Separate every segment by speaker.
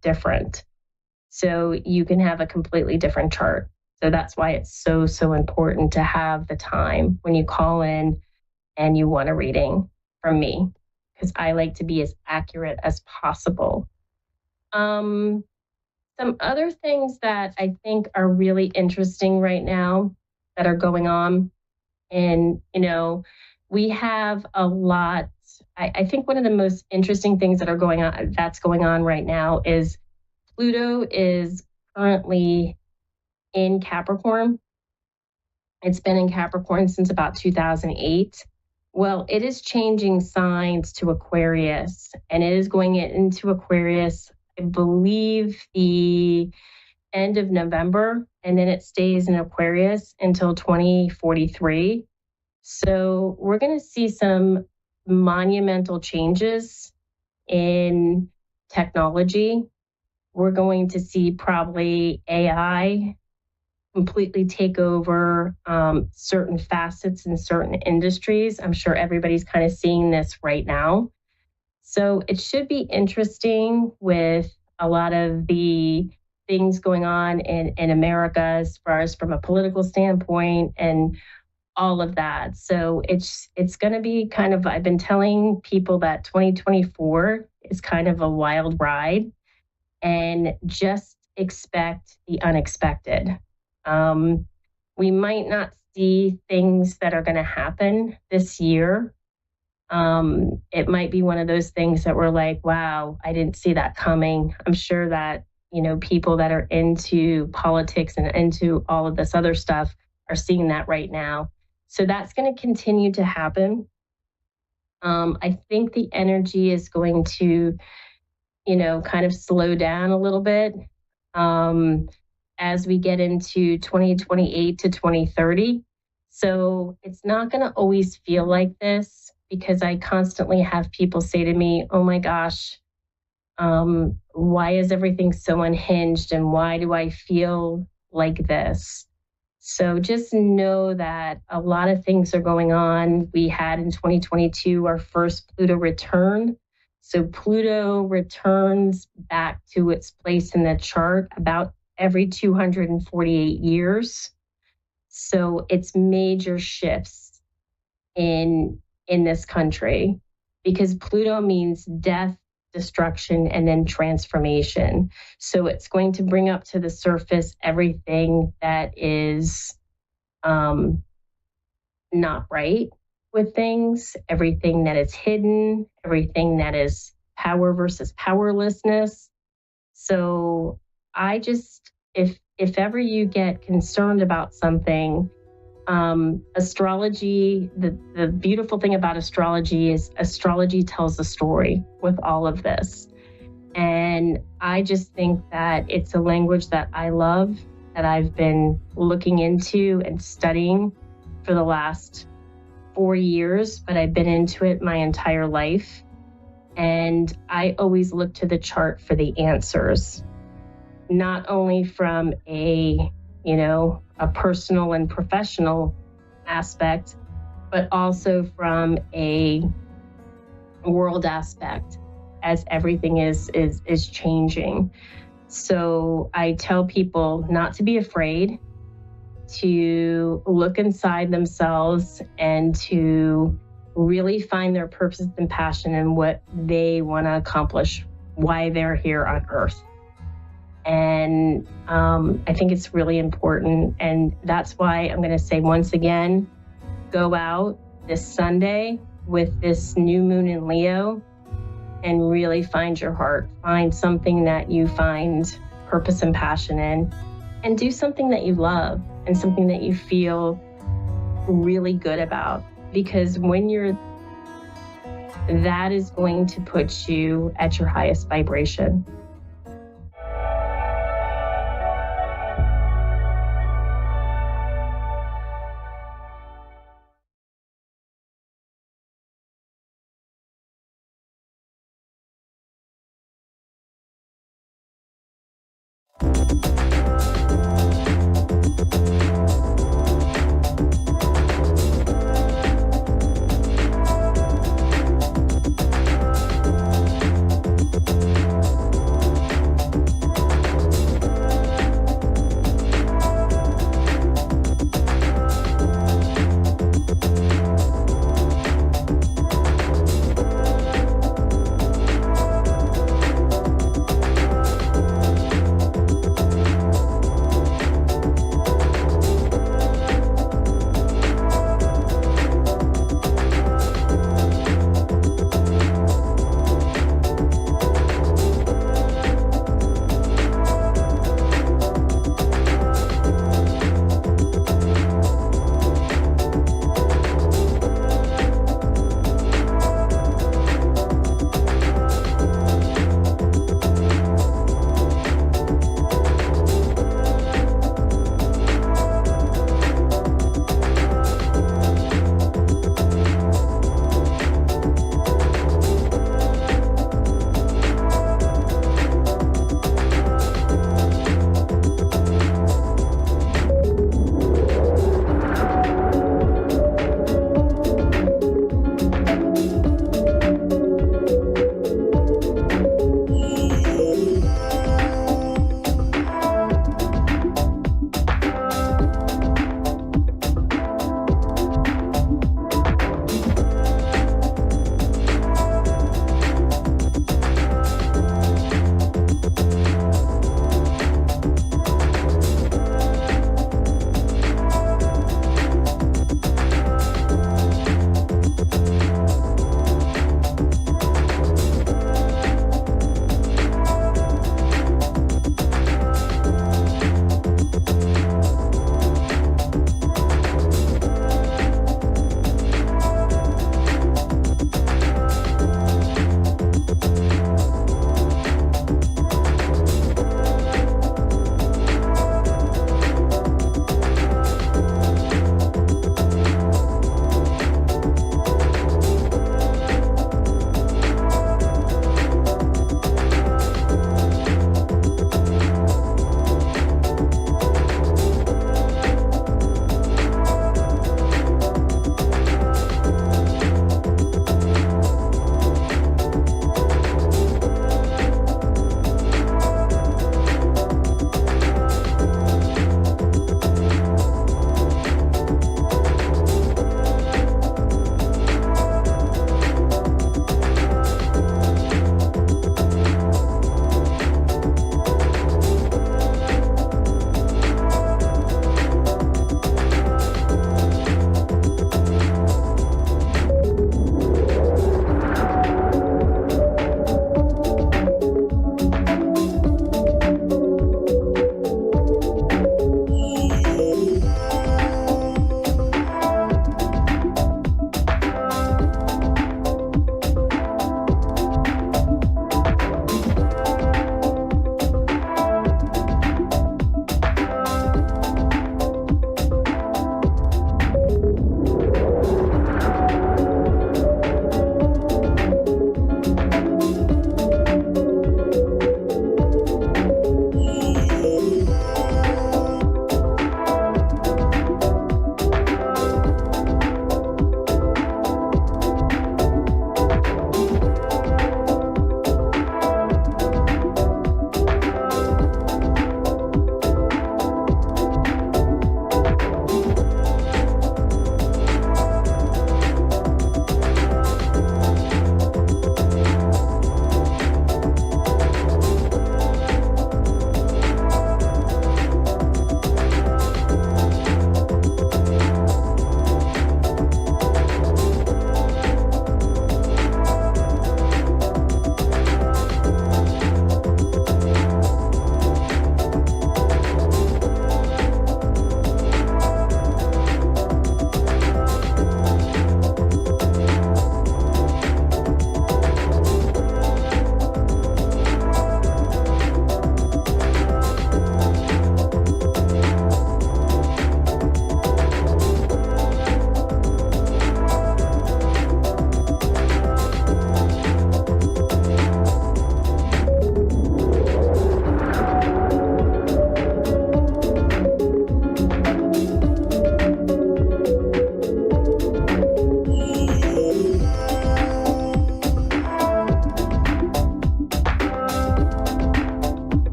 Speaker 1: different. So you can have a completely different chart. So that's why it's so, so important to have the time when you call in and you want a reading from me, because I like to be as accurate as possible. Some other things that I think are really interesting right now that are going on, and, we have a lot. I think one of the most interesting things that's going on right now is Pluto is currently in Capricorn. It's been in Capricorn since about 2008. Well, it is changing signs to Aquarius, and it is going into Aquarius, I believe, the end of November, and then it stays in Aquarius until 2043. So we're going to see some monumental changes in technology. We're going to see probably AI completely take over certain facets in certain industries. I'm sure everybody's kind of seeing this right now. So it should be interesting with a lot of the things going on in America as far as from a political standpoint and all of that. So it's going to be kind of, I've been telling people that 2024 is kind of a wild ride, and just expect the unexpected. We might not see things that are going to happen this year. It might be one of those things that we're like, wow, I didn't see that coming. I'm sure that, people that are into politics and into all of this other stuff are seeing that right now. So that's going to continue to happen. I think the energy is going to, kind of slow down a little bit as we get into 2028 to 2030. So it's not going to always feel like this, because I constantly have people say to me, oh my gosh, why is everything so unhinged, and why do I feel like this? So just know that a lot of things are going on. We had in 2022 our first Pluto return. So Pluto returns back to its place in the chart about every 248 years. So it's major shifts in this country, because Pluto means death, destruction, and then transformation. So it's going to bring up to the surface everything that is not right with things, everything that is hidden, everything that is power versus powerlessness. So I just, if ever you get concerned about something, astrology, the beautiful thing about astrology is astrology tells a story with all of this. And I just think that it's a language that I love, that I've been looking into and studying for the last 4 years, but I've been into it my entire life. And I always look to the chart for the answers, not only from a personal and professional aspect, but also from a world aspect, as everything is changing. So I tell people not to be afraid, to look inside themselves and to really find their purpose and passion and what they want to accomplish, why they're here on Earth. And I think it's really important. And that's why I'm going to say once again, go out this Sunday with this new moon in Leo and really find your heart. Find something that you find purpose and passion in, and do something that you love and something that you feel really good about. Because when that is going to put you at your highest vibration.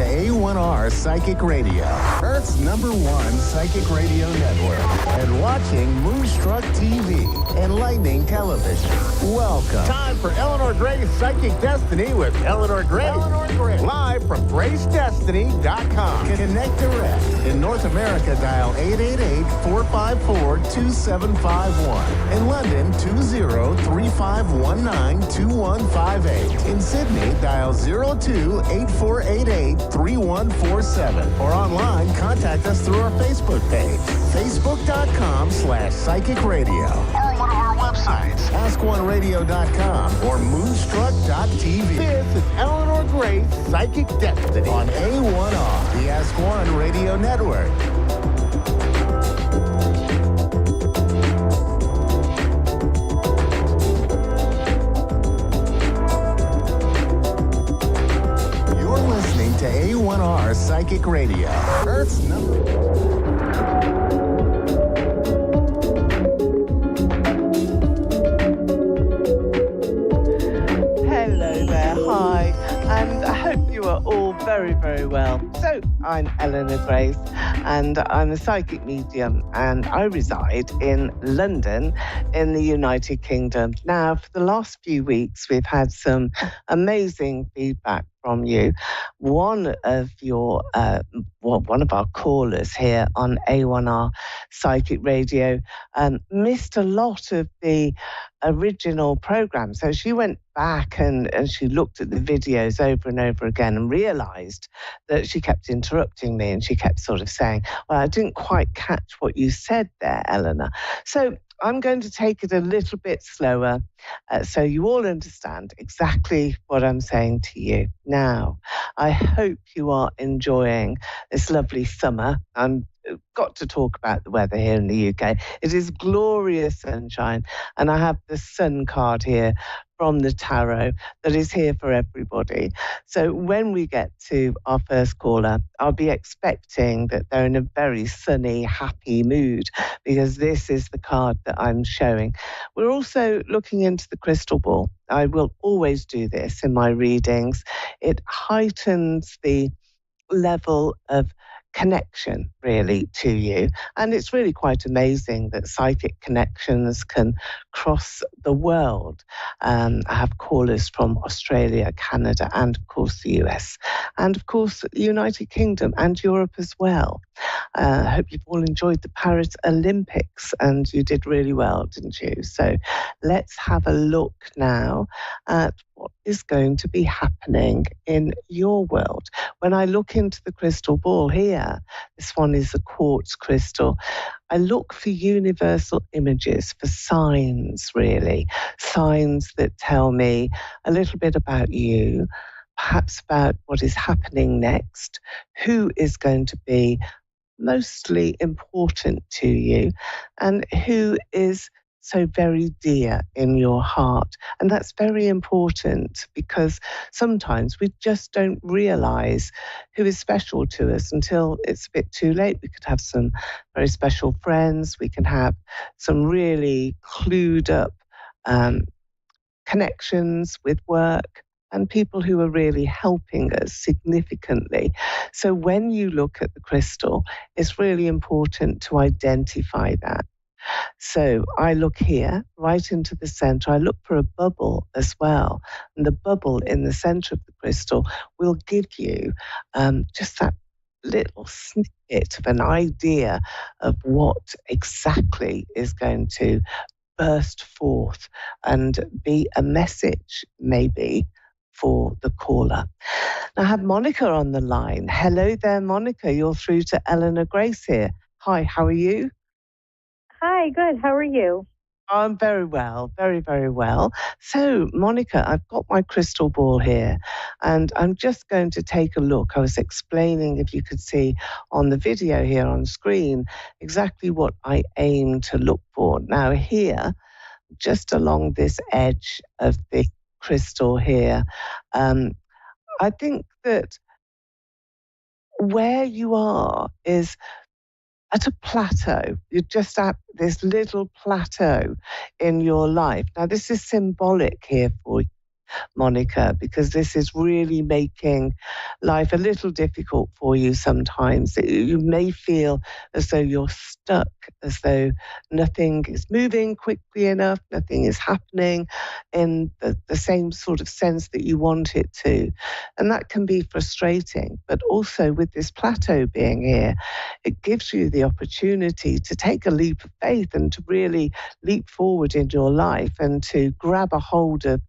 Speaker 2: A1R Psychic Radio, Earth's #1 psychic radio network, and watching Moonstruck TV, Enlightening Television. Welcome. Time for Eleanor Gray's Psychic Destiny with Eleanor Gray. Live from GraceDestiny.com. Connect direct. In North America, dial 888-454-2751. In London, 20-3519-2158. In Sydney, dial 02-8488-3147. Or online, contact us through our Facebook page, facebook.com/psychic radio. Or one of our websites, askoneradio.com or moonstruck.tv. This is Eleanor Gray's Psychic Destiny on A1R, the Ask One Radio Network. You're listening to A1R Psychic Radio, Earth's
Speaker 3: Hello there, hi, and I hope you are all very, very well. So, I'm Eleanor Grace, and I'm a psychic medium, and I reside in London in the United Kingdom. Now, for the last few weeks, we've had some amazing feedback from you. One of our callers here on A1R Psychic Radio missed a lot of the original program. So she went back and she looked at the videos over and over again and realized that she kept interrupting me and she kept sort of saying, well, I didn't quite catch what you said there, Eleanor. So I'm going to take it a little bit slower so you all understand exactly what I'm saying to you. Now, I hope you are enjoying this lovely summer. I'm got to talk about the weather here in the UK. It is glorious sunshine, and I have the sun card here from the tarot that is here for everybody. So when we get to our first caller, I'll be expecting that they're in a very sunny, happy mood, because this is the card that I'm showing. We're also looking into the crystal ball. I will always do this in my readings. It heightens the level of connection really to you, and it's really quite amazing that psychic connections can cross the world. I have callers from Australia, Canada, and of course the US, and of course the United Kingdom and Europe as well. I hope you've all enjoyed the Paris Olympics, and you did really well, didn't you? So let's have a look now at what is going to be happening in your world. When I look into the crystal ball here, this one is a quartz crystal. I look for universal images, for signs, really. Signs that tell me a little bit about you, perhaps about what is happening next, who is going to be mostly important to you, and who is so very dear in your heart. And that's very important, because sometimes we just don't realize who is special to us until it's a bit too late. We could have some very special friends. We can have some really clued up connections with work and people who are really helping us significantly. So when you look at the crystal, it's really important to identify that. So I look here, right into the center. I look for a bubble as well. And the bubble in the center of the crystal will give you just that little snippet of an idea of what exactly is going to burst forth and be a message, maybe, for the caller. Now, I have Monica on the line. Hello there, Monica. You're through to Eleanor Grace here. Hi, how are you?
Speaker 4: Hi, good. How are you?
Speaker 3: I'm very well, very, very well. So, Monica, I've got my crystal ball here, and I'm just going to take a look. I was explaining, if you could see on the video here on screen, exactly what I aim to look for. Now, here, just along this edge of the crystal here, I think that where you are is at a plateau. You're just at this little plateau in your life. Now, this is symbolic here for you. Monica, because this is really making life a little difficult for you sometimes. You may feel as though you're stuck, as though nothing is moving quickly enough, nothing is happening in the same sort of sense that you want it to. And that can be frustrating. But also with this plateau being here, it gives you the opportunity to take a leap of faith and to really leap forward in your life and to grab a hold of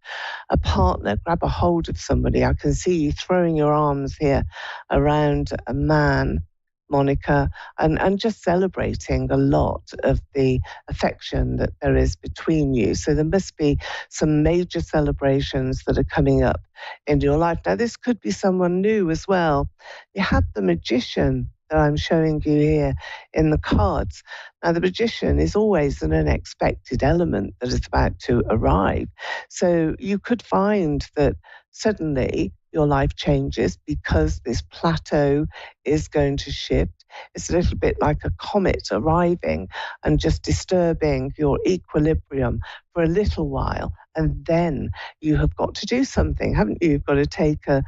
Speaker 3: a partner, grab a hold of somebody. I can see you throwing your arms here around a man, Monica, and just celebrating a lot of the affection that there is between you. So there must be some major celebrations that are coming up in your life. Now, this could be someone new as well. You have the magician that I'm showing you here in the cards. Now, the magician is always an unexpected element that is about to arrive. So you could find that suddenly your life changes because this plateau is going to shift. It's a little bit like a comet arriving and just disturbing your equilibrium for a little while. And then you have got to do something, haven't you? You've got to take an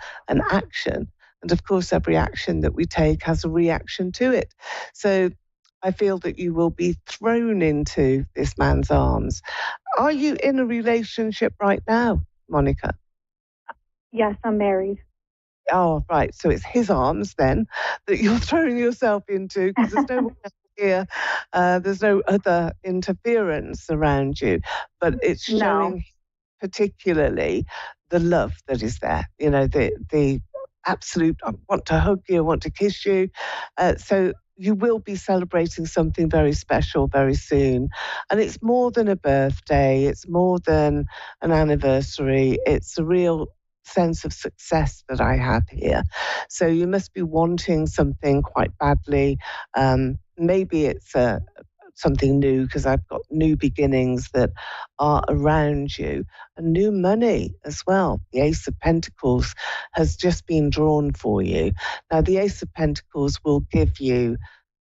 Speaker 3: action. And of course, every action that we take has a reaction to it. So I feel that you will be thrown into this man's arms. Are you in a relationship right now, Monica?
Speaker 4: Yes, I'm married.
Speaker 3: Oh, right. So it's his arms then that you're throwing yourself into because there's no one else here. There's no other interference around you. But it's showing particularly the love that is there. You know, the absolute, I want to hug you, I want to kiss you. So you will be celebrating something very special very soon. And it's more than a birthday. It's more than an anniversary. It's a real sense of success that I have here. So you must be wanting something quite badly. Maybe it's something new because I've got new beginnings that are around you and new money as well. The Ace of Pentacles has just been drawn for you. Now, the Ace of Pentacles will give you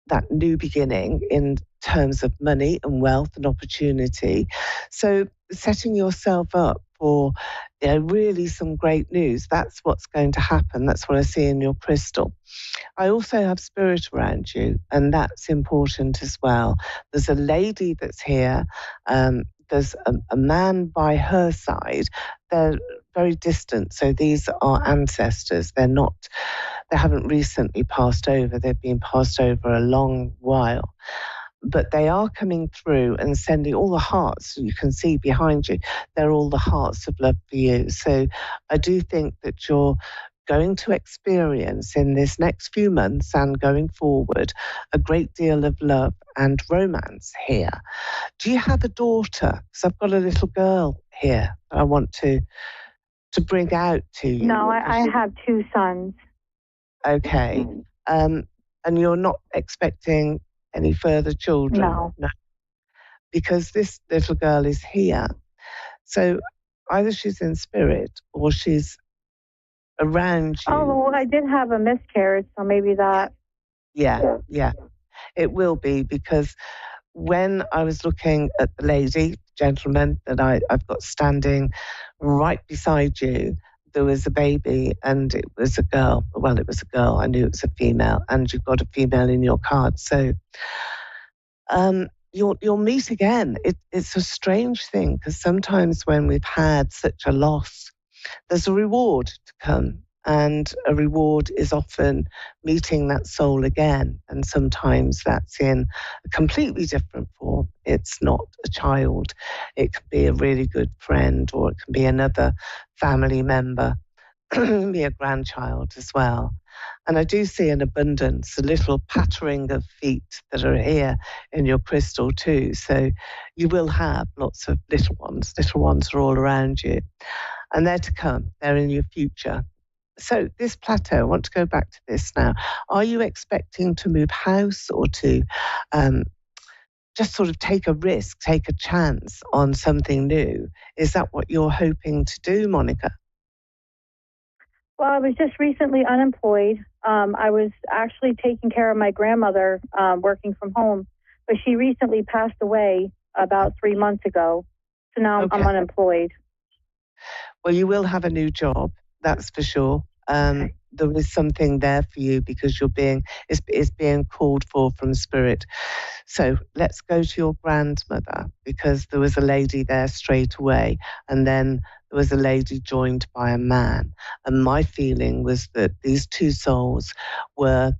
Speaker 3: that new beginning in terms of money and wealth and opportunity. So setting yourself up for really some great news. That's what's going to happen. That's what I see in your crystal. I also have spirit around you, and that's important as well. There's a lady that's here. There's a man by her side. They're very distant, so these are ancestors. They haven't recently passed over. They've been passed over a long while. But they are coming through and sending all the hearts you can see behind you. They're all the hearts of love for you. So I do think that you're going to experience in this next few months and going forward a great deal of love and romance here. Do you have a daughter? Because I've got a little girl here I want to bring out to you.
Speaker 4: No, I have two sons.
Speaker 3: Okay. And you're not expecting any further children?
Speaker 4: No.
Speaker 3: Because this little girl is here. So either she's in spirit or she's around you.
Speaker 4: Oh, well, I did have a miscarriage, so maybe that.
Speaker 3: Yeah. It will be, because when I was looking at the lady, gentleman that I've got standing right beside you, there was a baby and it was a girl. Well, it was a girl. I knew it was a female, and you've got a female in your card. So you'll meet again. It's a strange thing, because sometimes when we've had such a loss, there's a reward to come. And a reward is often meeting that soul again. And sometimes that's in a completely different form. It's not a child. It could be a really good friend, or it can be another family member. It can be a grandchild as well. And I do see an abundance, a little pattering of feet that are here in your crystal too. So you will have lots of little ones. Little ones are all around you. And they're to come. They're in your future. So this plateau, I want to go back to this now. Are you expecting to move house, or to just sort of take a risk, take a chance on something new? Is that what you're hoping to do, Monica?
Speaker 4: Well, I was just recently unemployed. I was actually taking care of my grandmother, working from home, but she recently passed away about 3 months ago. So now I'm unemployed.
Speaker 3: Well, you will have a new job, that's for sure.
Speaker 4: Okay.
Speaker 3: There is something there for you because it's being called for from spirit. So let's go to your grandmother, because there was a lady there straight away, and then there was a lady joined by a man. And my feeling was that these two souls were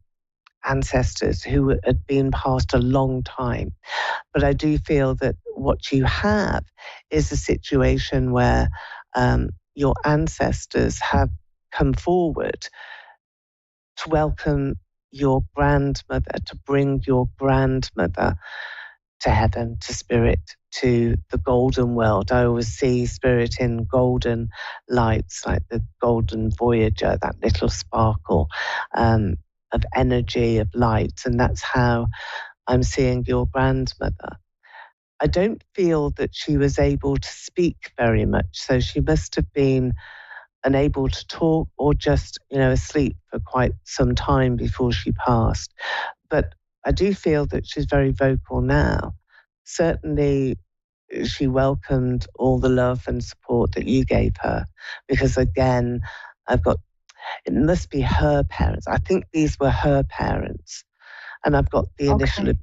Speaker 3: ancestors who had been passed a long time. But I do feel that what you have is a situation where your ancestors have come forward to welcome your grandmother, to bring your grandmother to heaven, to spirit, to the golden world. I always see spirit in golden lights, like the golden Voyager, that little sparkle of energy, of light. And that's how I'm seeing your grandmother. I don't feel that she was able to speak very much, so she must have been unable to talk or just, asleep for quite some time before she passed. But I do feel that she's very vocal now. Certainly, she welcomed all the love and support that you gave her, because again, it must be her parents. I think these were her parents. And I've got the initial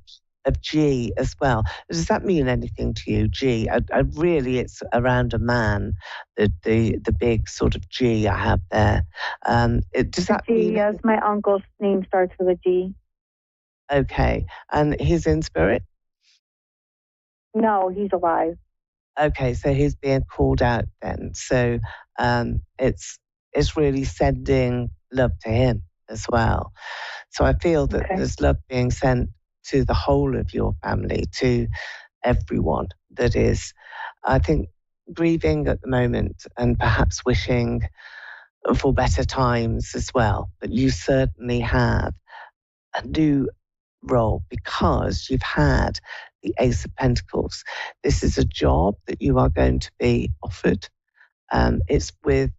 Speaker 3: of G as well. Does that mean anything to you, G? I really, it's around a man, the big sort of G I have there. Does that mean?
Speaker 4: Yes, my uncle's name starts with a G.
Speaker 3: Okay, and he's in spirit?
Speaker 4: No, he's alive.
Speaker 3: Okay, so he's being called out then. So it's really sending love to him as well. So I feel that there's love being sent to the whole of your family, to everyone that is, I think, grieving at the moment and perhaps wishing for better times as well. But you certainly have a new role because you've had the Ace of Pentacles. This is a job that you are going to be offered. It's with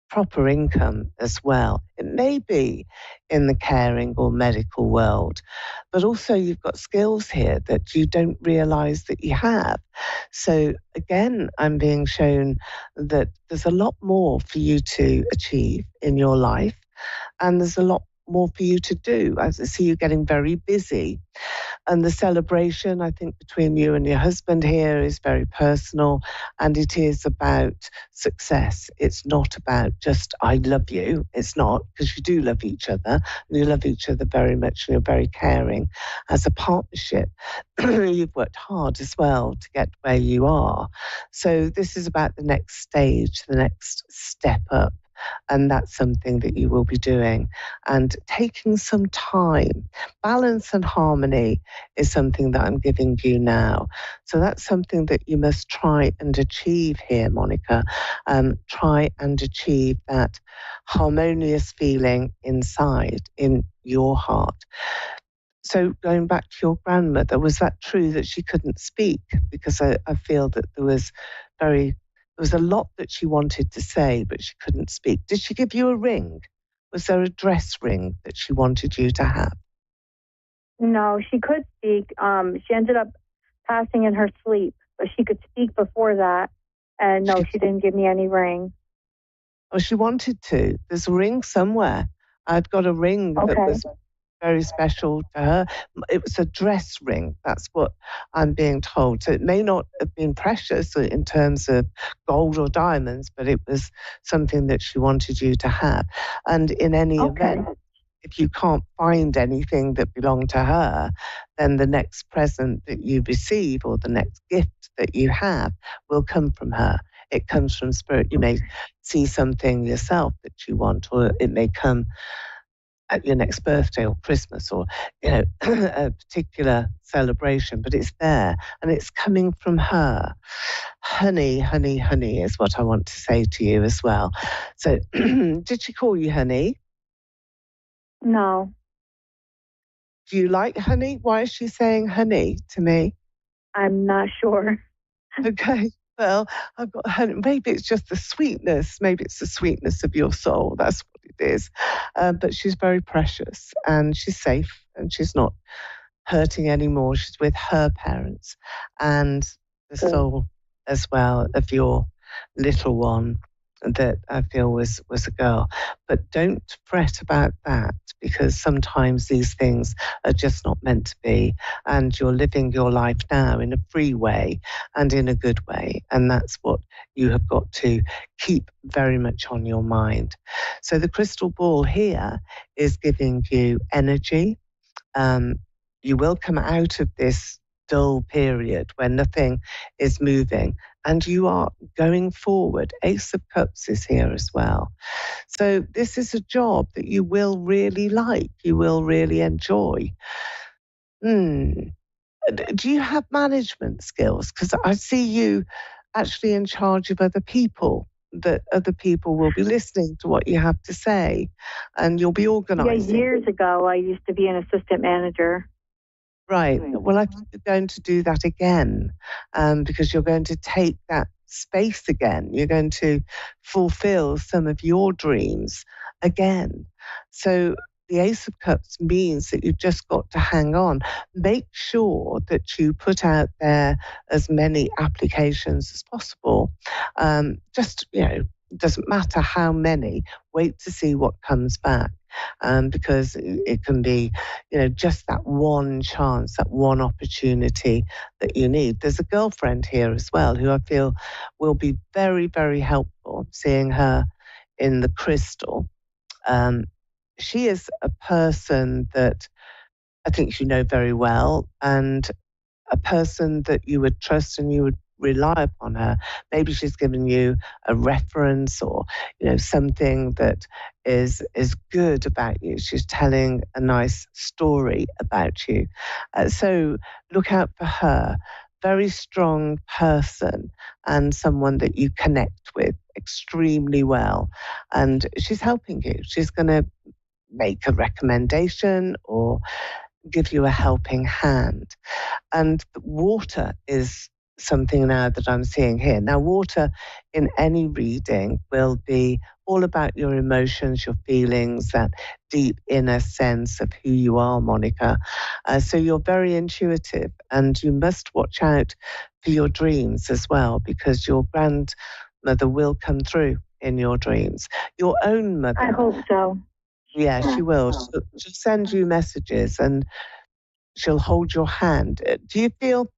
Speaker 3: proper income as well. It may be in the caring or medical world, but also you've got skills here that you don't realize that you have. So again, I'm being shown that there's a lot more for you to achieve in your life, and there's a lot more for you to do. I see you getting very busy. And the celebration, I think, between you and your husband here is very personal, and it is about success. It's not about just, I love you. It's not, because you do love each other, and you love each other very much, and you're very caring as a partnership. You've worked hard as well to get where you are. So this is about the next stage, the next step up. And that's something that you will be doing and taking some time. Balance and harmony is something that I'm giving you now. So that's something that you must try and achieve here, Monica. Try and achieve that harmonious feeling inside, in your heart. So going back to your grandmother, was that true that she couldn't speak? Because I feel that there was a lot that she wanted to say, but she couldn't speak. Did she give you a ring? Was there a dress ring that she wanted you to have?
Speaker 4: No, she could speak. She ended up passing in her sleep, but she could speak before that. And no, she didn't give me any ring.
Speaker 3: Oh, she wanted to. There's a ring somewhere. I've got a ring that was very special to her. It was a dress ring. That's what I'm being told. So it may not have been precious in terms of gold or diamonds, but it was something that she wanted you to have. And in any event, if you can't find anything that belonged to her, then the next present that you receive or the next gift that you have will come from her. It comes from spirit. You may see something yourself that you want, or it may come at your next birthday or Christmas or, a particular celebration, but it's there and it's coming from her. Honey, honey, honey is what I want to say to you as well. So did she call you honey?
Speaker 4: No.
Speaker 3: Do you like honey? Why is she saying honey to me?
Speaker 4: I'm not sure.
Speaker 3: Okay. Well, I've got honey. Maybe it's just the sweetness. Maybe it's the sweetness of your soul. That's what it is. But she's very precious and she's safe and she's not hurting anymore. She's with her parents and the soul as well of your little one that I feel was a girl. But don't fret about that, because sometimes these things are just not meant to be, and you're living your life now in a free way and in a good way, and that's what you have got to keep very much on your mind. So the crystal ball here is giving you energy. You will come out of this dull period where nothing is moving, and you are going forward. Ace of Cups is here as well. So this is a job that you will really like, you will really enjoy. Do you have management skills? Because I see you actually in charge of other people, that other people will be listening to what you have to say, and you'll be organising.
Speaker 4: Yeah, years ago, I used to be an assistant manager.
Speaker 3: Right. Well, I think you're going to do that again, because you're going to take that space again. You're going to fulfill some of your dreams again. So the Ace of Cups means that you've just got to hang on. Make sure that you put out there as many applications as possible. Doesn't matter how many, wait to see what comes back. Because it can be, just that one chance, that one opportunity that you need. There's a girlfriend here as well who I feel will be very, very helpful, seeing her in the crystal. She is a person that I think you know very well, and a person that you would trust and you would rely upon her. Maybe she's given you a reference, or something that is good about you. She's telling a nice story about you. So look out for her. Very strong person, and someone that you connect with extremely well. And she's helping you. She's going to make a recommendation or give you a helping hand. And water is something now that I'm seeing here. Now, water in any reading will be all about your emotions, your feelings, that deep inner sense of who you are, Monica. So you're very intuitive, and you must watch out for your dreams as well, because your grandmother will come through in your dreams. Your own mother.
Speaker 4: I hope so.
Speaker 3: Yeah, she will. She'll send you messages, and she'll hold your hand. Do you feel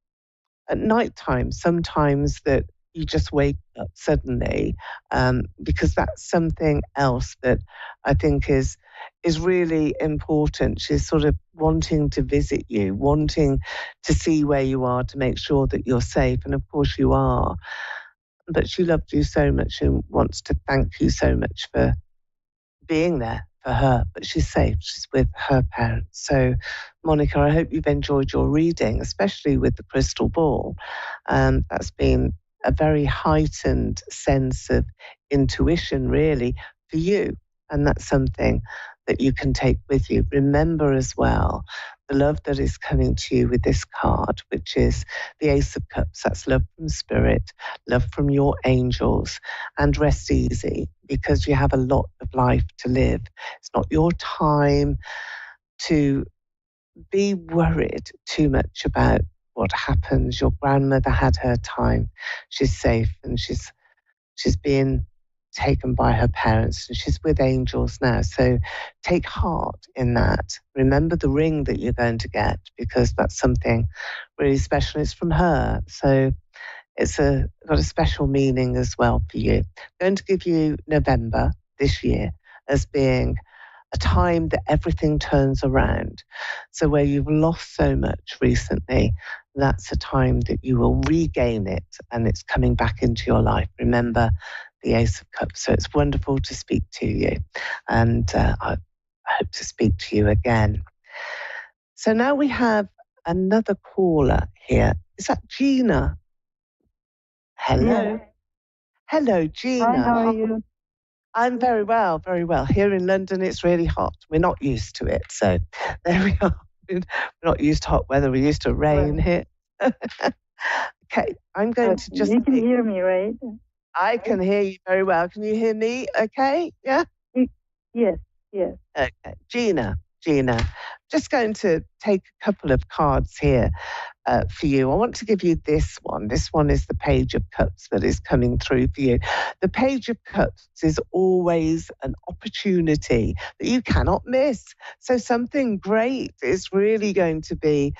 Speaker 3: at night time sometimes that you just wake up suddenly? Because that's something else that I think is really important. She's sort of wanting to visit you, wanting to see where you are, to make sure that you're safe. And of course you are. But she loved you so much and wants to thank you so much for being there for her, but she's safe. She's with her parents. So, Monica, I hope you've enjoyed your reading, especially with the crystal ball. That's been a very heightened sense of intuition, really, for you. And that's something that you can take with you. Remember as well, the love that is coming to you with this card, which is the Ace of Cups. That's love from spirit, love from your angels, and rest easy, because you have a lot of life to live. It's not your time to be worried too much about what happens. Your grandmother had her time. She's safe, and she's being taken by her parents, and she's with angels now. So take heart in that. Remember the ring that you're going to get, because that's something really special. It's from her. So it's got a special meaning as well for you. I'm going to give you November this year as being a time that everything turns around. So where you've lost so much recently, that's a time that you will regain it, and it's coming back into your life. Remember the Ace of Cups. So it's wonderful to speak to you, and I hope to speak to you again. So now we have another caller here. Is that Gina? Hello.
Speaker 4: Yeah.
Speaker 3: Hello, Gina.
Speaker 4: Hi, how are you?
Speaker 3: I'm very well, very well. Here in London, it's really hot. We're not used to it. So there we are. We're not used to hot weather. We're used to rain here. Okay, I'm going to just...
Speaker 4: You can hear me, right?
Speaker 3: I can hear you very well. Can you hear me okay? Yeah?
Speaker 4: Yes.
Speaker 3: Okay. Gina, just going to take a couple of cards here. for you. I want to give you this one. This one is the Page of Cups that is coming through for you. The Page of Cups is always an opportunity that you cannot miss. So something great is really going to be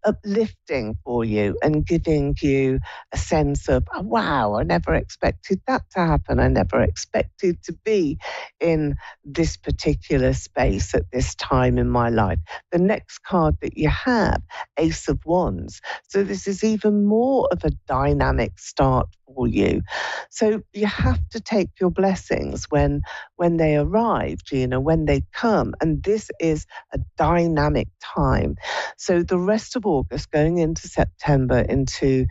Speaker 3: uplifting for you and giving you a sense of, oh, wow, I never expected that to happen. I never expected to be in this particular space at this time in my life. The next card that you have, Ace of Wands. So this is even more of a dynamic start for you. So you have to take your blessings when they arrive, Gina, when they come. And this is a dynamic time. So the rest of August, going into September, into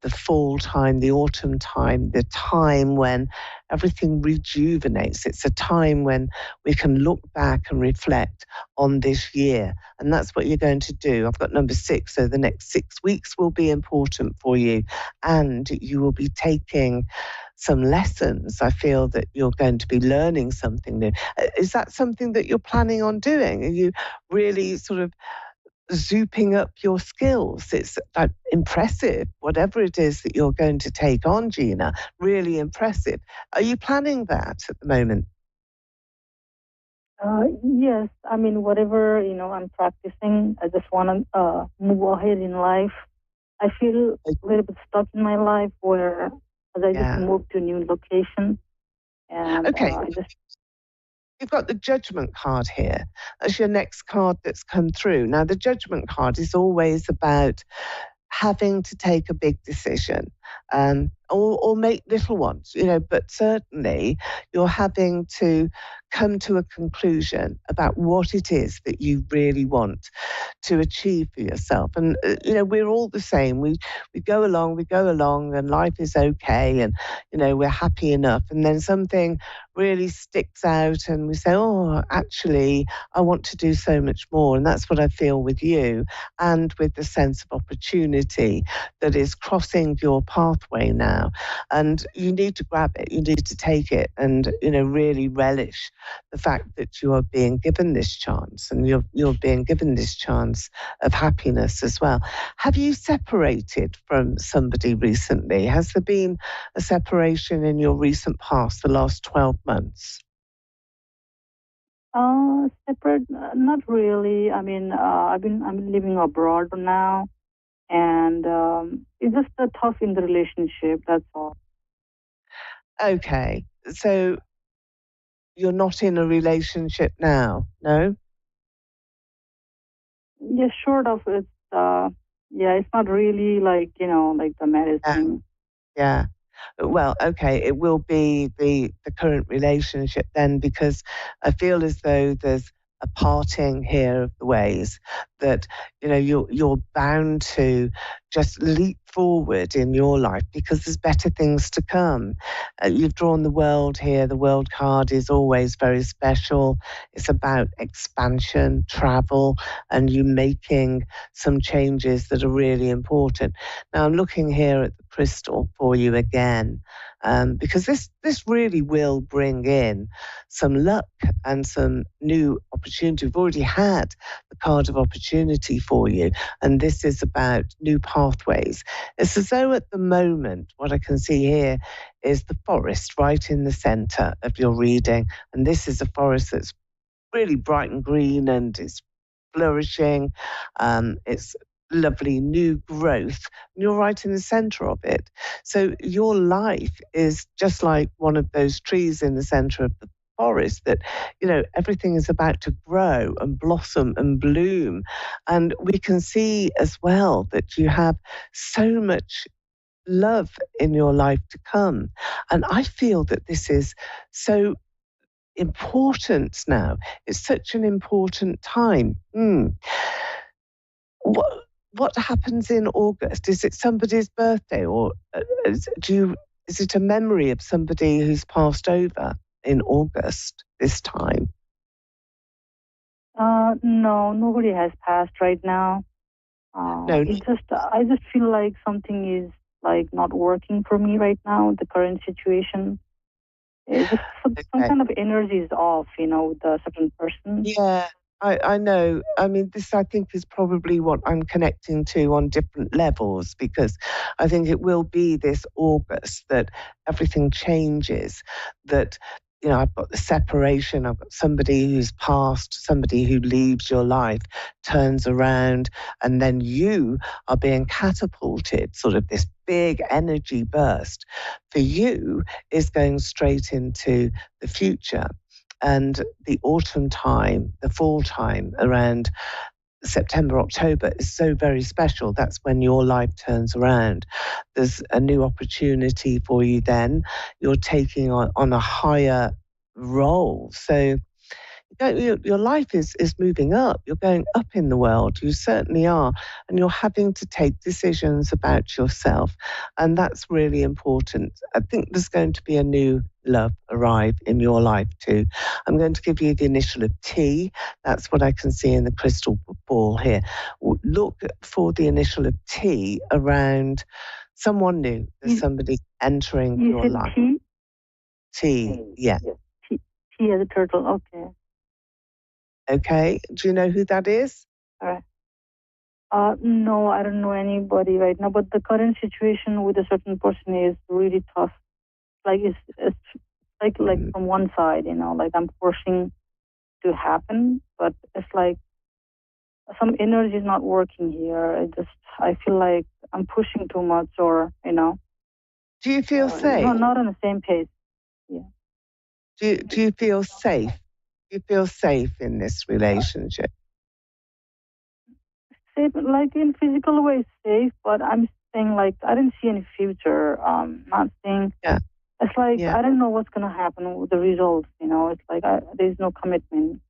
Speaker 3: the fall time, the autumn time, the time when everything rejuvenates. It's a time when we can look back and reflect on this year. And that's what you're going to do. I've got number 6. So the next 6 weeks will be important for you. And you will be taking some lessons. I feel that you're going to be learning something new. Is that something that you're planning on doing? Are you really sort of zooping up your skills? It's like impressive, whatever it is that you're going to take on, Gina, really impressive. Are you planning that at the moment?
Speaker 4: Yes, I mean, whatever, I'm practicing, I just want to move ahead in life. I feel a little bit stuck in my life where as I just moved to a new location. And
Speaker 3: okay. You've got the Judgment card here. That's your next card that's come through. Now, the Judgment card is always about having to take a big decision, or make little ones, but certainly you're having to come to a conclusion about what it is that you really want to achieve for yourself. And, we're all the same. We go along, and life is okay, and, we're happy enough. And then something really sticks out and we say, oh, actually, I want to do so much more. And that's what I feel with you, and with the sense of opportunity that is crossing your pathway now. And you need to grab it, you need to take it, and, really relish the fact that you are being given this chance, and you're being given this chance of happiness as well. Have you separated from somebody recently? Has there been a separation in your recent past, the last 12 months?
Speaker 4: Separate, not really. I mean, I'm living abroad now, and it's just a tough in the relationship. That's all.
Speaker 3: Okay, so you're not in a relationship now, no?
Speaker 4: Yeah, short of it. It's not really like like the marriage thing.
Speaker 3: Yeah. Well, okay, it will be the current relationship then, because I feel as though there's a parting here of the ways that, you're bound to just leap forward in your life because there's better things to come. You've drawn the world here. The world card is always very special. It's about expansion, travel, and you making some changes that are really important. Now, I'm looking here at the crystal for you again, because this really will bring in some luck and some new opportunity. We've already had the card of opportunity for you, and this is about new pathways. It's as though at the moment, what I can see here is the forest right in the center of your reading, and this is a forest that's really bright and green and it's flourishing. It's lovely new growth, and you're right in the center of it. So your life is just like one of those trees in the center of the forest that, everything is about to grow and blossom and bloom. And we can see as well that you have so much love in your life to come. And I feel that this is so important now. It's such an important time. What happens in August? Is it somebody's birthday, or is it a memory of somebody who's passed over in August this time?
Speaker 4: No, nobody has passed right now.
Speaker 3: No.
Speaker 4: I just feel like something is like not working for me right now. The current situation, it's just some kind of energy is off, with a certain person.
Speaker 3: Yeah. I know. I mean, this, I think, is probably what I'm connecting to on different levels, because I think it will be this August that everything changes, that, you know, I've got the separation, I've got somebody who's passed, somebody who leaves your life, turns around, and then you are being catapulted, sort of this big energy burst for you is going straight into the future. And the autumn time, the fall time around September, October is so very special. That's when your life turns around. There's a new opportunity for you then. You're taking on a higher role. So your life is moving up. You're going up in the world. You certainly are. And you're having to take decisions about yourself. And that's really important. I think there's going to be a new love arrive in your life too. I'm going to give you the initial of T. That's what I can see in the crystal ball here. Look for the initial of T around someone new. There's somebody entering your life.
Speaker 4: T?
Speaker 3: T, yeah.
Speaker 4: T as a turtle, okay.
Speaker 3: Okay, do you know who that is?
Speaker 4: All right. No, I don't know anybody right now, but the current situation with a certain person is really tough. Like it's like from one side, you know, like I'm forcing to happen, but it's like some energy is not working here. I feel like I'm pushing too much, or, you know.
Speaker 3: Do you feel safe?
Speaker 4: No, not on the same pace. Yeah.
Speaker 3: Do you feel safe? Do you feel safe in this relationship?
Speaker 4: Safe, like in physical way, safe, but I'm saying, like, I didn't see any future. Not saying.
Speaker 3: Yeah.
Speaker 4: It's like, I don't know what's going to happen with the results, you know. It's like there's no commitment.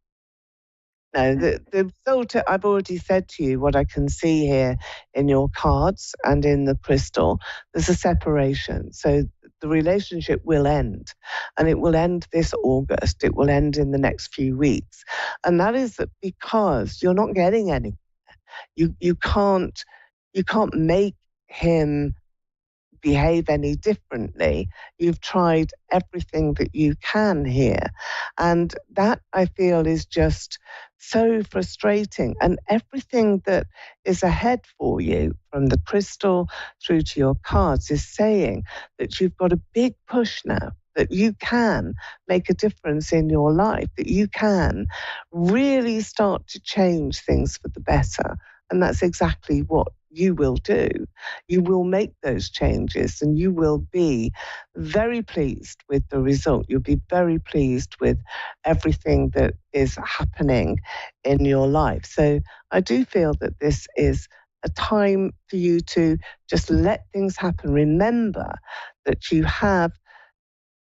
Speaker 3: No, the result, I've already said to you what I can see here in your cards and in the crystal. There's a separation. So the relationship will end, and it will end this August. It will end in the next few weeks. And that is because you're not getting anywhere. You can't make him behave any differently. You've tried everything that you can here. And that, I feel, is just so frustrating. And everything that is ahead for you, from the crystal through to your cards, is saying that you've got a big push now, that you can make a difference in your life, that you can really start to change things for the better. And that's exactly what you will do. You will make those changes, and you will be very pleased with the result. You'll be very pleased with everything that is happening in your life. So I do feel that this is a time for you to just let things happen. Remember that you have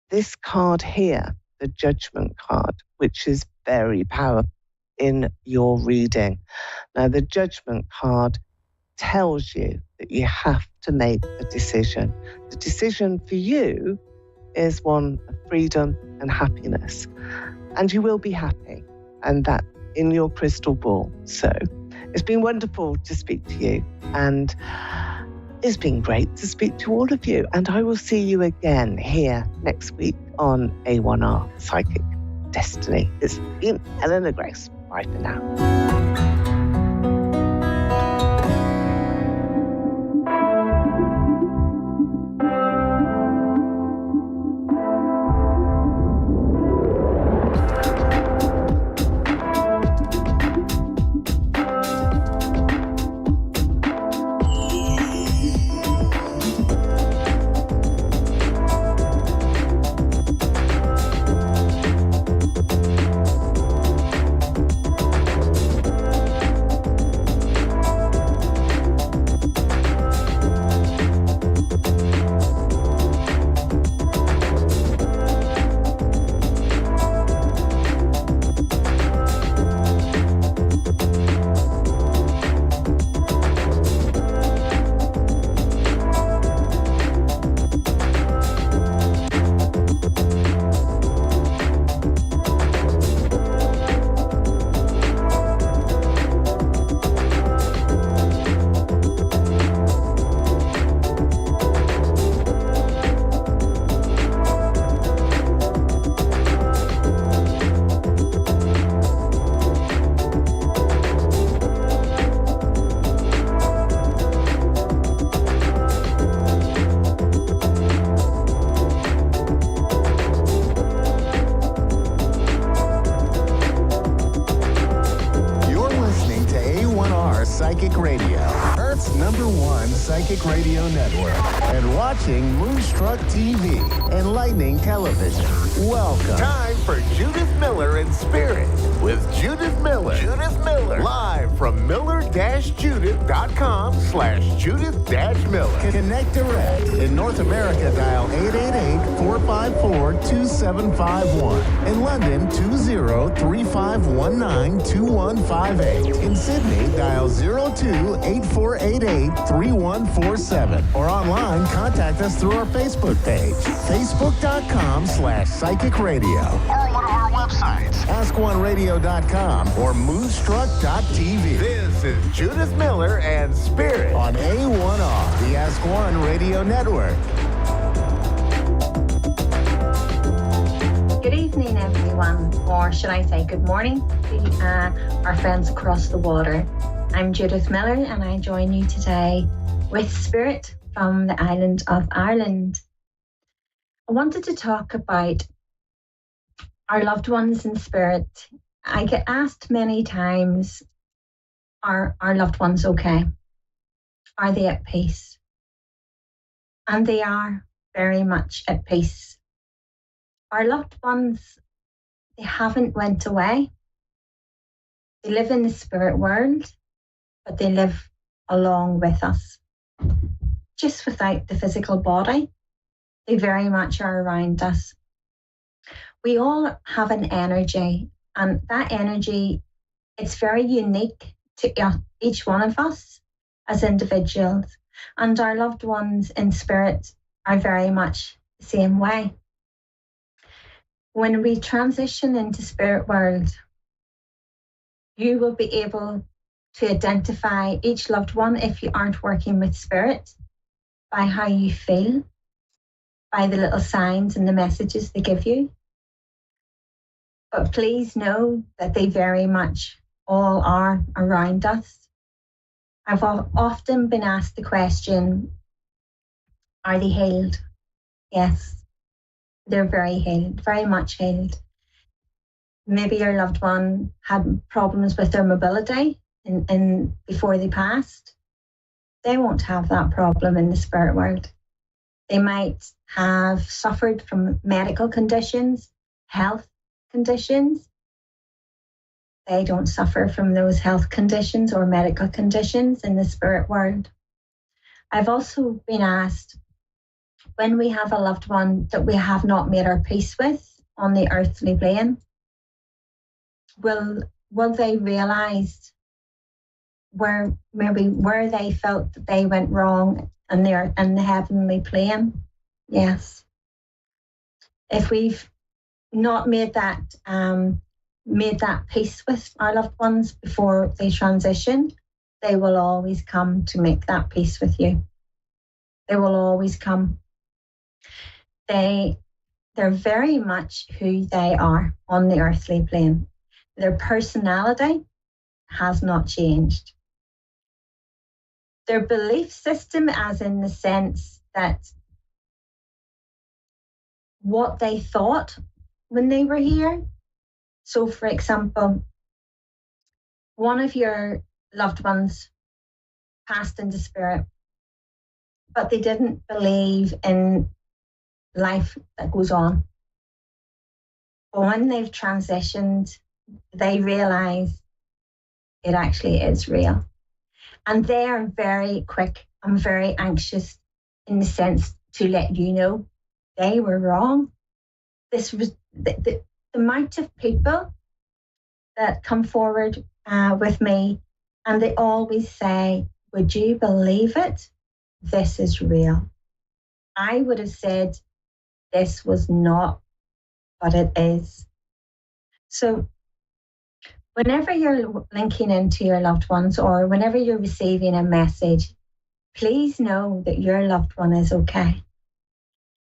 Speaker 3: this card here, the Judgment card, which is very powerful in your reading. Now, the Judgment card tells you that you have to make a decision. The decision for you is one of freedom and happiness. And you will be happy, and that in your crystal ball. So it's been wonderful to speak to you, and it's been great to speak to all of you. And I will see you again here next week on A1R Psychic Destiny. It's been Eleanor Grace. Bye for now.
Speaker 2: Psychic Radio, Earth's #1 psychic radio network, and watching Moonstruck TV, enlightening television. Welcome. Time for Judith Miller in Spirit with Judith Miller. Judith Miller. Live from miller-judith.com/Judith-Miller. Connect direct. In North America, dial 888-454-2751. In London, 20-3519-2158. In Sydney, dial 02-8488-3147. Or online, contact us through our Facebook page, facebook.com/Psychic Radio. Or one of our websites, askoneradio.com or moonstruck.tv. This is Judith Miller and Spirit on A1R, the Ask One Radio Network.
Speaker 5: Good evening, everyone, or should I say good morning to our friends across the water. I'm Judith Miller, and I join you today with Spirit from the island of Ireland. I wanted to talk about our loved ones in spirit. I get asked many times, are our loved ones okay? Are they at peace? And they are very much at peace. Our loved ones, they haven't went away. They live in the spirit world, but they live along with us. Just without the physical body, they very much are around us. We all have an energy, and that energy, it's very unique to each one of us as individuals. And our loved ones in spirit are very much the same way. When we transition into spirit world, you will be able to identify each loved one, if you aren't working with spirit, by how you feel, by the little signs and the messages they give you. But please know that they very much all are around us. I've often been asked the question, are they healed? Yes. They're very healed, very much healed. Maybe your loved one had problems with their mobility in before they passed. They won't have that problem in the spirit world. They might have suffered from medical conditions, health conditions. They don't suffer from those health conditions or medical conditions in the spirit world. I've also been asked, when we have a loved one that we have not made our peace with on the earthly plane, will they realize where they felt that they went wrong in the heavenly plane? Yes. If we've not made that peace with our loved ones before they transition, they will always come to make that peace with you. They will always come. They're very much who they are on the earthly plane. Their personality has not changed. Their belief system, as in the sense that what they thought when they were here. So, for example, one of your loved ones passed into spirit, but they didn't believe in life that goes on. But when they've transitioned, they realize it actually is real. And they are very quick and very anxious in the sense to let you know they were wrong. This was the amount of people that come forward with me, and they always say, would you believe it? This is real. I would have said this was not, but it is. So whenever you're linking into your loved ones, or whenever you're receiving a message, please know that your loved one is okay.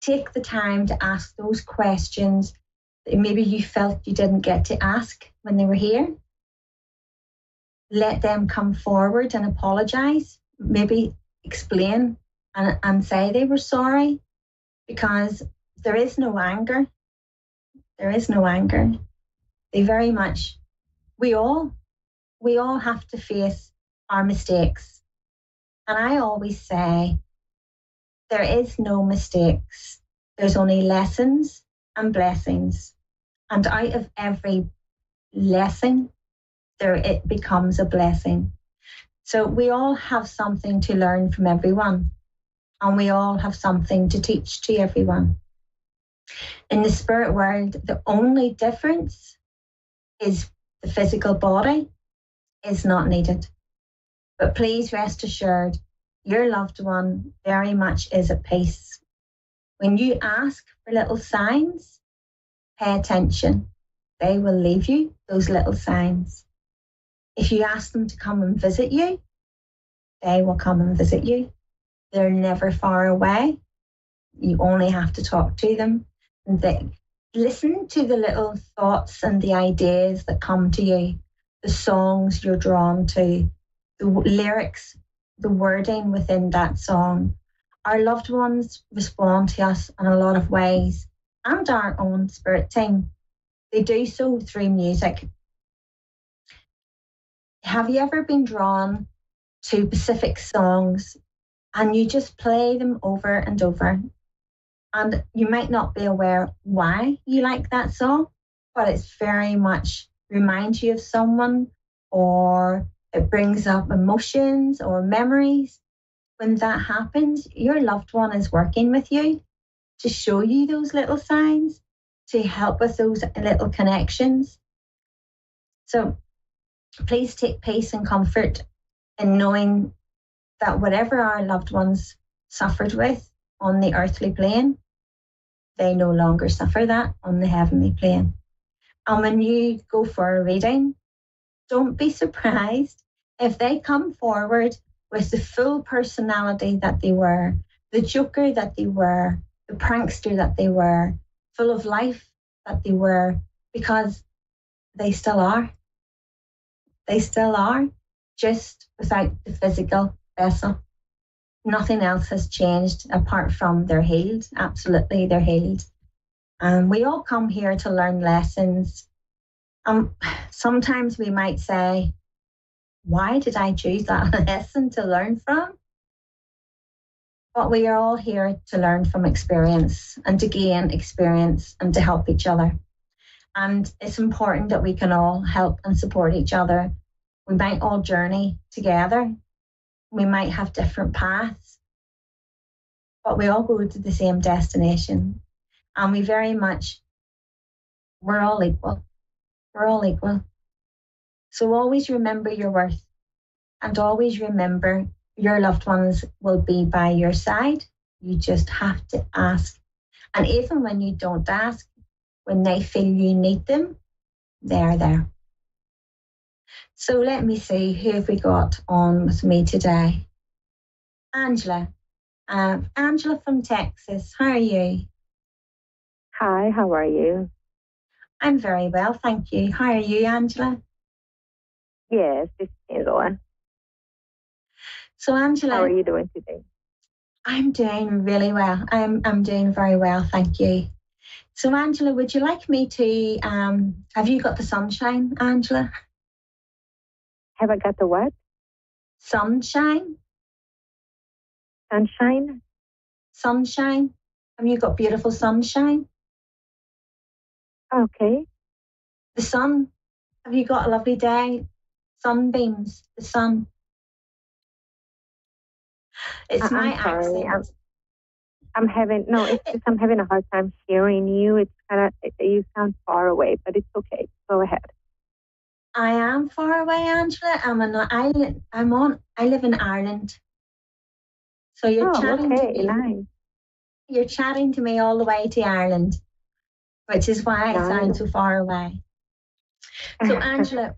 Speaker 5: Take the time to ask those questions that maybe you felt you didn't get to ask when they were here. Let them come forward and apologize, maybe explain and say they were sorry, because there is no anger. There is no anger. They very much, we all have to face are mistakes. And I always say, there is no mistakes. There's only lessons and blessings. And out of every lesson, it becomes a blessing. So we all have something to learn from everyone, and we all have something to teach to everyone. In the spirit world, the only difference is the physical body is not needed. But please rest assured, your loved one very much is at peace. When you ask for little signs, pay attention. They will leave you those little signs. If you ask them to come and visit you, they will come and visit you. They're never far away. You only have to talk to them. And listen to the little thoughts and the ideas that come to you, the songs you're drawn to, the lyrics, the wording within that song. Our loved ones respond to us in a lot of ways, and our own spirit team. They do so through music. Have you ever been drawn to specific songs and you just play them over and over? And you might not be aware why you like that song, but it's very much reminds you of someone, or it brings up emotions or memories. When that happens, your loved one is working with you to show you those little signs, to help with those little connections. So please take peace and comfort in knowing that whatever our loved ones suffered with on the earthly plane, they no longer suffer that on the heavenly plane. And when you go for a reading, don't be surprised if they come forward with the full personality that they were, the joker that they were, the prankster that they were, full of life that they were, because they still are. They still are, just without the physical vessel. Nothing else has changed apart from they're healed. Absolutely, they're healed. And we all come here to learn lessons. Sometimes we might say, why did I choose that lesson to learn from? But we are all here to learn from experience and to gain experience and to help each other. And it's important that we can all help and support each other. We might all journey together. We might have different paths, but we all go to the same destination. And we're all equal. We're all equal. So always remember your worth, and always remember your loved ones will be by your side. You just have to ask. And even when you don't ask, when they feel you need them, they're there. So let me see, who have we got on with me today? Angela. Angela from Texas. How are you?
Speaker 6: Hi, how are you?
Speaker 5: I'm very well, thank you. How are you, Angela?
Speaker 6: Yes, this is Angela.
Speaker 5: So Angela,
Speaker 6: how are you doing today?
Speaker 5: I'm doing really well. I'm doing very well, thank you. So Angela, would you like me to, have you got the sunshine, Angela?
Speaker 6: Have I got the what?
Speaker 5: Sunshine.
Speaker 6: Sunshine?
Speaker 5: Sunshine. Have you got beautiful sunshine?
Speaker 6: Okay.
Speaker 5: The sun. Have you got a lovely day? Sunbeams, the sun. It's my accent.
Speaker 6: I'm having a hard time hearing you. It's you sound far away, but it's okay. Go ahead.
Speaker 5: I am far away, Angela. I'm on an island. I live in Ireland. So you're chatting to me.
Speaker 6: Nice.
Speaker 5: You're chatting to me all the way to Ireland, which is why I sound so far away. So Angela,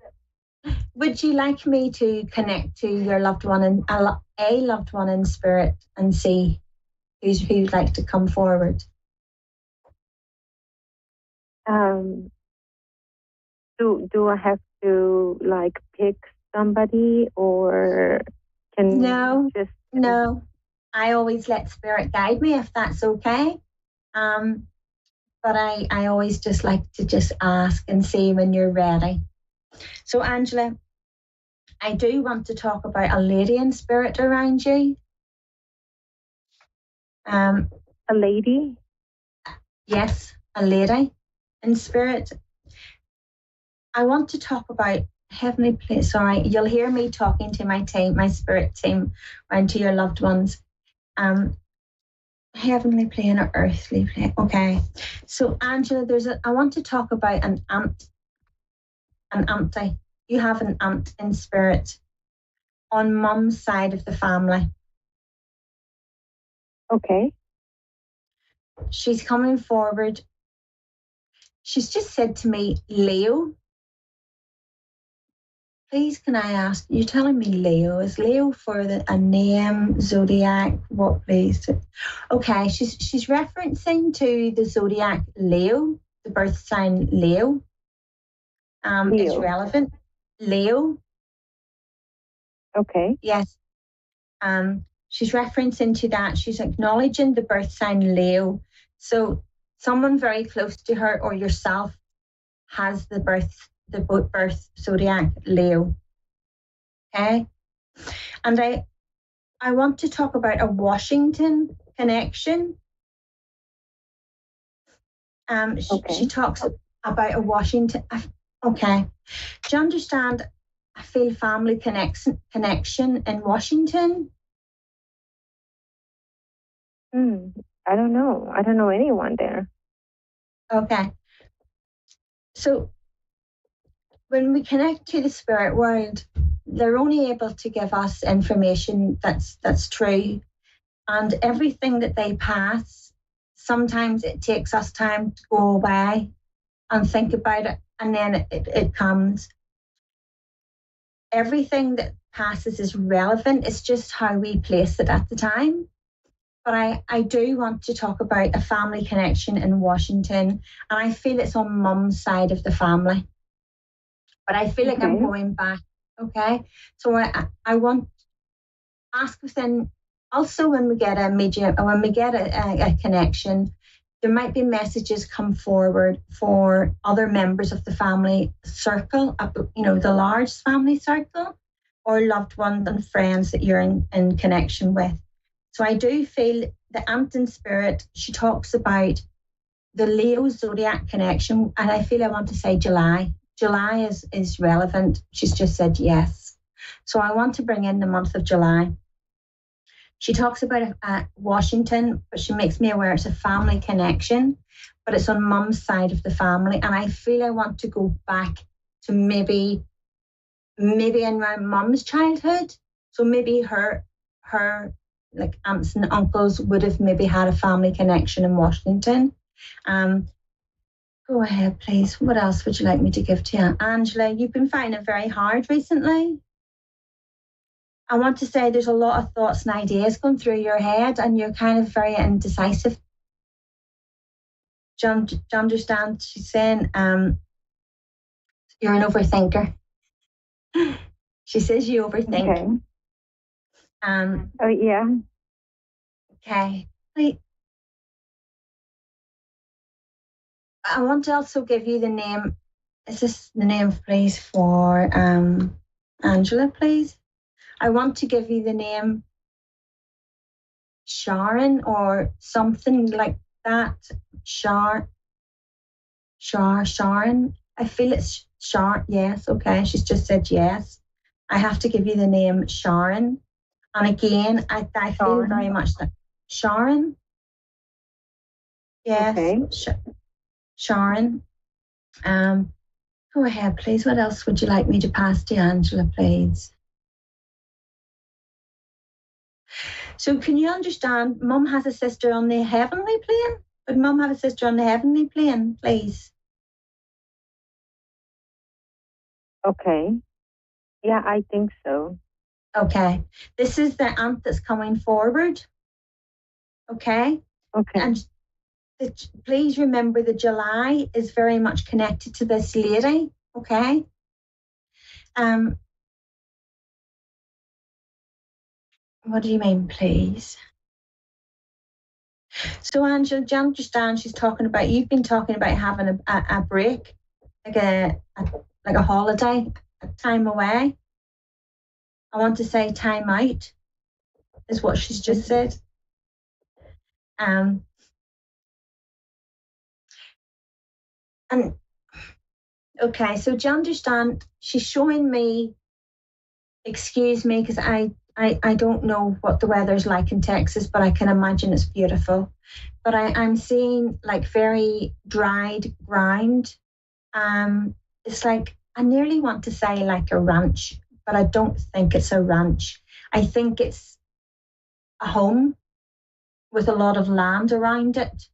Speaker 5: would you like me to connect to your loved one and a loved one in spirit and see who'd like to come forward?
Speaker 6: Do I have to pick somebody, or can
Speaker 5: no? I always let spirit guide me if that's okay. But I always just like to just ask and see when you're ready. So Angela, I do want to talk about a lady in spirit around you.
Speaker 6: A lady?
Speaker 5: Yes, a lady in spirit. I want to talk about heavenly place. Sorry, you'll hear me talking to my team, my spirit team, and to your loved ones. Heavenly plane or earthly plane. Okay. So Angela, I want to talk about an aunt. An auntie. You have an aunt in spirit on mum's side of the family.
Speaker 6: Okay.
Speaker 5: She's coming forward. She's just said to me, Leo. Please, can I ask, you're telling me Leo. Is Leo for a name, zodiac, what please? Okay, she's referencing to the zodiac Leo, the birth sign Leo.
Speaker 6: Leo.
Speaker 5: It's relevant. Leo.
Speaker 6: Okay.
Speaker 5: Yes. She's referencing to that. She's acknowledging the birth sign Leo. So someone very close to her or yourself has the birth zodiac Leo. Okay. And I want to talk about a Washington connection. She talks about a Washington. Okay. Do you understand? I feel family connection in Washington.
Speaker 6: I don't know. I don't know anyone there.
Speaker 5: Okay. So when we connect to the spirit world, they're only able to give us information that's true. And everything that they pass, sometimes it takes us time to go away and think about it, and then it comes. Everything that passes is relevant. It's just how we place it at the time. But I do want to talk about a family connection in Washington, and I feel it's on mum's side of the family. But I feel like I'm going back. Okay, so I want to ask within. Also, when we get a medium, or when we get a connection, there might be messages come forward for other members of the family circle, the large family circle, or loved ones and friends that you're in connection with. So I do feel the aunt in spirit, she talks about the Leo zodiac connection, and I feel I want to say July. July is relevant. She's just said yes. So I want to bring in the month of July. She talks about Washington, but she makes me aware it's a family connection, but it's on mum's side of the family. And I feel I want to go back to maybe in my mum's childhood. So maybe her like aunts and uncles would have maybe had a family connection in Washington. Go ahead, please. What else would you like me to give to you? Angela, you've been finding it very hard recently. I want to say there's a lot of thoughts and ideas going through your head, and you're kind of very indecisive. Do you understand? She's saying you're an overthinker. She says you overthink.
Speaker 6: Okay. Yeah.
Speaker 5: Okay. I want to also give you the name. Is this the name, please, for Angela, please? I want to give you the name Sharon or something like that. Sharon. I feel it's Sharon. Yes, okay. She's just said yes. I have to give you the name Sharon. And again, I feel very much that Sharon. Yes, okay. Sharon. Go ahead, please. What else would you like me to pass to Angela, please? So can you understand, Mum has a sister on the heavenly plane? Would Mum have a sister on the heavenly plane, please?
Speaker 6: Okay. Yeah, I think so.
Speaker 5: Okay. This is the aunt that's coming forward. Okay?
Speaker 6: Okay.
Speaker 5: And please remember that July is very much connected to this lady. Okay? What do you mean, please? So, Angela, do you understand? You've been talking about having a break, like a holiday, a time away. I want to say time out is what she's just said. And okay, so do you understand? She's showing me, excuse me, because I don't know what the weather's like in Texas, but I can imagine it's beautiful. But I'm seeing like very dried ground. It's like, I nearly want to say like a ranch, but I don't think it's a ranch. I think it's a home with a lot of land around it,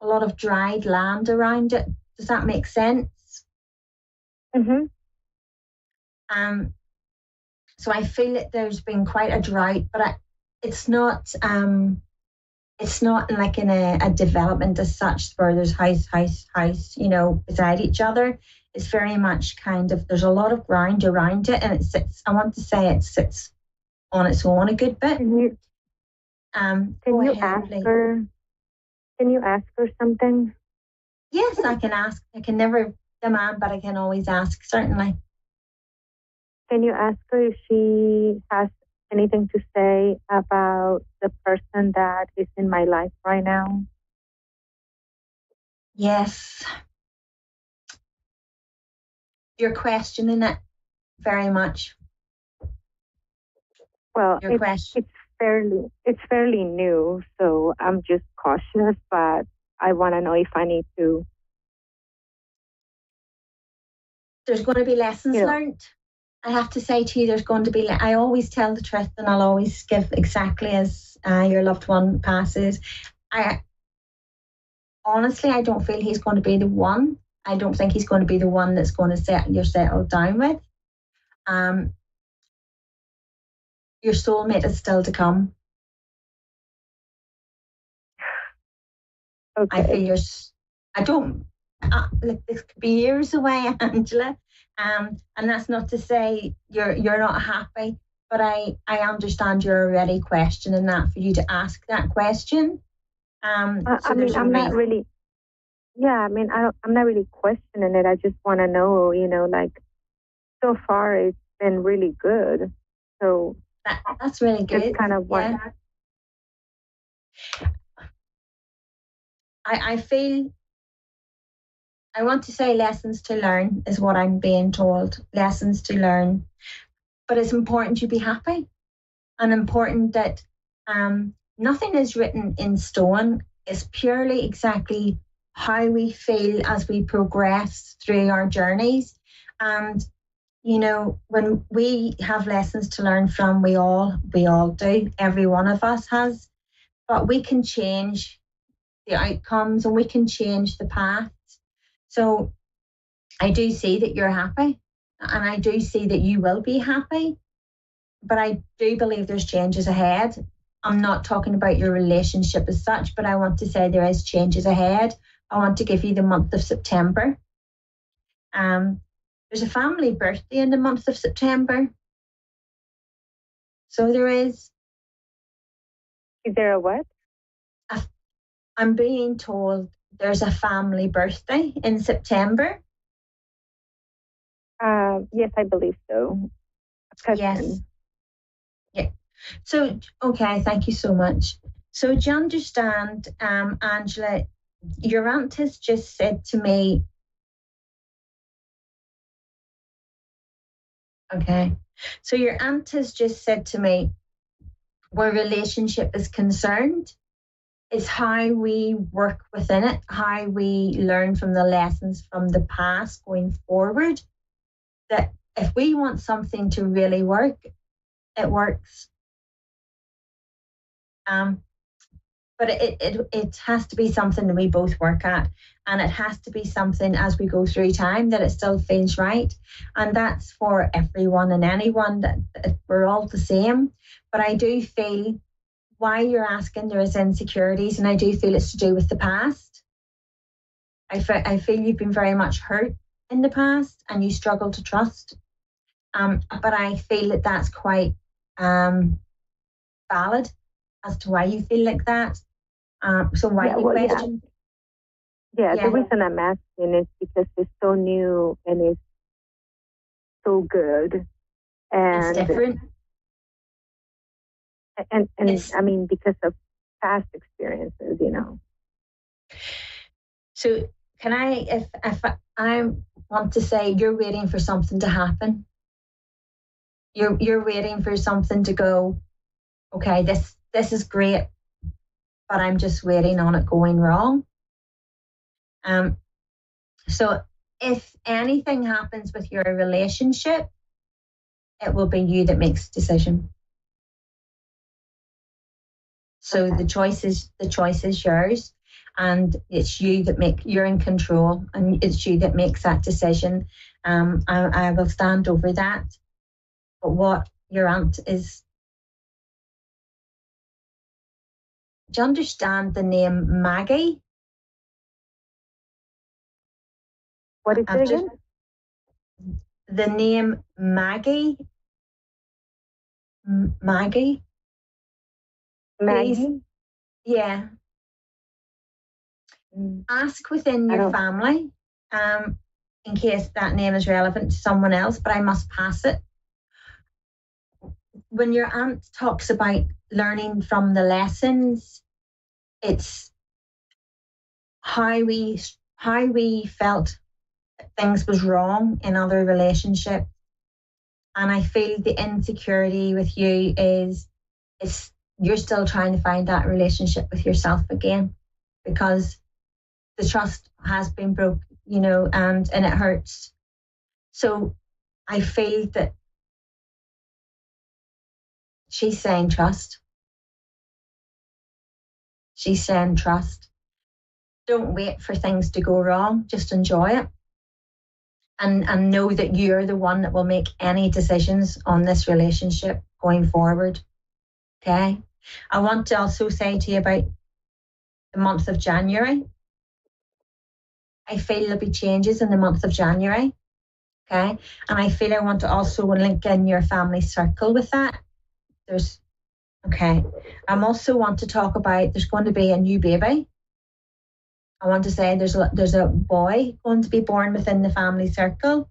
Speaker 5: a lot of dried land around it. Does that make sense?
Speaker 6: Mm-hmm.
Speaker 5: So I feel that there's been quite a drought, but it's not like in a development as such where there's house, beside each other. It's very much kind of, there's a lot of ground around it, and it sits on its own a good bit.
Speaker 6: Can you ask her something?
Speaker 5: Yes, I can ask. I can never demand, but I can always ask, certainly.
Speaker 6: Can you ask her if she has anything to say about the person that is in my life right now?
Speaker 5: Yes. You're questioning it very much.
Speaker 6: Well, it's fairly new, so I'm just cautious, but I want to know if I need to.
Speaker 5: There's going to be lessons learned. I have to say to you, there's going to be, I always tell the truth, and I'll always give exactly as your loved one passes. Honestly, I don't feel he's going to be the one. I don't think he's going to be the one that's going to settle down with. Your soulmate is still to come.
Speaker 6: Okay.
Speaker 5: I feel this could be years away, Angela. And that's not to say you're not happy, but I understand you're already questioning that for you to ask that question.
Speaker 6: I'm not really. Yeah, I'm not really questioning it. I just want to know, like, so far it's been really good. So
Speaker 5: that's really good.
Speaker 6: Just kind of what.
Speaker 5: Yeah. I feel. I want to say lessons to learn is what I'm being told. Lessons to learn. But it's important you be happy, and important that nothing is written in stone. It's purely exactly how we feel as we progress through our journeys. And, when we have lessons to learn from, we all do. Every one of us has. But we can change the outcomes, and we can change the path. So I do see that you're happy, and I do see that you will be happy, but I do believe there's changes ahead. I'm not talking about your relationship as such, but I want to say there is changes ahead. I want to give you the month of September. There's a family birthday in the month of September. So there is.
Speaker 6: Is there a what?
Speaker 5: I'm being told there's a family birthday in September.
Speaker 6: Yes, I believe so.
Speaker 5: Yes. Yeah. So, okay, thank you so much. So do you understand, Angela, your aunt has just said to me, okay, so your aunt has just said to me, where relationship is concerned, is how we work within it, how we learn from the lessons from the past going forward, that if we want something to really work, it works. But it has to be something that we both work at, and it has to be something as we go through time that it still feels right. And that's for everyone and anyone, that we're all the same. But I do feel, why you're asking, there is insecurities, and I do feel it's to do with the past. I feel you've been very much hurt in the past, and you struggle to trust. But I feel that that's quite valid as to why you feel like that. So why you question?
Speaker 6: Yeah, the reason I'm asking is because it's so new and it's so good. And
Speaker 5: it's different.
Speaker 6: And I mean, because of past experiences, you know.
Speaker 5: So can I, if I want to say, you're waiting for something to happen. You're waiting for something to go, okay, this is great, but I'm just waiting on it going wrong. So if anything happens with your relationship, it will be you that makes the decision. So the choice is yours, and it's you that you're in control, and it's you that makes that decision. I will stand over that. But what your aunt is, do you understand the name Maggie?
Speaker 6: What is it again?
Speaker 5: The name Maggie. Maggie? Please. Yeah. Ask within your family, in case that name is relevant to someone else, but I must pass it. When your aunt talks about learning from the lessons, it's how we felt things was wrong in other relationships. And I feel the insecurity with you is you're still trying to find that relationship with yourself again, because the trust has been broke, you know, and it hurts. So I feel that she's saying trust. She's saying trust. Don't wait for things to go wrong. Just enjoy it. And know that you're the one that will make any decisions on this relationship going forward. Okay? I want to also say to you about the month of January. I feel there'll be changes in the month of January. Okay? And I feel I want to also link in your family circle with that. Okay. I also want to talk about, there's going to be a new baby. I want to say there's a boy going to be born within the family circle.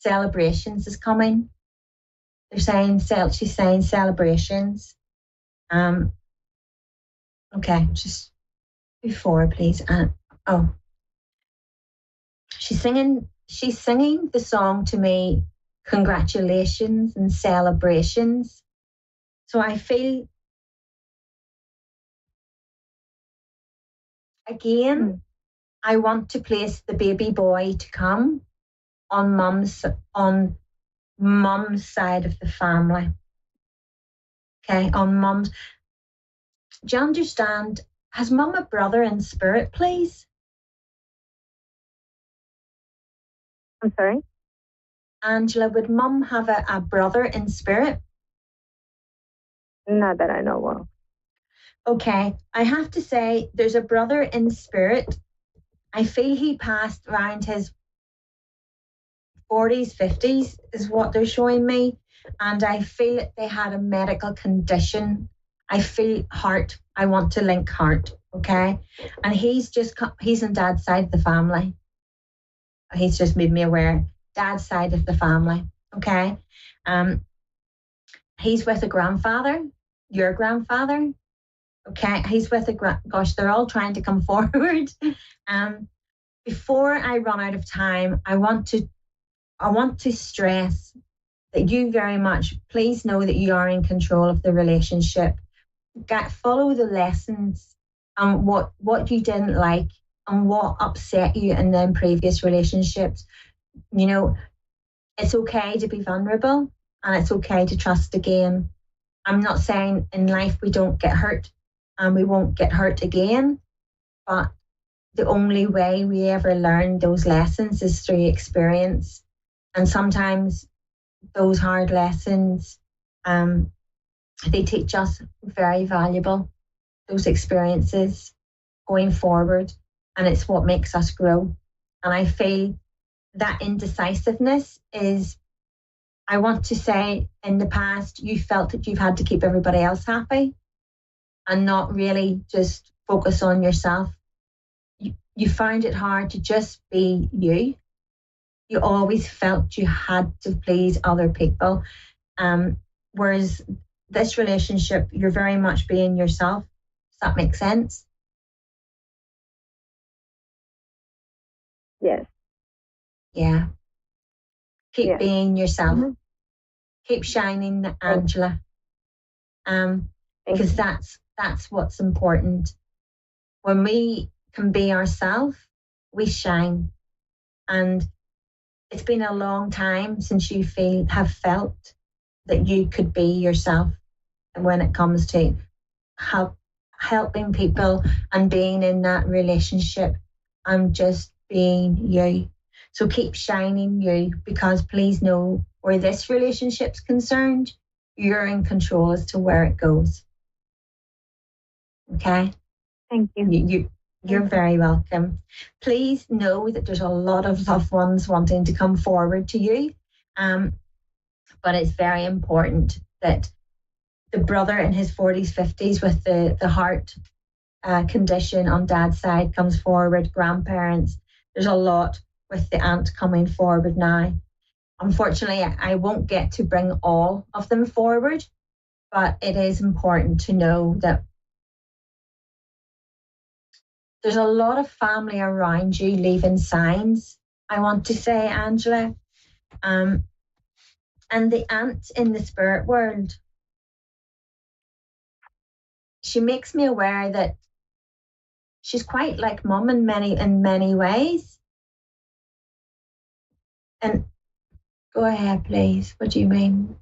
Speaker 5: Celebrations is coming. She's saying celebrations. Okay, just before, please. She's singing the song to me, congratulations and celebrations. So I feel, again, I want to place the baby boy to come on mum's side of the family. Okay, on mum's. Do you understand? Has mum a brother in spirit, please?
Speaker 6: I'm sorry?
Speaker 5: Angela, would mum have a brother in spirit?
Speaker 6: Not that I know of.
Speaker 5: Okay, I have to say there's a brother in spirit. I feel he passed around his 40s, 50s is what they're showing me. And I feel that they had a medical condition. I feel heart. I want to link heart, okay? And he's on Dad's side of the family. He's just made me aware. Dad's side of the family, okay? He's with a grandfather, your grandfather, okay? He's with gosh, they're all trying to come forward. Before I run out of time, I want to stress that you very much, please know that you are in control of the relationship. Follow the lessons and what you didn't like and what upset you in them previous relationships. You know, it's okay to be vulnerable and it's okay to trust again. I'm not saying in life we don't get hurt and we won't get hurt again, but the only way we ever learn those lessons is through experience. And sometimes those hard lessons, they teach us very valuable, those experiences going forward. And it's what makes us grow. And I feel that indecisiveness is, I want to say, in the past, you felt that you've had to keep everybody else happy and not really just focus on yourself. You found it hard to just be you. You always felt you had to please other people. Whereas this relationship, you're very much being yourself. Does that make sense?
Speaker 6: Yes.
Speaker 5: Yeah. Keep being yourself.
Speaker 6: Mm-hmm.
Speaker 5: Keep shining, Angela. Because that's what's important. When we can be ourselves, we shine. And it's been a long time since you have felt that you could be yourself. And when it comes to helping people and being in that relationship, I'm just being you. So keep shining you, because please know where this relationship's concerned, you're in control as to where it goes. Okay?
Speaker 6: Thank you.
Speaker 5: You're very welcome. Please know that there's a lot of loved ones wanting to come forward to you. But it's very important that the brother in his 40s, 50s with the heart condition on dad's side comes forward, grandparents. There's a lot with the aunt coming forward now. Unfortunately, I won't get to bring all of them forward, but it is important to know that there's a lot of family around you leaving signs, I want to say, Angela. And the aunt in the spirit world, she makes me aware that she's quite like mum in many ways. And go ahead, please. What do you mean?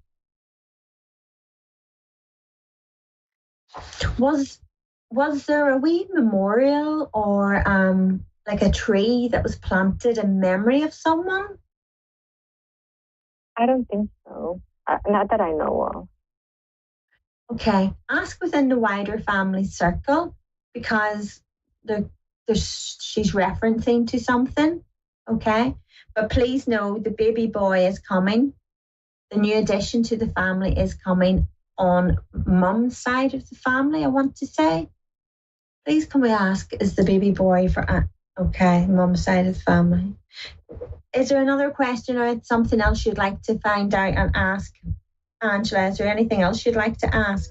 Speaker 5: Was there a wee memorial or like a tree that was planted in memory of someone?
Speaker 6: I don't think so. Not that I know of.
Speaker 5: Okay. Ask within the wider family circle, because she's referencing to something. Okay. But please know the baby boy is coming. The new addition to the family is coming on mum's side of the family, I want to say. Please can we ask, is the baby boy for... Okay, mum's side of the family. Is there another question or something else you'd like to find out and ask? Angela, is there anything else you'd like to ask?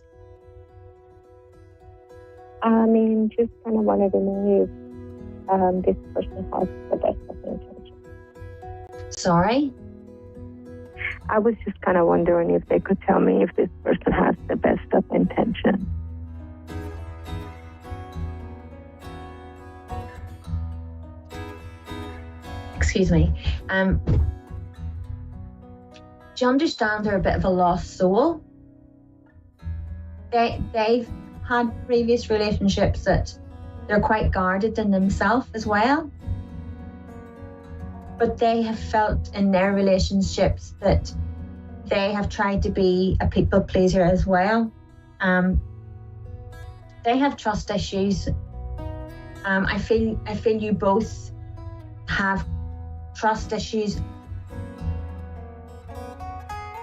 Speaker 6: I mean, just kind of wanted to know if this person has the best of intentions.
Speaker 5: Sorry?
Speaker 6: I was just kind of wondering if they could tell me if this person has the best of intentions.
Speaker 5: Excuse me. Do you understand they're a bit of a lost soul? They've had previous relationships that they're quite guarded in themselves as well. But they have felt in their relationships that they have tried to be a people pleaser as well. They have trust issues. I feel you both have trust issues.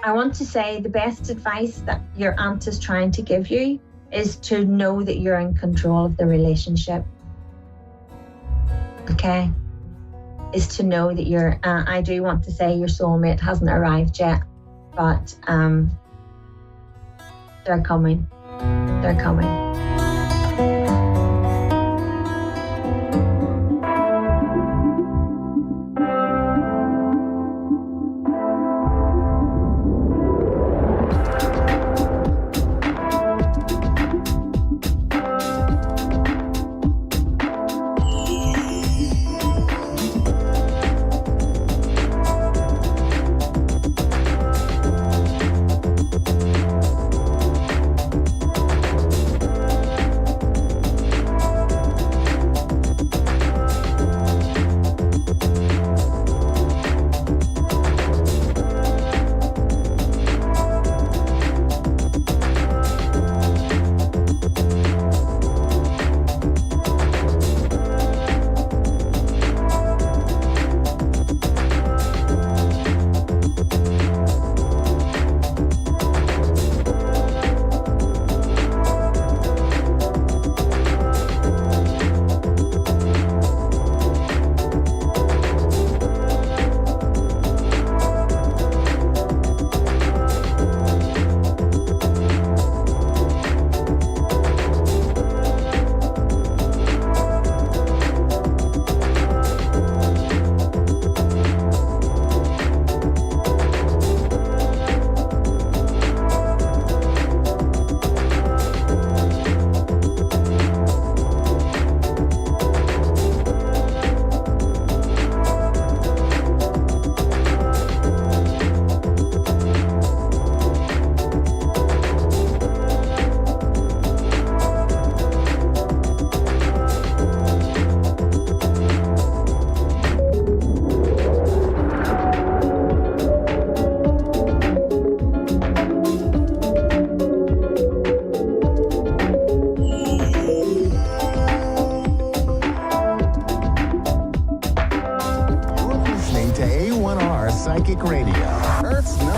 Speaker 5: I want to say the best advice that your aunt is trying to give you is to know that you're in control of the relationship. Okay? Is to know that you're, I do want to say your soulmate hasn't arrived yet, but they're coming. They're coming.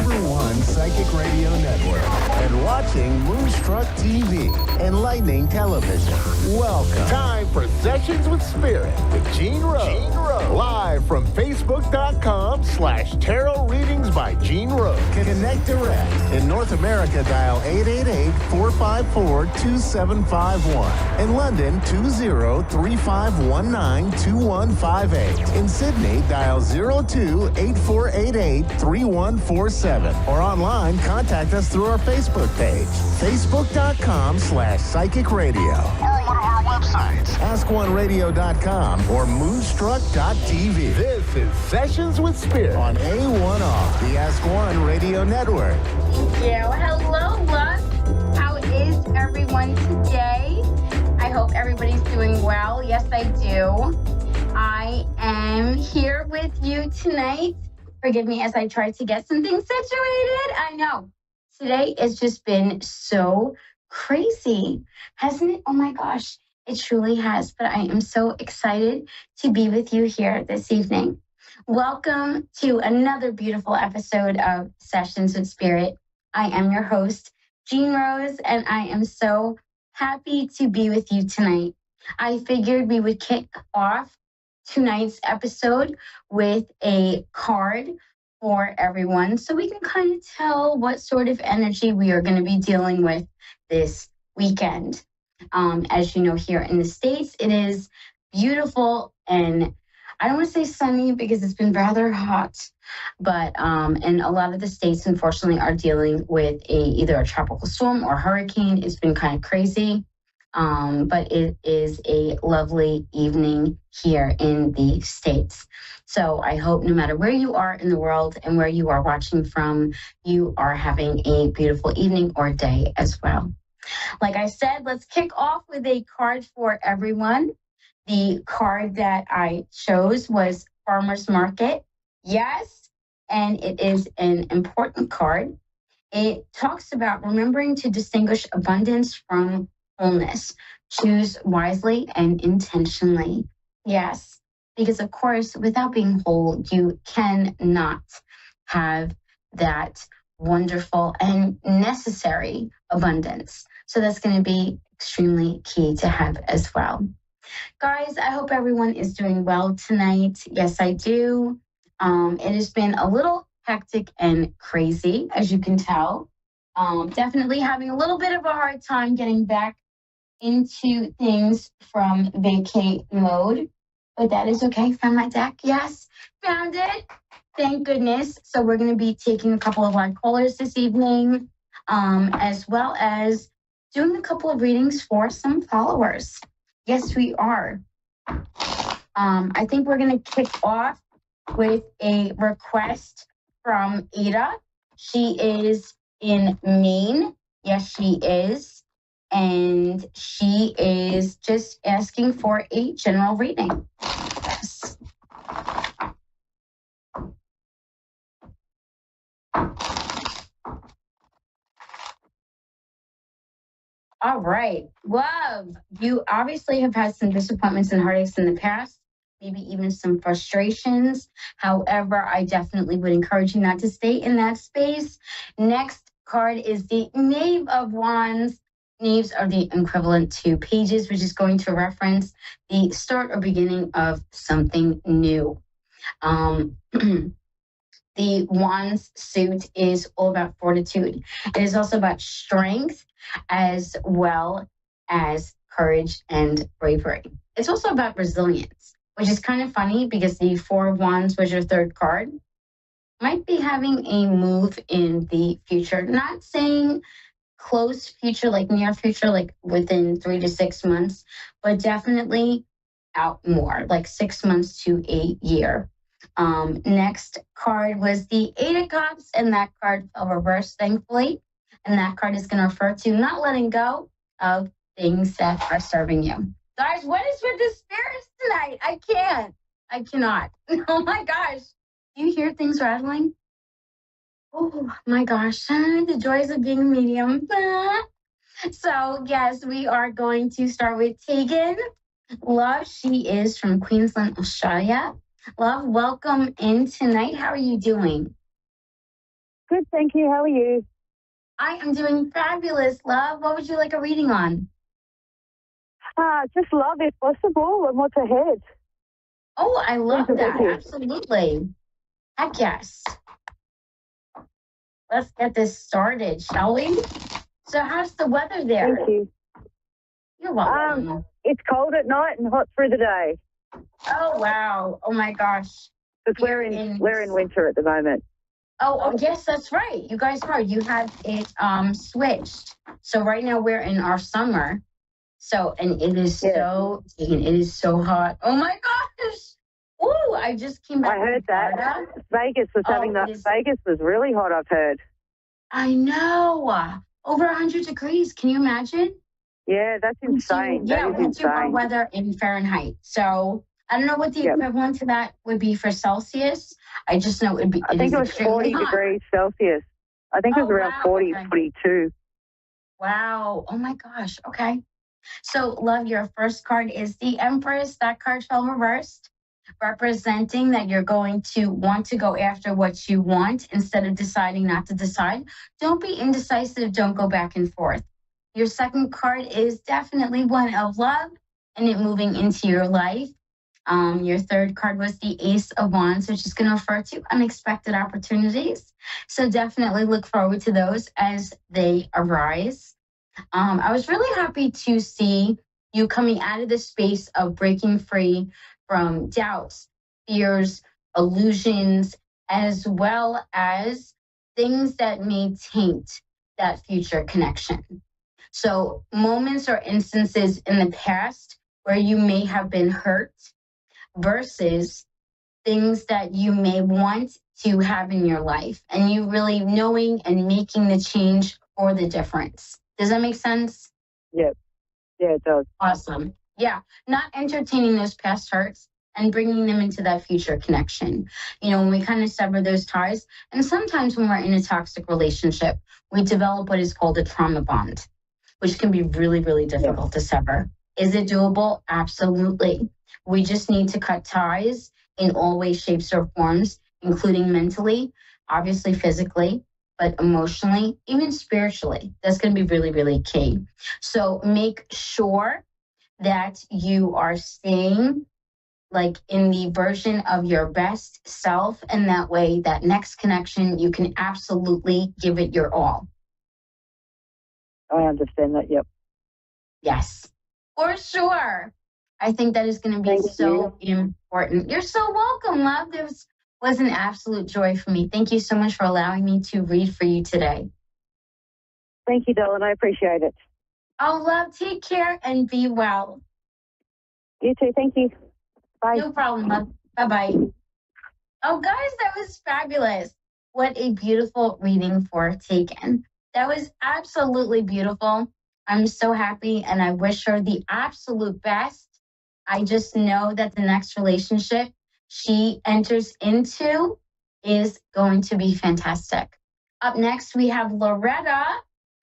Speaker 2: number one psychic radio network and watching Moonstruck TV, Enlightening Television. Welcome. Time for Sessions with Spirit with Gene Rose. Live from Facebook.com/Tarot Readings by Gene Rose. Connect direct. In North America, dial 888-454-2751. In London, 20-3519-2158. In Sydney, dial 02-8488-3147. Or online, contact us through our Facebook page, Facebook.com/Psychic Radio. Or one of our websites, AskOneRadio.com or Moonstruck.tv. This is Sessions with Spirit on A1R, the Ask One Radio Network.
Speaker 7: Thank you. Hello, love. How is everyone today? I hope everybody's doing well. Yes, I do. I am here with you tonight. Forgive me as I try to get some things situated. I know. Today has just been so crazy, hasn't it? Oh my gosh, it truly has. But I am so excited to be with you here this evening. Welcome to another beautiful episode of Sessions with Spirit. I am your host, Gene Rose, and I am so happy to be with you tonight. I figured we would kick off tonight's episode with a card for everyone so we can kind of tell what sort of energy we are going to be dealing with this weekend. As you know, here in the States, it is beautiful and I don't want to say sunny because it's been rather hot, but and a lot of the states, unfortunately, are dealing with either a tropical storm or hurricane. It's been kind of crazy, but it is a lovely evening here in the States. So I hope no matter where you are in the world and where you are watching from, you are having a beautiful evening or day as well. Like I said, let's kick off with a card for everyone. The card that I chose was Farmer's Market. Yes, and it is an important card. It talks about remembering to distinguish abundance from wholeness. Choose wisely and intentionally. Yes, because of course, without being whole, you cannot have that wonderful and necessary abundance. So that's going to be extremely key to have as well. Guys, I hope everyone is doing well tonight. Yes, I do. It has been a little hectic and crazy, as you can tell. Definitely having a little bit of a hard time getting back into things from vacate mode, but that is okay. Found my deck. Yes, found it. Thank goodness. So we're going to be taking a couple of live callers this evening, as well as doing a couple of readings for some followers. Yes, we are. I think we're going to kick off with a request from Ada. She is in Maine. Yes, she is. And she is just asking for a general reading. Yes. All right. Love, you obviously have had some disappointments and heartaches in the past, maybe even some frustrations. However, I definitely would encourage you not to stay in that space. Next card is the Knave of Wands. Knaves are the equivalent to pages, which is going to reference the start or beginning of something new. The Wands suit is all about fortitude. It is also about strength as well as courage and bravery. It's also about resilience, which is kind of funny because the Four of Wands was your third card. Might be having a move in the future. Not saying close future, like near future, like within 3 to 6 months, but definitely out more, like 6 months to a year. Next card was the Eight of Cups, and that card fell reversed, thankfully. And that card is going to refer to not letting go of things that are serving you. Guys, what is with the spirits tonight? I cannot. Oh my gosh. Do you hear things rattling? Oh my gosh. The joys of being a medium. So yes, we are going to start with Tegan. Love, she is from Queensland, Australia. Love, welcome in tonight. How are you doing?
Speaker 6: Good, thank you. How are you?
Speaker 7: I am doing fabulous, love. What would you like a reading on?
Speaker 6: Just love if possible and what's ahead.
Speaker 7: Oh, I love that. Absolutely. Heck yes. Let's get this started, shall we? So how's the weather there?
Speaker 6: Thank you.
Speaker 7: You're welcome.
Speaker 6: It's cold at night and hot through the day.
Speaker 7: Oh, wow. Oh, my gosh.
Speaker 6: Because we're in winter at the moment.
Speaker 7: Oh, yes, that's right. You guys are. You had it switched. So right now we're in our summer. So, and it is it is so hot. Oh my gosh. Ooh, I just came back.
Speaker 6: I heard that. Vegas was Vegas was really hot, I've heard.
Speaker 7: I know. Over 100 degrees. Can you imagine?
Speaker 6: Yeah, that's insane.
Speaker 7: We do our weather in Fahrenheit. So I don't know what the equivalent to that would be for Celsius. I just know it would be.
Speaker 6: I think it was 40 degrees Celsius. I think it was around 40, 42.
Speaker 7: Wow. Oh my gosh. Okay. So, love, your first card is the Empress. That card fell reversed, representing that you're going to want to go after what you want instead of deciding not to decide. Don't be indecisive. Don't go back and forth. Your second card is definitely one of love and it moving into your life. Your third card was the Ace of Wands, which is going to refer to unexpected opportunities. So definitely look forward to those as they arise. I was really happy to see you coming out of the space of breaking free from doubts, fears, illusions, as well as things that may taint that future connection. So moments or instances in the past where you may have been hurt versus things that you may want to have in your life, and you really knowing and making the change for the difference. Does that make sense?
Speaker 6: Yeah. Yeah, it does.
Speaker 7: Awesome. Yeah. Not entertaining those past hurts and bringing them into that future connection. You know, when we kind of sever those ties, and sometimes when we're in a toxic relationship, we develop what is called a trauma bond, which can be really, really difficult to sever. Is it doable? Absolutely. We just need to cut ties in all ways, shapes, or forms, including mentally, obviously physically, but emotionally, even spiritually. That's going to be really, really key. So make sure that you are staying like in the version of your best self. And that way, that next connection, you can absolutely give it your all.
Speaker 6: I understand that. Yep.
Speaker 7: Yes, for sure. I think that is going to be so important. You're so welcome, love. This was an absolute joy for me. Thank you so much for allowing me to read for you today.
Speaker 6: Thank you, darling. I appreciate it.
Speaker 7: Oh, love, take care and be well.
Speaker 6: You too. Thank you. Bye.
Speaker 7: No problem, love. Bye-bye. Oh, guys, that was fabulous. What a beautiful reading for Taken. That was absolutely beautiful. I'm so happy, and I wish her the absolute best. I just know that the next relationship she enters into is going to be fantastic. Up next, we have Loretta.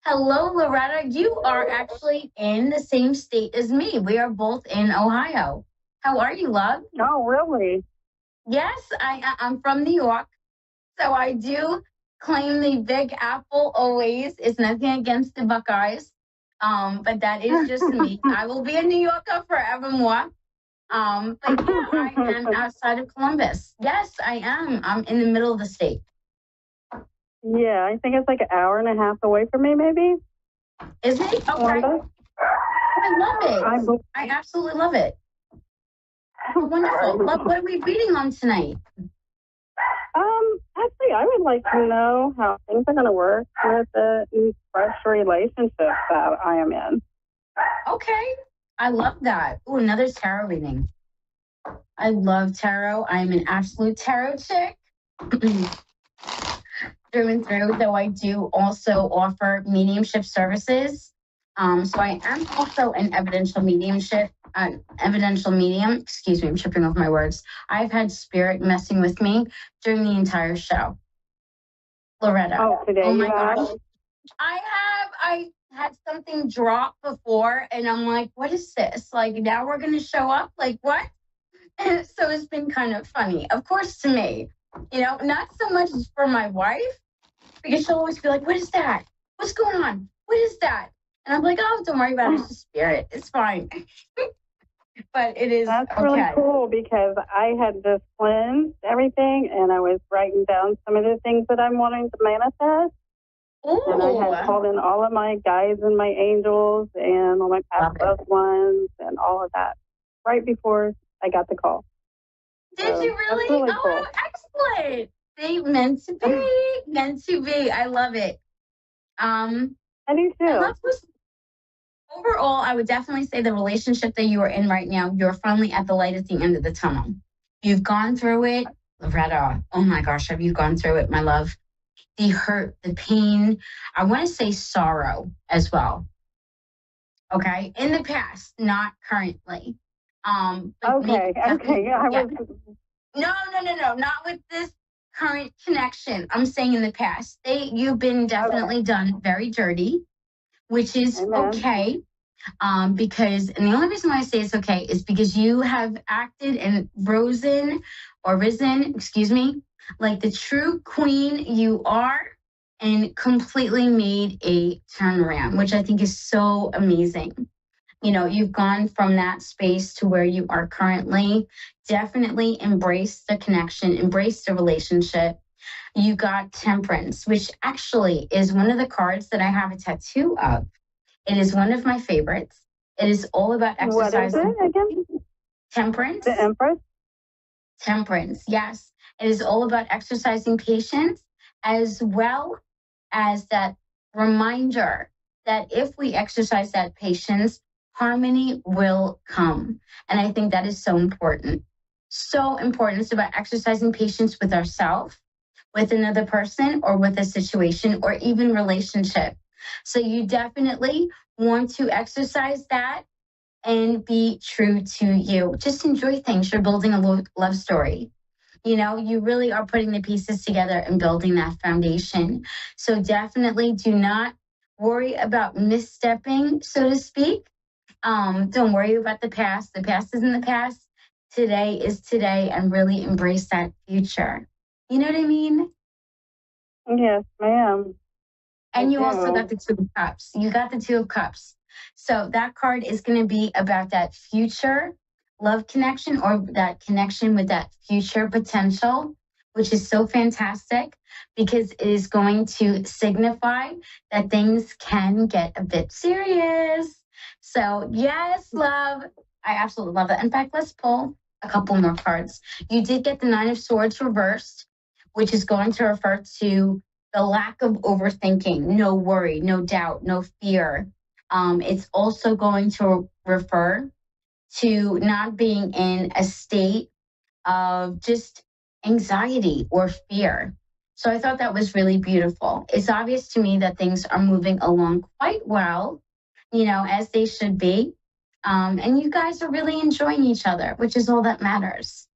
Speaker 7: Hello, Loretta. You are actually in the same state as me. We are both in Ohio. How are you, love?
Speaker 6: Oh, really?
Speaker 7: Yes, I'm from New York. So I do claim the Big Apple always. It's nothing against the Buckeyes. But that is just me. I will be a New Yorker forevermore. But yeah, I am outside of Columbus. Yes, I am. I'm in the middle of the state.
Speaker 6: Yeah, I think it's like an hour and a half away from me, maybe.
Speaker 7: Is it? Okay.
Speaker 6: Columbus.
Speaker 7: I love it. I absolutely love it. Oh, wonderful. Love, what are we reading on tonight?
Speaker 6: Actually, I would like to know how things are going to work with the fresh relationship that I am in.
Speaker 7: Okay. I love that. Ooh, another tarot reading. I love tarot. I am an absolute tarot chick. Through and through, though I do also offer mediumship services. So I am also an evidential medium. Excuse me, I'm tripping over my words. I've had spirit messing with me during the entire show. Loretta.
Speaker 6: Oh, today
Speaker 7: oh my gosh. I had something drop before and I'm like, what is this? Like, now we're going to show up? Like, what? And so it's been kind of funny. Of course, to me, you know, not so much for my wife, because she'll always be like, what is that? What's going on? What is that? And I'm like, oh, don't worry about it. It's just spirit. It's fine. But it is
Speaker 8: That's
Speaker 7: okay.
Speaker 8: really cool because I had just cleansed everything and I was writing down some of the things that I'm wanting to manifest.
Speaker 7: Ooh.
Speaker 8: And I had called in all of my guides and my angels and all my past loved ones and all of that right before I got the call.
Speaker 7: Did you really?
Speaker 8: Cool.
Speaker 7: Excellent. They meant to be. Meant to be. I love it.
Speaker 8: I do too.
Speaker 7: Overall, I would definitely say the relationship that you are in right now, you're finally at the light at the end of the tunnel. You've gone through it. Loretta, oh my gosh, have you gone through it, my love? The hurt, the pain, I want to say sorrow as well. Okay? In the past, not currently.
Speaker 8: Okay.
Speaker 7: No, not with this current connection. I'm saying in the past. You've been definitely done very dirty, which is okay. Because, and the only reason why I say it's okay is because you have acted and risen, like the true queen you are, and completely made a turnaround, which I think is so amazing. You know, you've gone from that space to where you are currently. Definitely embrace the connection, embrace the relationship. You got Temperance, which actually is one of the cards that I have a tattoo of. It is one of my favorites. It is all about exercising.
Speaker 8: What is it again?
Speaker 7: Temperance.
Speaker 8: The Empress?
Speaker 7: Temperance, yes. It is all about exercising patience, as well as that reminder that if we exercise that patience, harmony will come. And I think that is so important. So important. It's about exercising patience with ourselves, with another person, or with a situation, or even relationship. So you definitely want to exercise that and be true to you. Just enjoy things. You're building a love story. You know, you really are putting the pieces together and building that foundation. So definitely do not worry about misstepping, so to speak. Don't worry about the past. The past is in the past. Today is today, and really embrace that future. You know what I mean?
Speaker 8: Yes, ma'am.
Speaker 7: And you also got the Two of Cups. You got the Two of Cups. So that card is going to be about that future love connection, or that connection with that future potential, which is so fantastic because it is going to signify that things can get a bit serious. So yes, love. I absolutely love it. In fact, let's pull a couple more cards. You did get the Nine of Swords reversed, which is going to refer to the lack of overthinking, no worry, no doubt, no fear. It's also going to refer to not being in a state of just anxiety or fear. So I thought that was really beautiful. It's obvious to me that things are moving along quite well, you know, as they should be. And you guys are really enjoying each other, which is all that matters.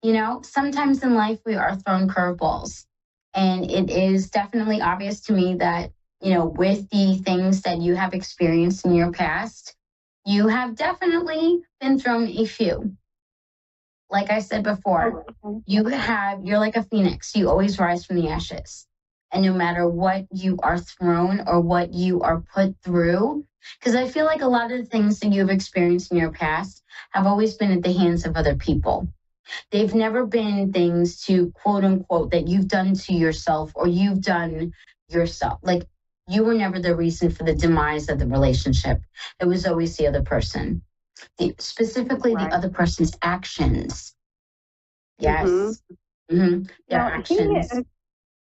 Speaker 7: You know, sometimes in life we are thrown curveballs. And it is definitely obvious to me that, you know, with the things that you have experienced in your past, you have definitely been thrown a few. Like I said before, you're like a phoenix. You always rise from the ashes. And no matter what you are thrown or what you are put through, because I feel like a lot of the things that you've experienced in your past have always been at the hands of other people. They've never been things to quote unquote that you've done to yourself or you've done yourself. Like you were never the reason for the demise of the relationship. It was always the other person, specifically the other person's actions. Yes. Their actions.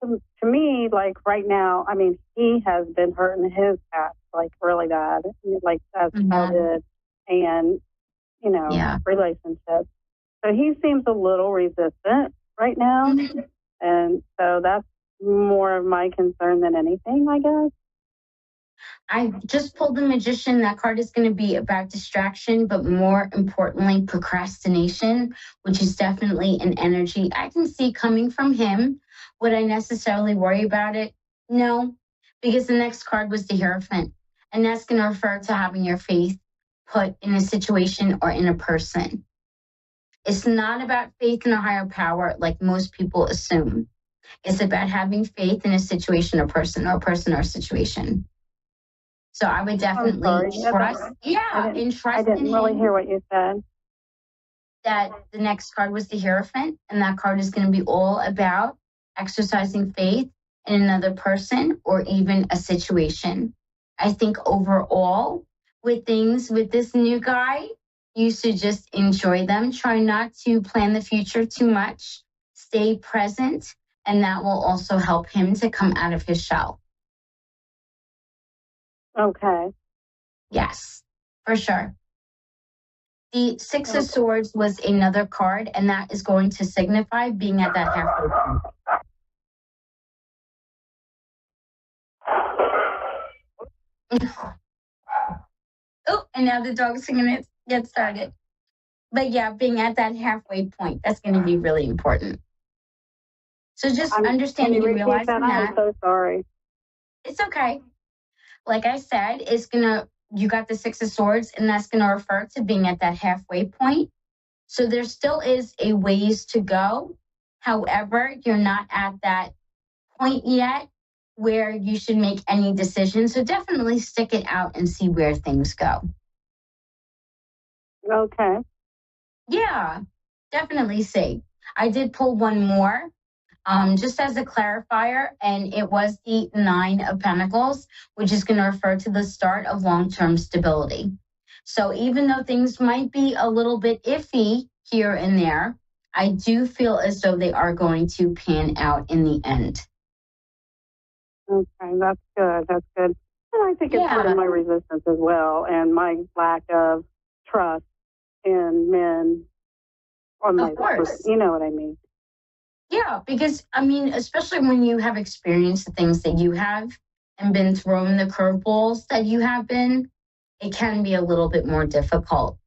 Speaker 8: To me, like right now, I mean, he has been hurt in his past, like really bad, like as childhood and, you know, relationships. So he seems a little resistant right now. And so that's more of my concern than anything, I guess.
Speaker 7: I just pulled the Magician. That card is going to be about distraction, but more importantly, procrastination, which is definitely an energy I can see coming from him. Would I necessarily worry about it? No, because the next card was the Hierophant. And that's going to refer to having your faith put in a situation or in a person. It's not about faith in a higher power like most people assume. It's about having faith in a situation or person or situation. So I would definitely trust. And trust.
Speaker 8: I didn't really hear what you said.
Speaker 7: That the next card was the Hierophant, and that card is going to be all about exercising faith in another person or even a situation. I think overall, with this new guy, you should just enjoy them. Try not to plan the future too much. Stay present, and that will also help him to come out of his shell.
Speaker 8: Okay.
Speaker 7: Yes, for sure. The Six of Swords was another card, and that is going to signify being at that halfway point. Oh, and now the dog's going to get started. But yeah, being at that halfway point, that's going to be really important. So just understanding and realizing that.
Speaker 8: I'm so sorry.
Speaker 7: It's okay. Like I said, you got the Six of Swords, and that's going to refer to being at that halfway point. So there still is a ways to go. However, you're not at that point yet where you should make any decisions. So definitely stick it out and see where things go.
Speaker 8: Okay.
Speaker 7: Yeah, definitely see. I did pull one more. Just as a clarifier, and it was the Nine of Pentacles, which is going to refer to the start of long-term stability. So even though things might be a little bit iffy here and there, I do feel as though they are going to pan out in the end.
Speaker 8: Okay, that's good. That's good. And I think it's part of my resistance as well, and my lack of trust in men on my part. You know what I mean?
Speaker 7: Yeah, because, I mean, especially when you have experienced the things that you have and been thrown the curveballs that you have been, it can be a little bit more difficult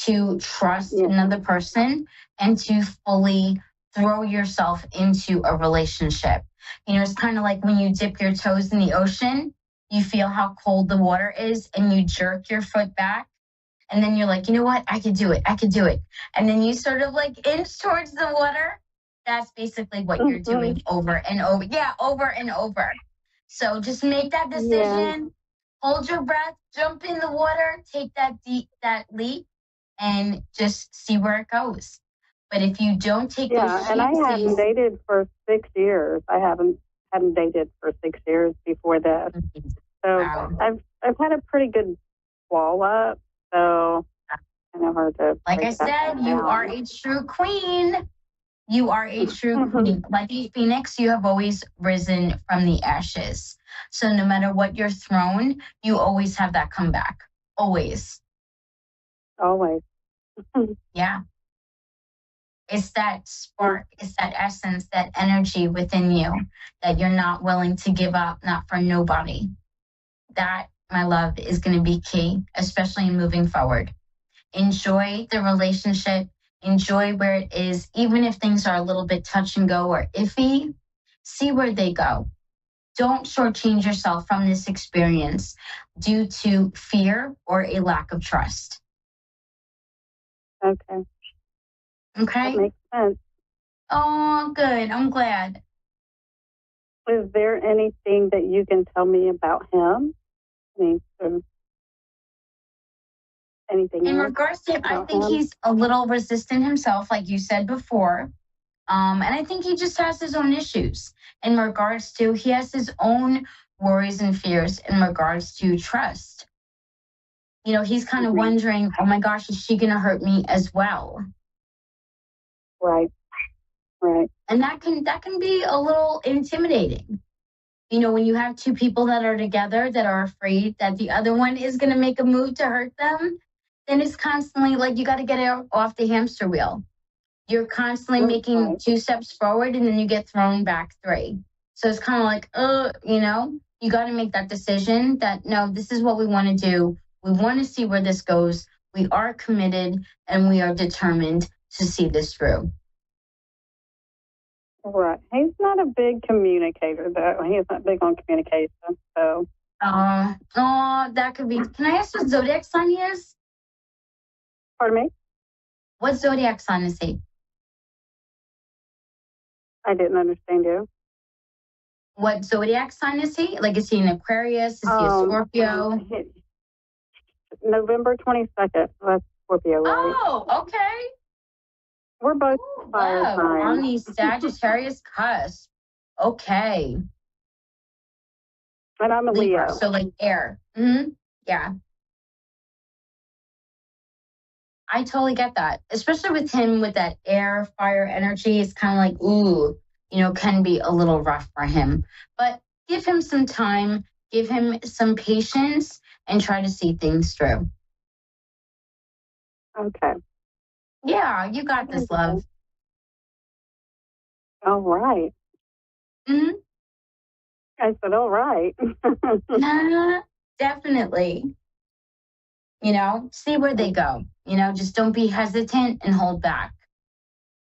Speaker 7: to trust another person and to fully throw yourself into a relationship. You know, it's kind of like when you dip your toes in the ocean, you feel how cold the water is and you jerk your foot back. And then you're like, you know what? I could do it. I could do it. And then you sort of like inch towards the water. That's basically what you're doing over and over. Yeah, over and over. So just make that decision, hold your breath, jump in the water, take that leap, and just see where it goes. But if you don't take those chances...
Speaker 8: and I hadn't dated for 6 years. I hadn't dated for 6 years before this. So I've had a pretty good wall up. So I know hard to...
Speaker 7: Like I said, you are a true queen. You are a true queen. Like a phoenix, you have always risen from the ashes. So no matter what you're thrown, you always have that comeback. Always.
Speaker 8: Always.
Speaker 7: Yeah. It's that spark, it's that essence, that energy within you that you're not willing to give up, not for nobody. That, my love, is going to be key, especially in moving forward. Enjoy the relationship. Enjoy where it is, even if things are a little bit touch and go or iffy, see where they go. Don't shortchange yourself from this experience due to fear or a lack of trust.
Speaker 8: Okay.
Speaker 7: Okay?
Speaker 8: That makes sense.
Speaker 7: Oh, good. I'm glad.
Speaker 8: Is there anything that you can tell me about him? I mean, anything
Speaker 7: in regards to him, I think he's a little resistant himself, like you said before. And I think he just has his own issues in regards to, he has his own worries and fears in regards to trust. You know, he's kind of wondering, oh my gosh, is she going to hurt me as well?
Speaker 8: Right.
Speaker 7: And that can be a little intimidating. You know, when you have two people that are together that are afraid that the other one is going to make a move to hurt them, then it's constantly like you got to get it off the hamster wheel. You're constantly making 2 steps forward and then you get thrown back 3. So it's kind of like, you know, you got to make that decision that, no, this is what we want to do. We want to see where this goes. We are committed and we are determined to see this through.
Speaker 8: Right. He's not a big communicator, though. He's not big on communication, so.
Speaker 7: That could be. Can I ask what zodiac sign he is?
Speaker 8: Pardon me?
Speaker 7: What zodiac sign is he?
Speaker 8: I didn't understand you.
Speaker 7: What zodiac sign is he? Like, is he an Aquarius? Is he a Scorpio?
Speaker 8: November 22nd. That's Scorpio, right?
Speaker 7: Oh, okay.
Speaker 8: We're both fire signs.
Speaker 7: On the Sagittarius cusp. Okay.
Speaker 8: And I'm a Leo.
Speaker 7: So like air. Yeah. I totally get that. Especially with him with that air, fire energy. It's kind of like, ooh, can be a little rough for him. But give him some time, give him some patience, and try to see things through.
Speaker 8: Okay.
Speaker 7: Yeah, you got this, love.
Speaker 8: All right. I said, all right.
Speaker 7: Definitely. See where they go. Just don't be hesitant and hold back.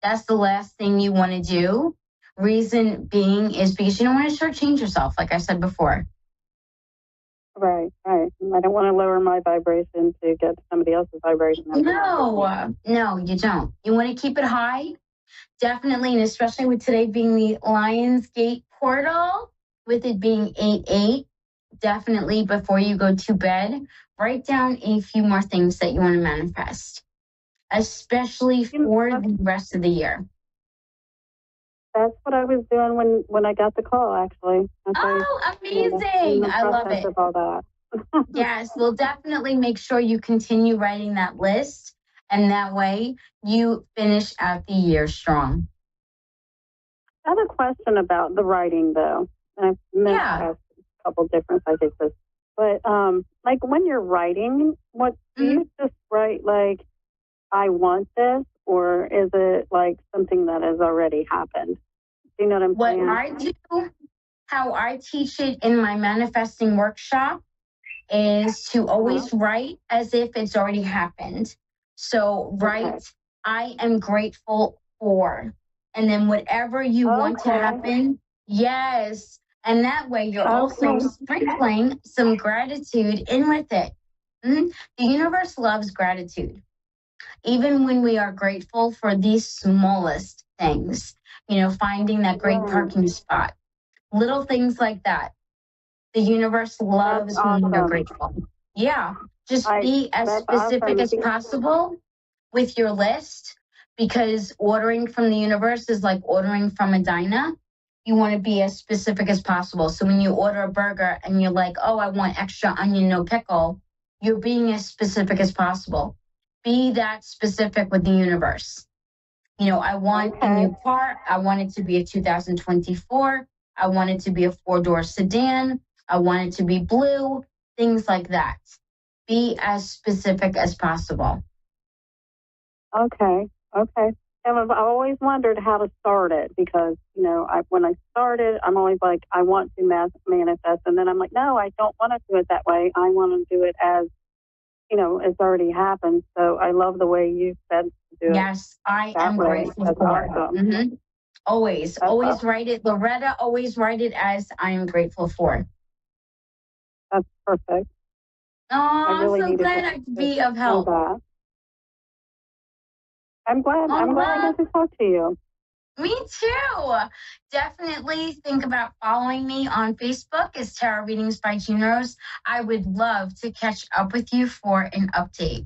Speaker 7: That's the last thing you want to do. Reason being is because you don't want to shortchange yourself, like I said before.
Speaker 8: Right. I don't want to lower my vibration to get somebody else's vibration.
Speaker 7: No, you don't. You want to keep it high. Definitely, and especially with today being the Lionsgate portal, with it being 8/8, definitely before you go to bed, write down a few more things that you want to manifest, especially for the rest of the year.
Speaker 8: That's what I was doing when I got the call, actually.
Speaker 7: Amazing. I love it.
Speaker 8: Of all that.
Speaker 7: Yes, we'll definitely make sure you continue writing that list, and that way you finish out the year strong.
Speaker 8: I have a question about the writing, though. And I've meant to ask a couple different psychics, but like when you're writing, what do you just write like, I want this, or is it like something that has already happened? Do you know what I'm saying?
Speaker 7: What I do, how I teach it in my manifesting workshop, is to always write as if it's already happened. So write, I am grateful for, and then whatever you want to happen, yes. And that way you're also sprinkling some gratitude in with it. The universe loves gratitude. Even when we are grateful for the smallest things, finding that great parking spot, little things like that. The universe loves when you're grateful. Yeah, just be as specific as possible with your list, because ordering from the universe is like ordering from a diner. You want to be as specific as possible. So when you order a burger and you're like, oh, I want extra onion, no pickle, you're being as specific as possible. Be that specific with the universe. I want a new car. I want it to be a 2024. I want it to be a 4-door sedan. I want it to be blue, things like that. Be as specific as possible.
Speaker 8: Okay. And I've always wondered how to start it because, when I started, I'm always like, I want to manifest. And then I'm like, no, I don't want to do it that way. I want to do it as, it's already happened. So I love the way you said to do it.
Speaker 7: Yes, I am grateful for it.
Speaker 8: Awesome.
Speaker 7: Always write it. Loretta, always write it as I am grateful for.
Speaker 8: That's perfect.
Speaker 7: Oh, I'm so glad I could be of help.
Speaker 8: I'm glad I got to talk to you.
Speaker 7: Me too. Definitely think about following me on Facebook as Tarot Readings by Jean Rose. I would love to catch up with you for an update.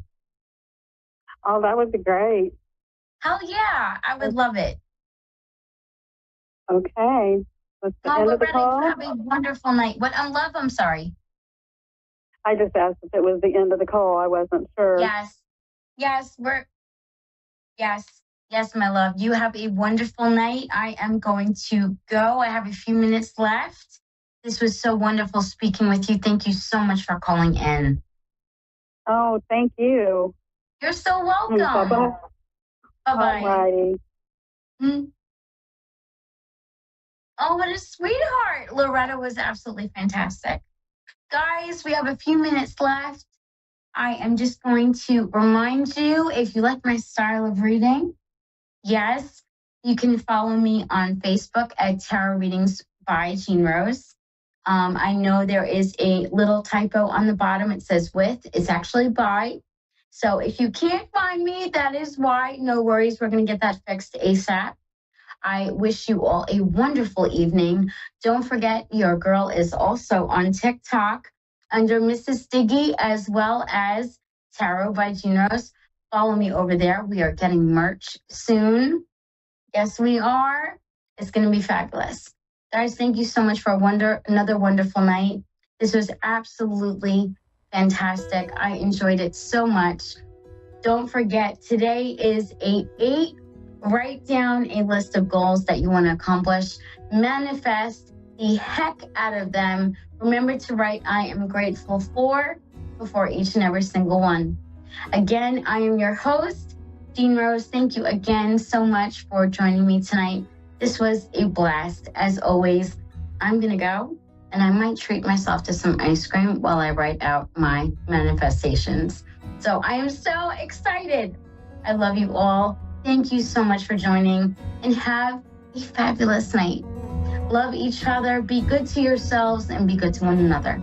Speaker 8: Oh, that would be great.
Speaker 7: Hell yeah, I would love it.
Speaker 8: Okay. What's the end of the call?
Speaker 7: Have a wonderful night. What? Love, I'm sorry.
Speaker 8: I just asked if it was the end of the call. I wasn't sure.
Speaker 7: Yes, my love. You have a wonderful night. I am going to go. I have a few minutes left. This was so wonderful speaking with you. Thank you so much for calling in.
Speaker 8: Oh, thank you.
Speaker 7: You're so welcome.
Speaker 8: Bye-bye.
Speaker 7: Bye-bye. Oh, what a sweetheart. Loretta was absolutely fantastic. Guys, we have a few minutes left. I am just going to remind you, if you like my style of reading, yes, you can follow me on Facebook at Tarot Readings by Jean Rose. I know there is a little typo on the bottom. It says with. It's actually by. So if you can't find me, that is why. No worries. We're going to get that fixed ASAP. I wish you all a wonderful evening. Don't forget, your girl is also on TikTok under Mrs. Stiggy, as well as Tarot by Junos. Follow me over there. We are getting merch soon. Yes, we are. It's going to be fabulous. Guys, thank you so much for another wonderful night. This was absolutely fantastic. I enjoyed it so much. Don't forget, today is 8/8. Write down a list of goals that you want to accomplish. Manifest the heck out of them. Remember to write I am grateful for before each and every single one. Again, I am your host, Jean Rose. Thank you again so much for joining me tonight. This was a blast. As always, I'm going to go, and I might treat myself to some ice cream while I write out my manifestations. So I am so excited. I love you all. Thank you so much for joining, and have a fabulous night. Love each other, be good to yourselves, and be good to one another.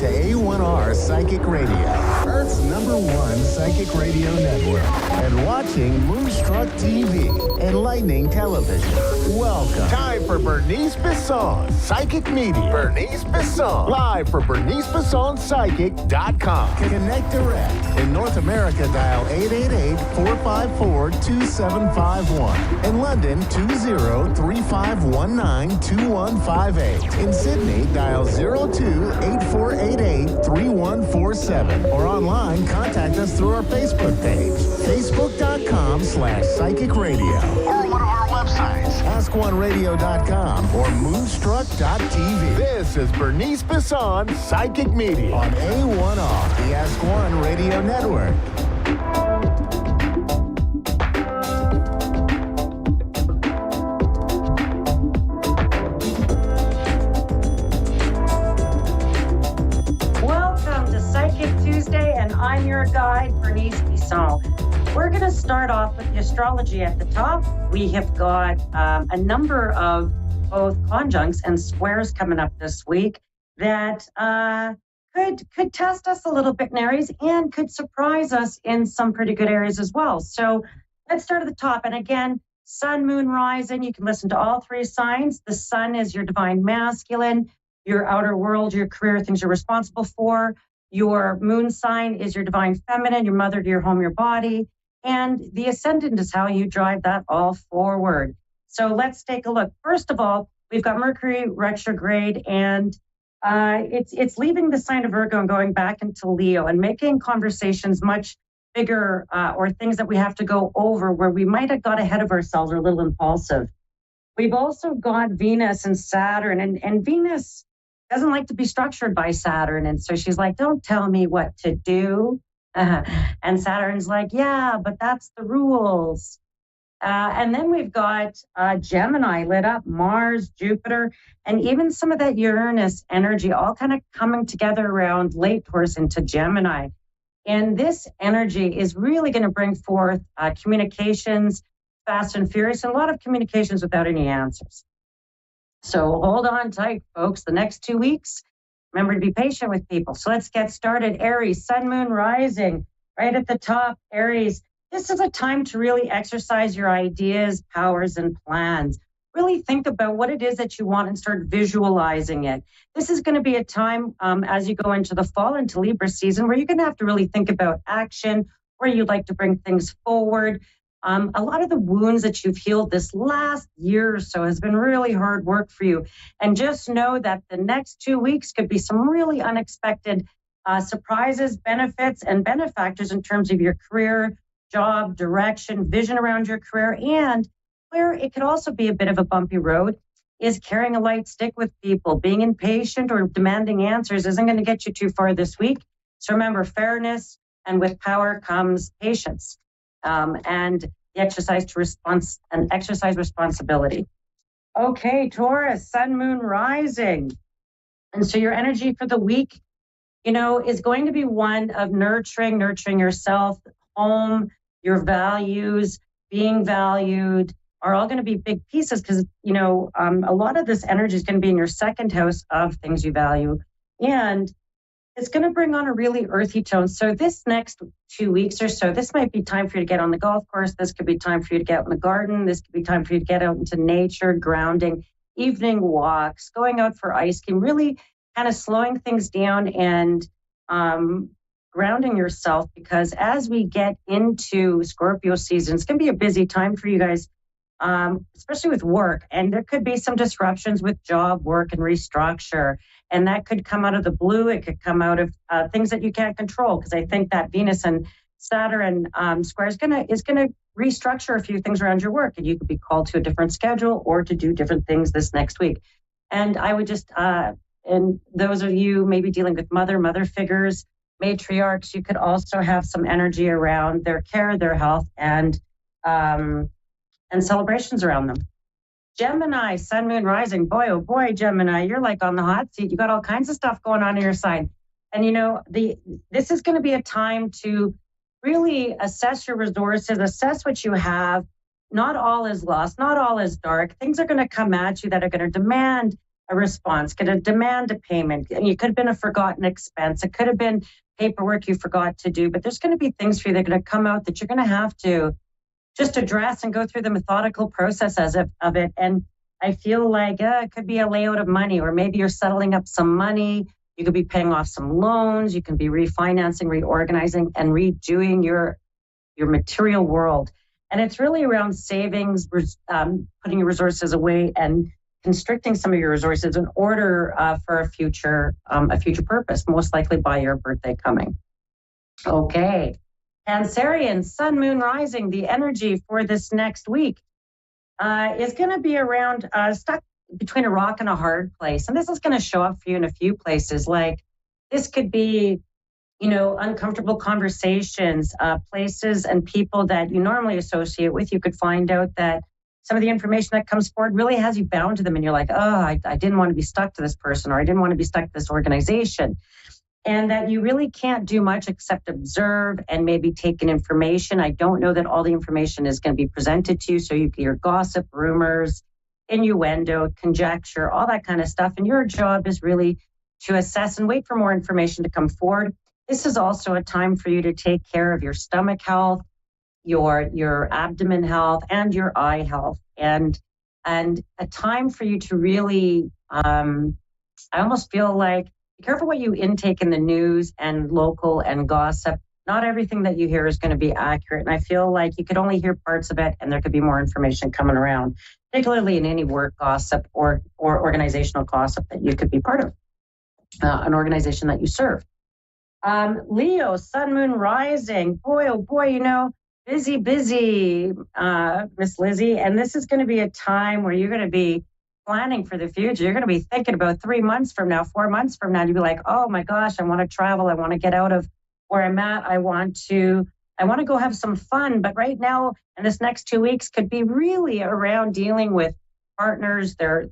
Speaker 2: A1R Psychic Radio, Earth's #1 psychic radio network, and watching Moonstruck TV, Enlightening Television. Welcome. Time for Bernice Bisson, Psychic Media. Bernice Bisson, live for BerniceBissonPsychic.com. Connect direct. In North America, dial 888-454-2751. In London, 20-3519-2158. In Sydney, dial 02-8488-3147. Or online, contact us through our Facebook page, facebook.com/Psychic Radio. Or one of our websites, AskOneRadio.com or Moonstruck.tv. This is Bernice Bisson, Psychic Media on A1R, the Ask One Radio Network.
Speaker 9: So we're going to start off with the astrology at the top. We have got a number of both conjuncts and squares coming up this week that could test us a little bit in areas and could surprise us in some pretty good areas as well. So let's start at the top. And again, sun, moon, rising, you can listen to all three signs. The sun is your divine masculine, your outer world, your career, things you're responsible for. Your moon sign is your divine feminine, your mother to your home, your body. And the ascendant is how you drive that all forward. So let's take a look. First of all, we've got Mercury retrograde, and it's leaving the sign of Virgo and going back into Leo and making conversations much bigger or things that we have to go over where we might have got ahead of ourselves or a little impulsive. We've also got Venus and Saturn, and Venus doesn't like to be structured by Saturn. And so she's like, don't tell me what to do. And Saturn's like, yeah, but that's the rules. And then we've got Gemini lit up, Mars, Jupiter, and even some of that Uranus energy all kind of coming together around late Taurus into Gemini. And this energy is really going to bring forth communications, fast and furious, and a lot of communications without any answers. So hold on tight, folks. The next 2 weeks, remember to be patient with people. So let's get started. Aries, sun, moon, rising, right at the top. Aries, this is a time to really exercise your ideas, powers, and plans. Really think about what it is that you want and start visualizing it. This is going to be a time as you go into the fall, into Libra season, where you're going to have to really think about action, where you'd like to bring things forward. A lot of the wounds that you've healed this last year or so has been really hard work for you. And just know that the next 2 weeks could be some really unexpected surprises, benefits, and benefactors in terms of your career, job, direction, vision around your career. And where it could also be a bit of a bumpy road is carrying a light stick with people. Being impatient or demanding answers isn't going to get you too far this week. So remember, fairness, and with power comes patience. And the exercise responsibility. Okay, Taurus, sun, moon, rising. And so your energy for the week, is going to be one of nurturing yourself, home, your values, being valued are all going to be big pieces because, a lot of this energy is going to be in your second house of things you value. And it's going to bring on a really earthy tone. So this next 2 weeks or so, this might be time for you to get on the golf course. This could be time for you to get out in the garden. This could be time for you to get out into nature, grounding, evening walks, going out for ice cream, really kind of slowing things down and grounding yourself. Because as we get into Scorpio season, it's going to be a busy time for you guys, especially with work. And there could be some disruptions with job, work, and restructure. And that could come out of the blue. It could come out of things that you can't control. Because I think that Venus and Saturn square is gonna restructure a few things around your work. And you could be called to a different schedule or to do different things this next week. And I would just, and those of you maybe dealing with mother figures, matriarchs, you could also have some energy around their care, their health, and celebrations around them. Gemini, sun, moon, rising. Boy, oh boy, Gemini, you're like on the hot seat. You got all kinds of stuff going on your side. And this is going to be a time to really assess your resources, assess what you have. Not all is lost, not all is dark. Things are going to come at you that are going to demand a response, going to demand a payment. And it could have been a forgotten expense. It could have been paperwork you forgot to do, but there's going to be things for you that are going to come out that you're going to have to just address and go through the methodical processes of it. And I feel like it could be a layout of money, or maybe you're settling up some money. You could be paying off some loans. You can be refinancing, reorganizing, and redoing your material world. And it's really around savings, putting your resources away and constricting some of your resources in order for a future purpose, most likely by your birthday coming. Okay. Cancerian, sun, moon, rising, the energy for this next week is going to be around stuck between a rock and a hard place. And this is going to show up for you in a few places. Like this could be, uncomfortable conversations, places and people that you normally associate with. You could find out that some of the information that comes forward really has you bound to them. And you're like, I didn't want to be stuck to this person, or I didn't want to be stuck to this organization. and that you really can't do much except observe and maybe take in information. I don't know that all the information is going to be presented to you, so you can hear gossip, rumors, innuendo, conjecture, all that kind of stuff. And your job is really to assess and wait for more information to come forward. This is also a time for you to take care of your stomach health, your abdomen health, and your eye health, and a time for you to really, I almost feel like, be careful what you intake in the news and local and gossip. Not everything that you hear is going to be accurate. And I feel like you could only hear parts of it, and there could be more information coming around, particularly in any work gossip or organizational gossip that you could be part of, an organization that you serve. Leo, sun, moon, rising. Boy, oh boy, busy, Miss Lizzie. And this is going to be a time where you're going to be planning for the future. You're going to be thinking about 3 months from now, 4 months from now. You'll be like, oh my gosh, I want to travel. I want to get out of where I'm at. I want to go have some fun. But right now, in this next 2 weeks, could be really around dealing with partners, their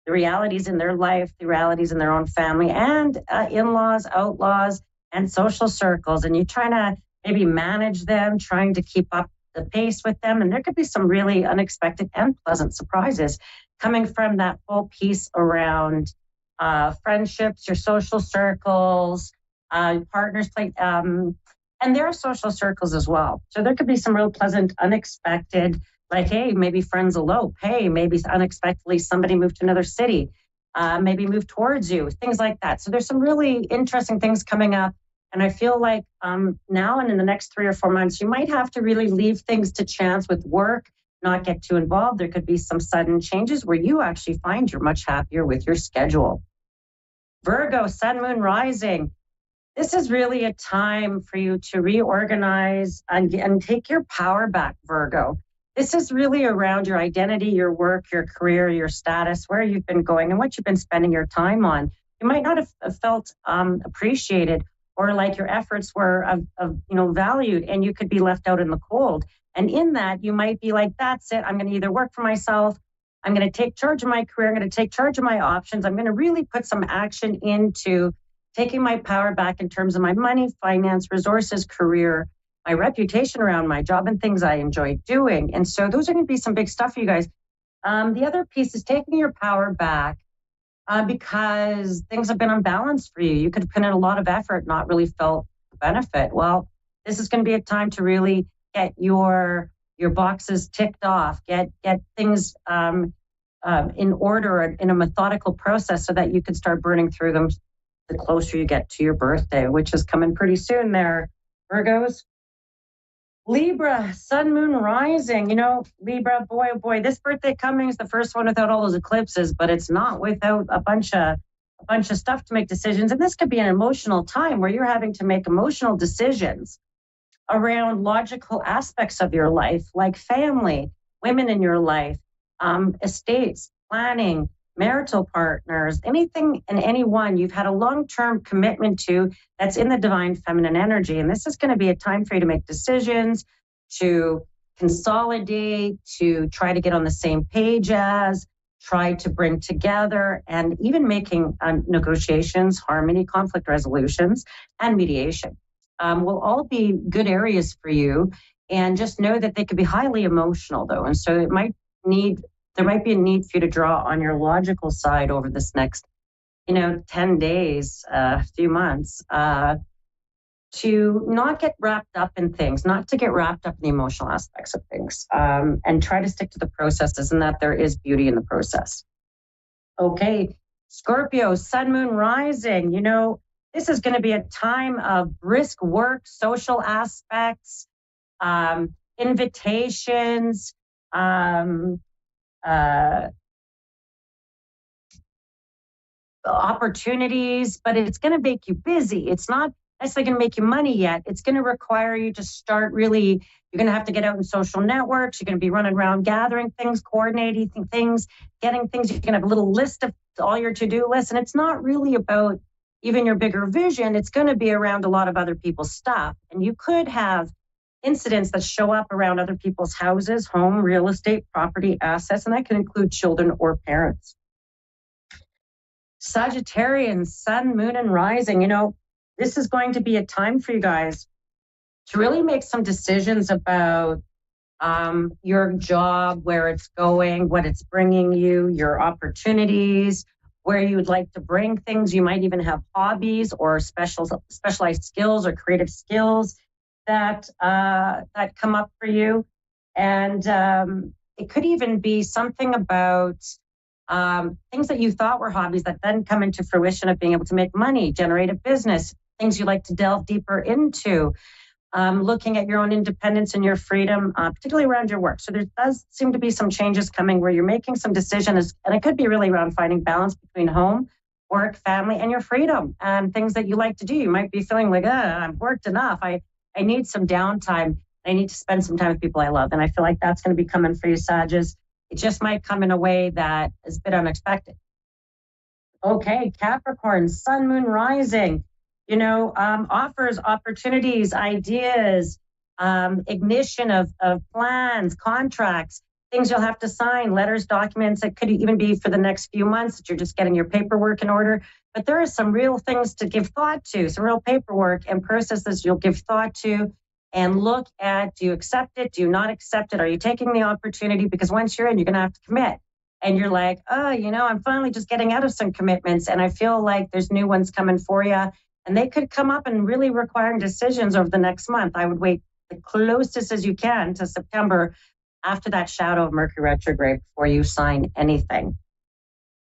Speaker 9: the realities in their life, the realities in their own family, and in-laws, outlaws, and social circles. And you're trying to maybe manage them, trying to keep up the pace with them. And there could be some really unexpected and pleasant surprises coming from that whole piece around friendships, your social circles, partners, and their social circles as well. So there could be some real pleasant, unexpected, like, hey, maybe friends elope. Hey, maybe unexpectedly somebody moved to another city, maybe moved towards you, things like that. So there's some really interesting things coming up. And I feel like now and in the next 3 or 4 months, you might have to really leave things to chance with work, not get too involved. There could be some sudden changes where you actually find you're much happier with your schedule. Virgo, sun, moon, rising. This is really a time for you to reorganize and take your power back, Virgo. This is really around your identity, your work, your career, your status, where you've been going and what you've been spending your time on. You might not have felt appreciated or like your efforts were valued, and you could be left out in the cold. And in that, you might be like, that's it. I'm going to either work for myself. I'm going to take charge of my career. I'm going to take charge of my options. I'm going to really put some action into taking my power back in terms of my money, finance, resources, career, my reputation around my job, and things I enjoy doing. And so those are going to be some big stuff for you guys. The other piece is taking your power back because things have been unbalanced for you. You could put in a lot of effort, not really felt the benefit. Well, this is going to be a time to really get your boxes ticked off, get things in order in a methodical process so that you can start burning through them the closer you get to your birthday, which is coming pretty soon there, Virgos. Libra, sun, moon, rising. Libra, boy, oh boy, this birthday coming is the first one without all those eclipses, but it's not without a bunch of stuff to make decisions. And this could be an emotional time where you're having to make emotional decisions around logical aspects of your life, like family, women in your life, estates, planning, marital partners, anything and anyone you've had a long-term commitment to that's in the divine feminine energy. And this is going to be a time for you to make decisions, to consolidate, to try to get on the same page as, try to bring together, and even making negotiations, harmony, conflict resolutions, and mediation will all be good areas for you. And just know that they could be highly emotional, though. And so there might be a need for you to draw on your logical side over this next, 10 days, a few months, to not get wrapped up in things, not to get wrapped up in the emotional aspects of things, and try to stick to the processes and that there is beauty in the process. Okay, Scorpio, sun, moon, rising. This is going to be a time of brisk work, social aspects, invitations, opportunities, but it's going to make you busy. It's not necessarily going to make you money yet. It's going to require you to start really, you're going to have to get out in social networks. You're going to be running around gathering things, coordinating things, getting things. You can have a little list of all your to-do lists. And it's not really about even your bigger vision. It's going to be around a lot of other people's stuff. And you could have incidents that show up around other people's houses, home, real estate, property, assets, and that can include children or parents. Sagittarians, sun, moon, and rising. This is going to be a time for you guys to really make some decisions about your job, where it's going, what it's bringing you, your opportunities, where you would like to bring things. You might even have hobbies or specialized skills or creative skills that come up for you. And it could even be something about things that you thought were hobbies that then come into fruition of being able to make money, generate a business, things you like to delve deeper into. Looking at your own independence and your freedom, particularly around your work. So there does seem to be some changes coming where you're making some decisions, and it could be really around finding balance between home, work, family, and your freedom and things that you like to do. You might be feeling like, I've worked enough. I need some downtime. I need to spend some time with people I love. And I feel like that's going to be coming for you, Sages. It just might come in a way that is a bit unexpected. Okay, Capricorn, sun, moon, rising. Offers, opportunities, ideas, ignition of plans, contracts, things you'll have to sign, letters, documents. It could even be for the next few months that you're just getting your paperwork in order. But there are some real things to give thought to, some real paperwork and processes you'll give thought to and look at. Do you accept it? Do you not accept it? Are you taking the opportunity? Because once you're in, you're going to have to commit. And you're like, I'm finally just getting out of some commitments. And I feel like there's new ones coming for you. And they could come up and really requiring decisions over the next month. I would wait the closest as you can to September after that shadow of Mercury retrograde before you sign anything.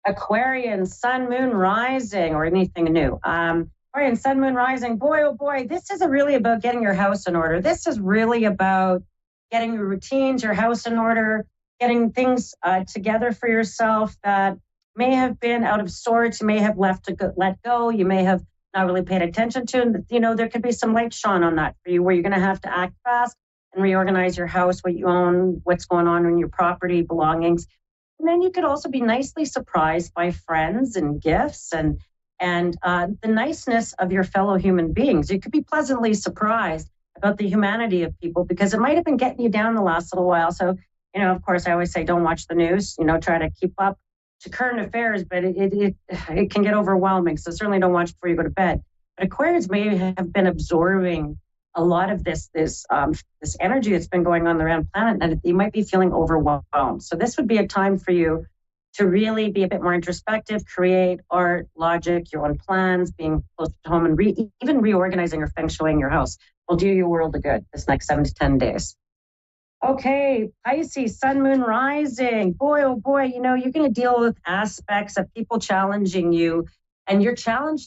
Speaker 9: Aquarian, sun, moon, rising, or anything new. Aquarian, sun, moon, rising. Boy, oh boy, this isn't really about getting your house in order. This is really about getting your routines, your house in order, getting things together for yourself that may have been out of sorts. You may have let go. You may have not really paid attention to. And, there could be some light shone on that for you where you're going to have to act fast and reorganize your house, what you own, what's going on in your property, belongings. And then you could also be nicely surprised by friends and gifts and the niceness of your fellow human beings. You could be pleasantly surprised about the humanity of people because it might have been getting you down the last little while. So, of course, I always say don't watch the news, try to keep up to current affairs, but it can get overwhelming. So certainly don't watch before you go to bed. But Aquarians may have been absorbing a lot of this energy that's been going on around the planet, and you might be feeling overwhelmed. So this would be a time for you to really be a bit more introspective, create art, logic, your own plans, being close to home, and even reorganizing or feng shuiing your house will do your world of good this next 7 to 10 days. Okay, Pisces, sun, moon, rising. Boy, oh boy, you're going to deal with aspects of people challenging you, and you're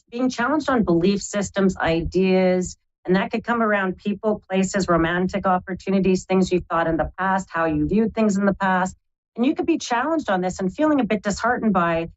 Speaker 9: being challenged on belief systems, ideas, and that could come around people, places, romantic opportunities, things you thought in the past, how you viewed things in the past. And you could be challenged on this and feeling a bit disheartened by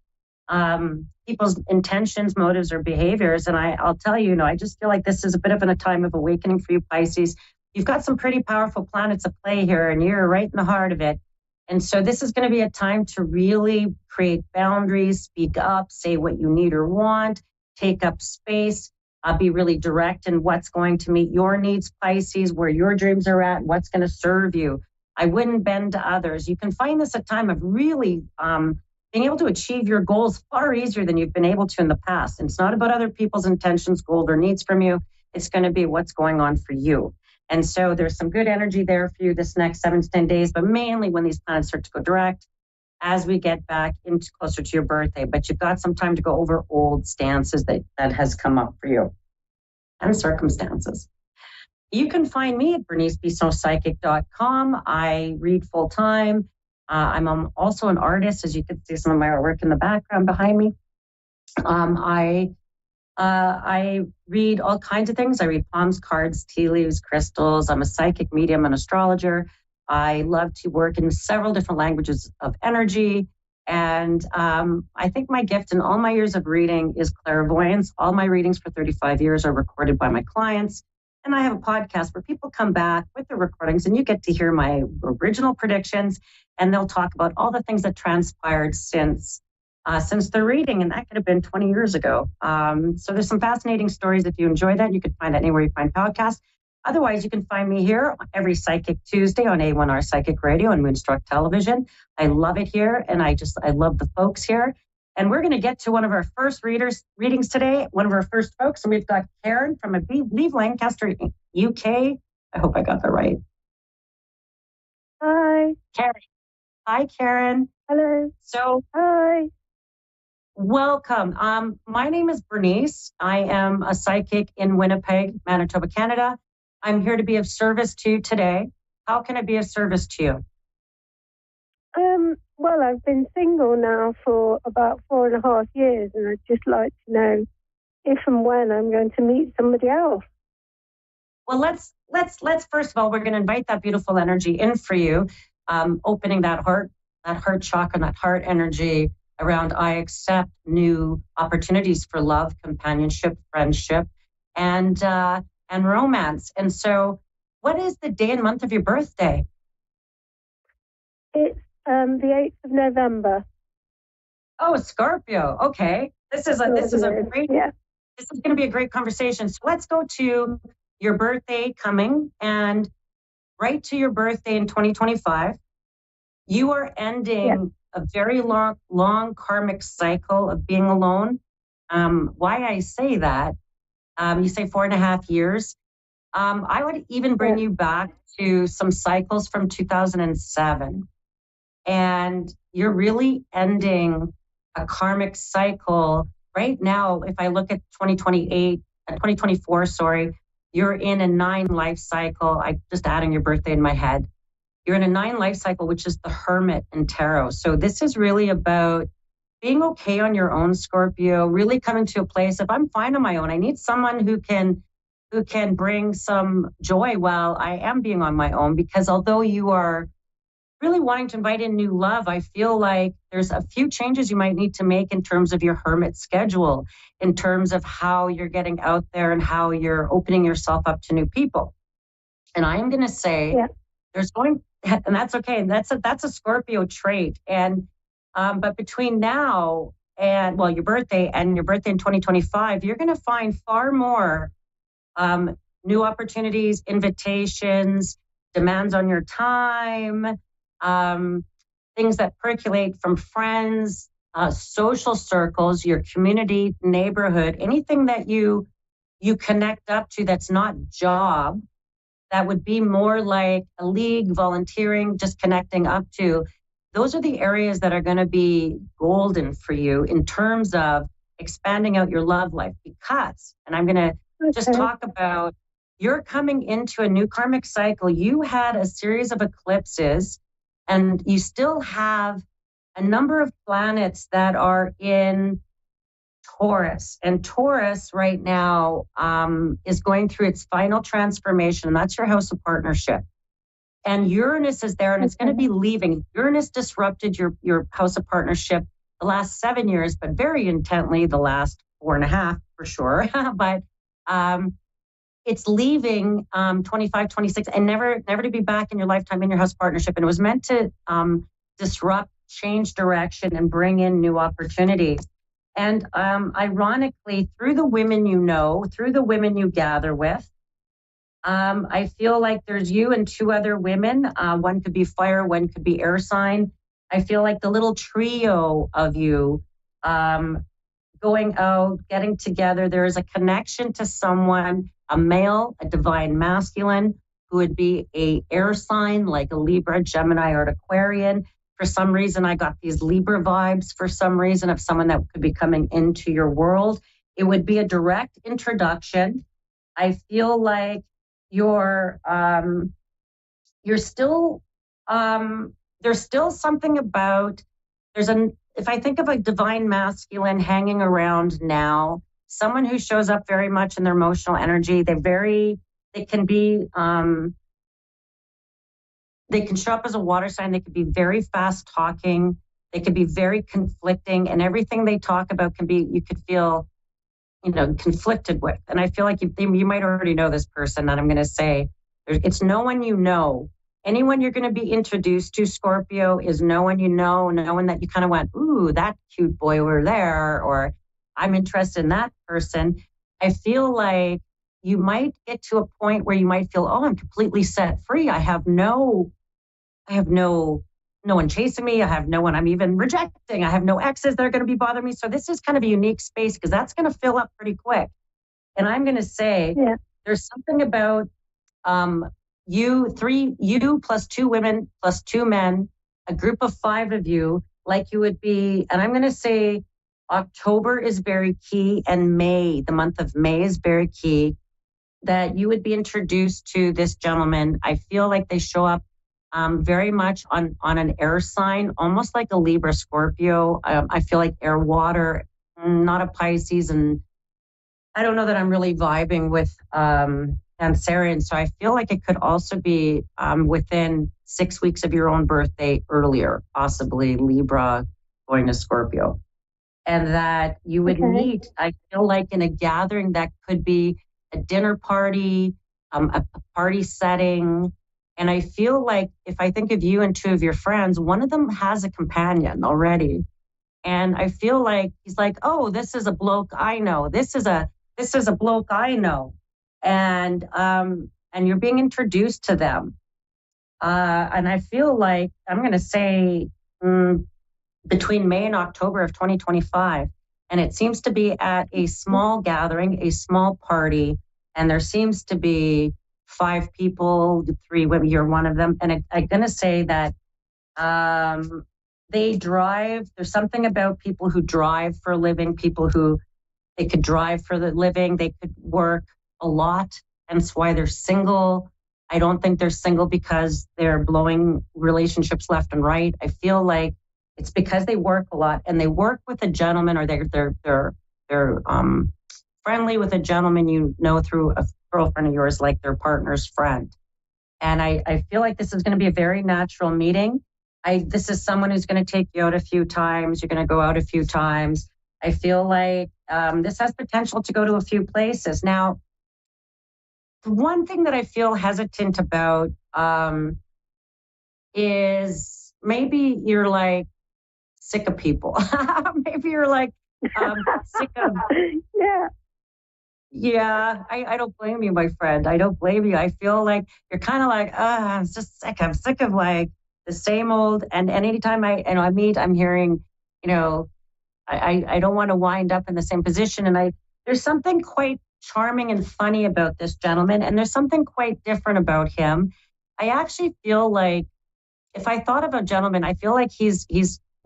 Speaker 9: people's intentions, motives, or behaviors. And I'll tell you, I just feel like this is a bit of a time of awakening for you, Pisces. You've got some pretty powerful planets at play here, and you're right in the heart of it. And so this is going to be a time to really create boundaries, speak up, say what you need or want, take up space, be really direct in what's going to meet your needs, Pisces, where your dreams are at, what's going to serve you. I wouldn't bend to others. You can find this a time of really being able to achieve your goals far easier than you've been able to in the past. And it's not about other people's intentions, goals, or needs from you. It's going to be what's going on for you. And so there's some good energy there for you this next 7 to 10 days, but mainly when these planets start to go direct as we get back into closer to your birthday. But you've got some time to go over old stances that has come up for you and circumstances. You can find me at BerniceBissonPsychic.com. I read full time. I'm also an artist, as you can see some of my artwork in the background behind me. I read all kinds of things. I read palms, cards, tea leaves, crystals. I'm a psychic medium and astrologer. I love to work in several different languages of energy. And I think my gift in all my years of reading is clairvoyance. All my readings for 35 years are recorded by my clients. And I have a podcast where people come back with the recordings and you get to hear my original predictions, and they'll talk about all the things that transpired since their reading, and that could have been 20 years ago. So there's some fascinating stories. If you enjoy that, you can find that anywhere you find podcasts. Otherwise, you can find me here every Psychic Tuesday on A1R Psychic Radio and Moonstruck Television. I love it here, and I love the folks here. And we're going to get to one of our first readings today, one of our first folks. And we've got Karen from, I believe, Lancaster, UK. I hope I got that right.
Speaker 6: Hi.
Speaker 9: Karen. Hi, Karen.
Speaker 6: Hello.
Speaker 9: So,
Speaker 6: hi.
Speaker 9: Welcome. My name is Bernice. I am a psychic in Winnipeg, Manitoba, Canada. I'm here to be of service to you today. How can I be of service to you?
Speaker 6: Well, I've been single now for about 4.5 years, and I'd just like to know if and when I'm going to meet somebody else.
Speaker 9: Well, let's first of all, we're going to invite that beautiful energy in for you, opening that heart chakra, that heart energy around I accept new opportunities for love, companionship, friendship, and romance. And so, what is the day and month of your birthday?
Speaker 6: It's the 8th of November.
Speaker 9: Oh, Scorpio. Okay. This is going to be a great conversation. So let's go to your birthday coming, and right to your birthday in 2025. You are ending a very long karmic cycle of being alone. Why I say that, you say 4.5 years. I would even bring you back to some cycles from 2007. And you're really ending a karmic cycle right now. If I look at 2024, you're in a 9 life cycle. I'm just adding your birthday in my head. You're in a 9 life cycle, which is the Hermit in Tarot. So this is really about being okay on your own, Scorpio, really coming to a place of I'm fine on my own. I need someone who can bring some joy while I am being on my own, because although you are really wanting to invite in new love, I feel like there's a few changes you might need to make in terms of your hermit schedule, in terms of how you're getting out there and how you're opening yourself up to new people. And I'm going to say and that's okay. And that's a Scorpio trait. And, but between now and, your birthday in 2025, you're going to find far more new opportunities, invitations, demands on your time, things that percolate from friends, social circles, your community, neighborhood, anything that you connect up to that's not job, that would be more like a league, volunteering, just connecting up to. Those are the areas that are going to be golden for you in terms of expanding out your love life. Because, and I'm going to just talk about, you're coming into a new karmic cycle. You had a series of eclipses, and you still have a number of planets that are in Taurus. And Taurus right now is going through its final transformation, and that's your house of partnership. And Uranus is there, and it's going to be leaving. Uranus disrupted your house of partnership the last 7 years, but very intently the last 4.5 for sure. But it's leaving 25, 26, and never to be back in your lifetime in your house partnership. And it was meant to disrupt, change direction, and bring in new opportunities. And ironically, through the women you know, through the women you gather with, I feel like there's you and 2 other women. One could be fire, one could be air sign. I feel like the little trio of you going out, getting together. There is a connection to someone, a male, a divine masculine, who would be a air sign like a Libra, Gemini, or an Aquarian. For some reason, I got these Libra vibes for some reason of someone that could be coming into your world. It would be a direct introduction. I feel like you're still, there's still something about, if I think of a divine masculine hanging around now, someone who shows up very much in their emotional energy, they can show up as a water sign. They could be very fast talking. They could be very conflicting, and everything they talk about you could feel, conflicted with. And I feel like you might already know this person that I'm going to say. It's no one you know. Anyone you're going to be introduced to, Scorpio, is no one you know, no one that you kind of went, ooh, that cute boy over there, or I'm interested in that person. I feel like you might get to a point where you might feel, oh, I'm completely set free. I have no no one chasing me. I have no one I'm even rejecting. I have no exes that are going to be bothering me. So this is kind of a unique space because that's going to fill up pretty quick. And I'm going to say there's something about you plus 2 women plus 2 men, a group of 5 of you, like you would be. And I'm going to say October is very key, and May, the month of May, is very key, that you would be introduced to this gentleman. I feel like they show up very much on an air sign, almost like a Libra Scorpio. I feel like air water, not a Pisces. And I don't know that I'm really vibing with Cancerian. So I feel like it could also be within 6 weeks of your own birthday earlier, possibly Libra going to Scorpio. And that you would meet, I feel like, in a gathering that could be a dinner party, a party setting. And I feel like if I think of you and 2 of your friends, one of them has a companion already. And I feel like he's like, oh, this is a bloke I know. This is a bloke I know. And you're being introduced to them. And I feel like, I'm going to say between May and October of 2025. And it seems to be at a small gathering, a small party. And there seems to be 5 people, 3 women, you're one of them. And I'm going to say that they drive. There's something about people who drive for a living, people who they could drive for the living. They could work a lot. And that's why they're single. I don't think they're single because they're blowing relationships left and right. I feel like it's because they work a lot, and they work with a gentleman, or they're friendly with a gentleman you know through a girlfriend of yours, like their partner's friend. And I feel like this is going to be a very natural meeting. This is someone who's going to take you out a few times. You're going to go out a few times. I feel like this has potential to go to a few places. Now, the one thing that I feel hesitant about is maybe you're like sick of people. Maybe you're like sick of... Yeah, I don't blame you, my friend. I don't blame you. I feel like you're kind of like, I'm just sick. I'm sick of like the same old. And anytime I meet, I'm hearing, I don't want to wind up in the same position. And there's something quite charming and funny about this gentleman. And there's something quite different about him. I actually feel like if I thought of a gentleman, I feel like he's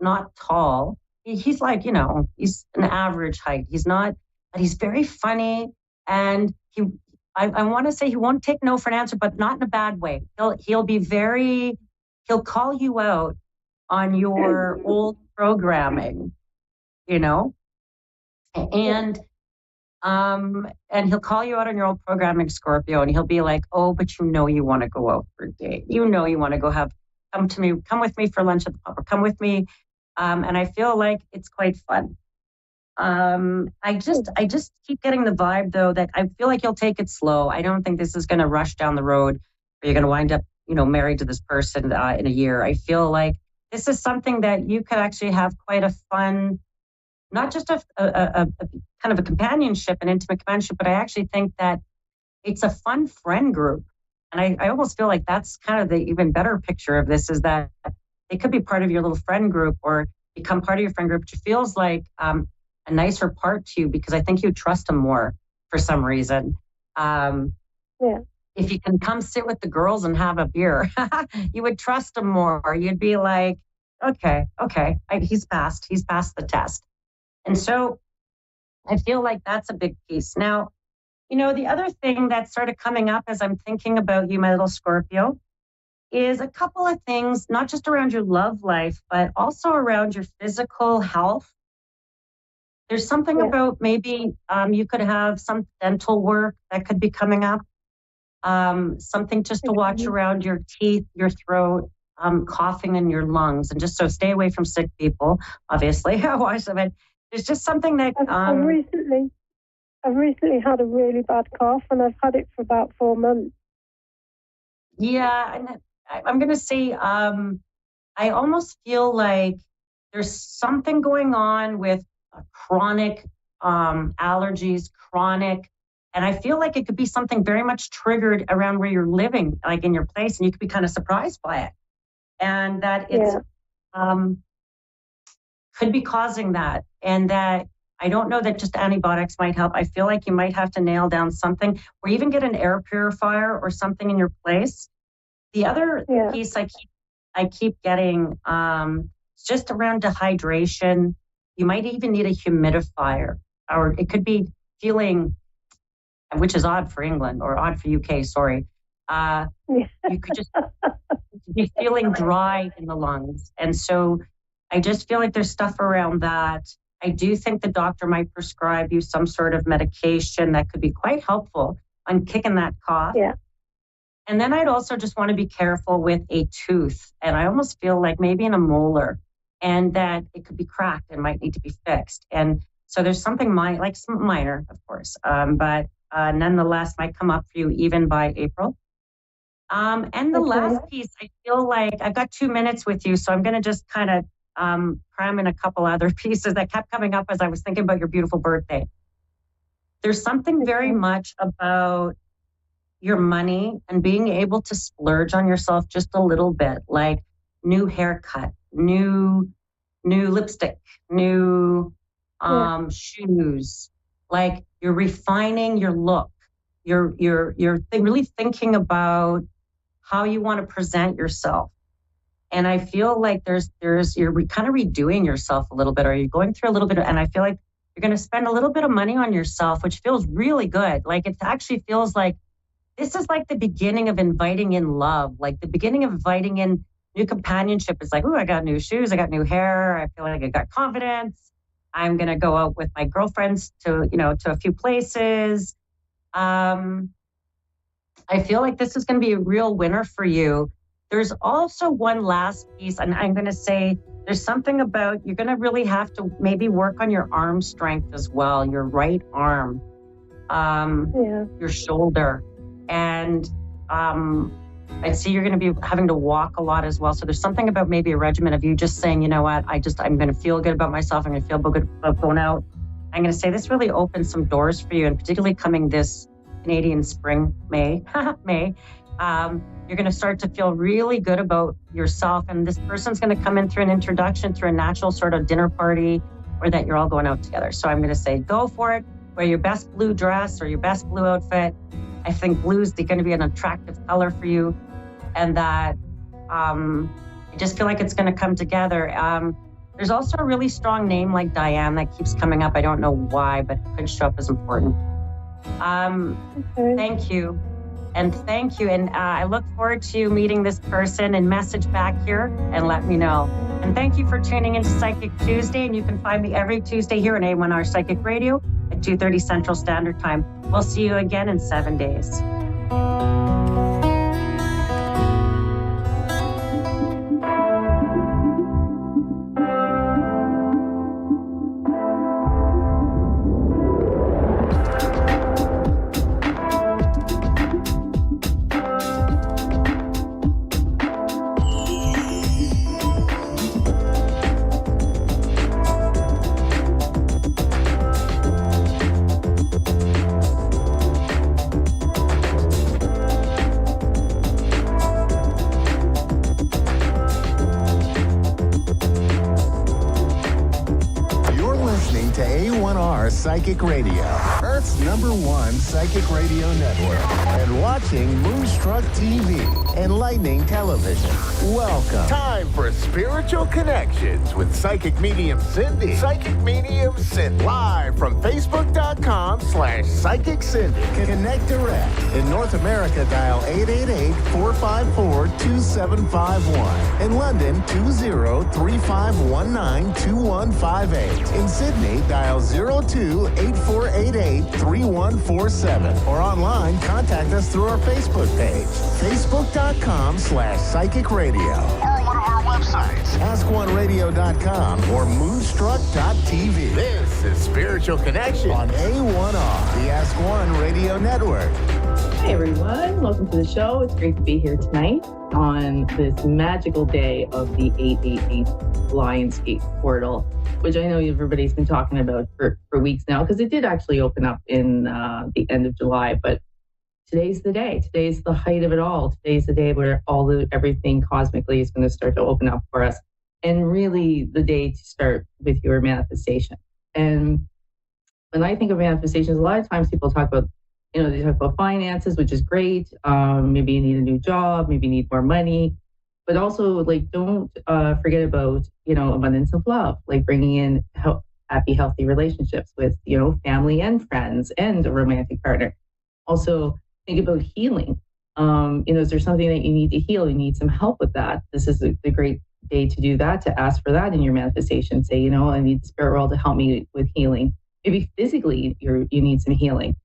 Speaker 9: not tall. He's like, he's an average height. He's not, but he's very funny. And I want to say he won't take no for an answer, but not in a bad way. He'll call you out on your old programming, and he'll call you out on your old programming, Scorpio, and he'll be like, oh, but you want to go out for a date. You want to go come with me for lunch at the pub, or come with me. And I feel like it's quite fun. I just keep getting the vibe, though, that I feel like you'll take it slow. I don't think this is going to rush down the road where you're going to wind up, married to this person in a year. I feel like this is something that you could actually have quite a fun, not just a kind of a companionship, an intimate companionship, but I actually think that it's a fun friend group. And I almost feel like that's kind of the even better picture of this, is that they could be part of your little friend group or become part of your friend group, which feels like a nicer part to you, because I think you trust them more for some reason. If you can come sit with the girls and have a beer, you would trust them more. You'd be like, okay, he's passed the test. And so I feel like that's a big piece. Now, the other thing that's sort of coming up as I'm thinking about you, my little Scorpio, is a couple of things, not just around your love life, but also around your physical health. There's something about maybe you could have some dental work that could be coming up. Something just to watch around your teeth, your throat, coughing in your lungs, and just so stay away from sick people, obviously. There's just something that...
Speaker 8: I've recently had a really bad cough, and I've had it for about 4 months.
Speaker 9: Yeah, and I'm going to say I almost feel like there's something going on with chronic allergies, and I feel like it could be something very much triggered around where you're living, like in your place, and you could be kind of surprised by it. and that it's could be causing that, and that I don't know that just antibiotics might help. I feel like you might have to nail down something, or even get an air purifier or something in your place. The other piece I keep getting, it's just around dehydration. You might even need a humidifier, or it could be feeling, which is odd for England or odd for UK, sorry. You could just be feeling dry in the lungs. And so I just feel like there's stuff around that. I do think the doctor might prescribe you some sort of medication that could be quite helpful on kicking that cough.
Speaker 6: Yeah.
Speaker 9: And then I'd also just want to be careful with a tooth. And I almost feel like maybe in a molar, and that it could be cracked and might need to be fixed. And so there's something like some minor, of course, but nonetheless might come up for you even by April. And the last piece, I feel like I've got 2 minutes with you, so I'm going to just kind of cram in a couple other pieces that kept coming up as I was thinking about your beautiful birthday. There's something very much about your money and being able to splurge on yourself just a little bit, like new haircut, new lipstick, new shoes. Like you're refining your look. You're really thinking about how you want to present yourself. And I feel like you're kind of redoing yourself a little bit, or you're going through a little bit, and I feel like you're going to spend a little bit of money on yourself, which feels really good. Like it actually feels like this is like the beginning of inviting in love, like the beginning of inviting in new companionship. It's like, oh, I got new shoes, I got new hair, I feel like I got confidence. I'm going to go out with my girlfriends to a few places. I feel like this is going to be a real winner for you. There's also one last piece, and I'm going to say there's something about you're going to really have to maybe work on your arm strength as well, your right arm, your shoulder. And I see you're going to be having to walk a lot as well. So there's something about maybe a regimen of you just saying, you know what, I'm going to feel good about myself. I'm going to feel good about going out. I'm going to say this really opens some doors for you, and particularly coming this Canadian spring, May, you're going to start to feel really good about yourself. And this person's going to come in through an introduction, through a natural sort of dinner party, or that you're all going out together. So I'm going to say, go for it. Wear your best blue dress or your best blue outfit. I think blue is going to be an attractive color for you. And that I just feel like it's going to come together. There's also a really strong name like Diane that keeps coming up. I don't know why, but it could show up as important. Thank you. And thank you. And I look forward to meeting this person, and message back here and let me know. And thank you for tuning into Psychic Tuesday. And you can find me every Tuesday here on A1R Psychic Radio at 2:30 Central Standard Time. We'll see you again in 7 days.
Speaker 2: Psychic Radio, Earth's #1 psychic radio network, and watching Moonstruck TV and Lightning Television. Welcome. Time for Spiritual Connections with Psychic Medium Cindy. Psychic Medium Cindy. Live from Facebook.com/Psychic Cindy. Connect direct. In North America, dial 888-454-2751. In London, 20-3519-2158. In Sydney, dial 02-8488-3147. Or online, contact us through our Facebook page, Facebook.com/Psychic Radio. Or one of our websites, AskOneRadio.com or Moonstruck.tv. This is Spiritual Connection on A1R, the Ask One Radio Network.
Speaker 10: Hey everyone, welcome to the show. It's great to be here tonight on this magical day of the 888 Lionsgate portal, which I know everybody's been talking about for weeks now, because it did actually open up in the end of July. But today's the day. Today's the height of it all. Today's the day where everything cosmically is going to start to open up for us. And really the day to start with your manifestation. And when I think of manifestations, a lot of times people talk about, they talk about finances, which is great. Maybe you need a new job, maybe you need more money, but also like, don't forget about, abundance of love, like bringing in happy, healthy relationships with, family and friends and a romantic partner. Also think about healing. Is there something that you need to heal? You need some help with that. This is the great day to do that, to ask for that in your manifestation. Say, I need the spirit world to help me with healing. Maybe physically you need some healing.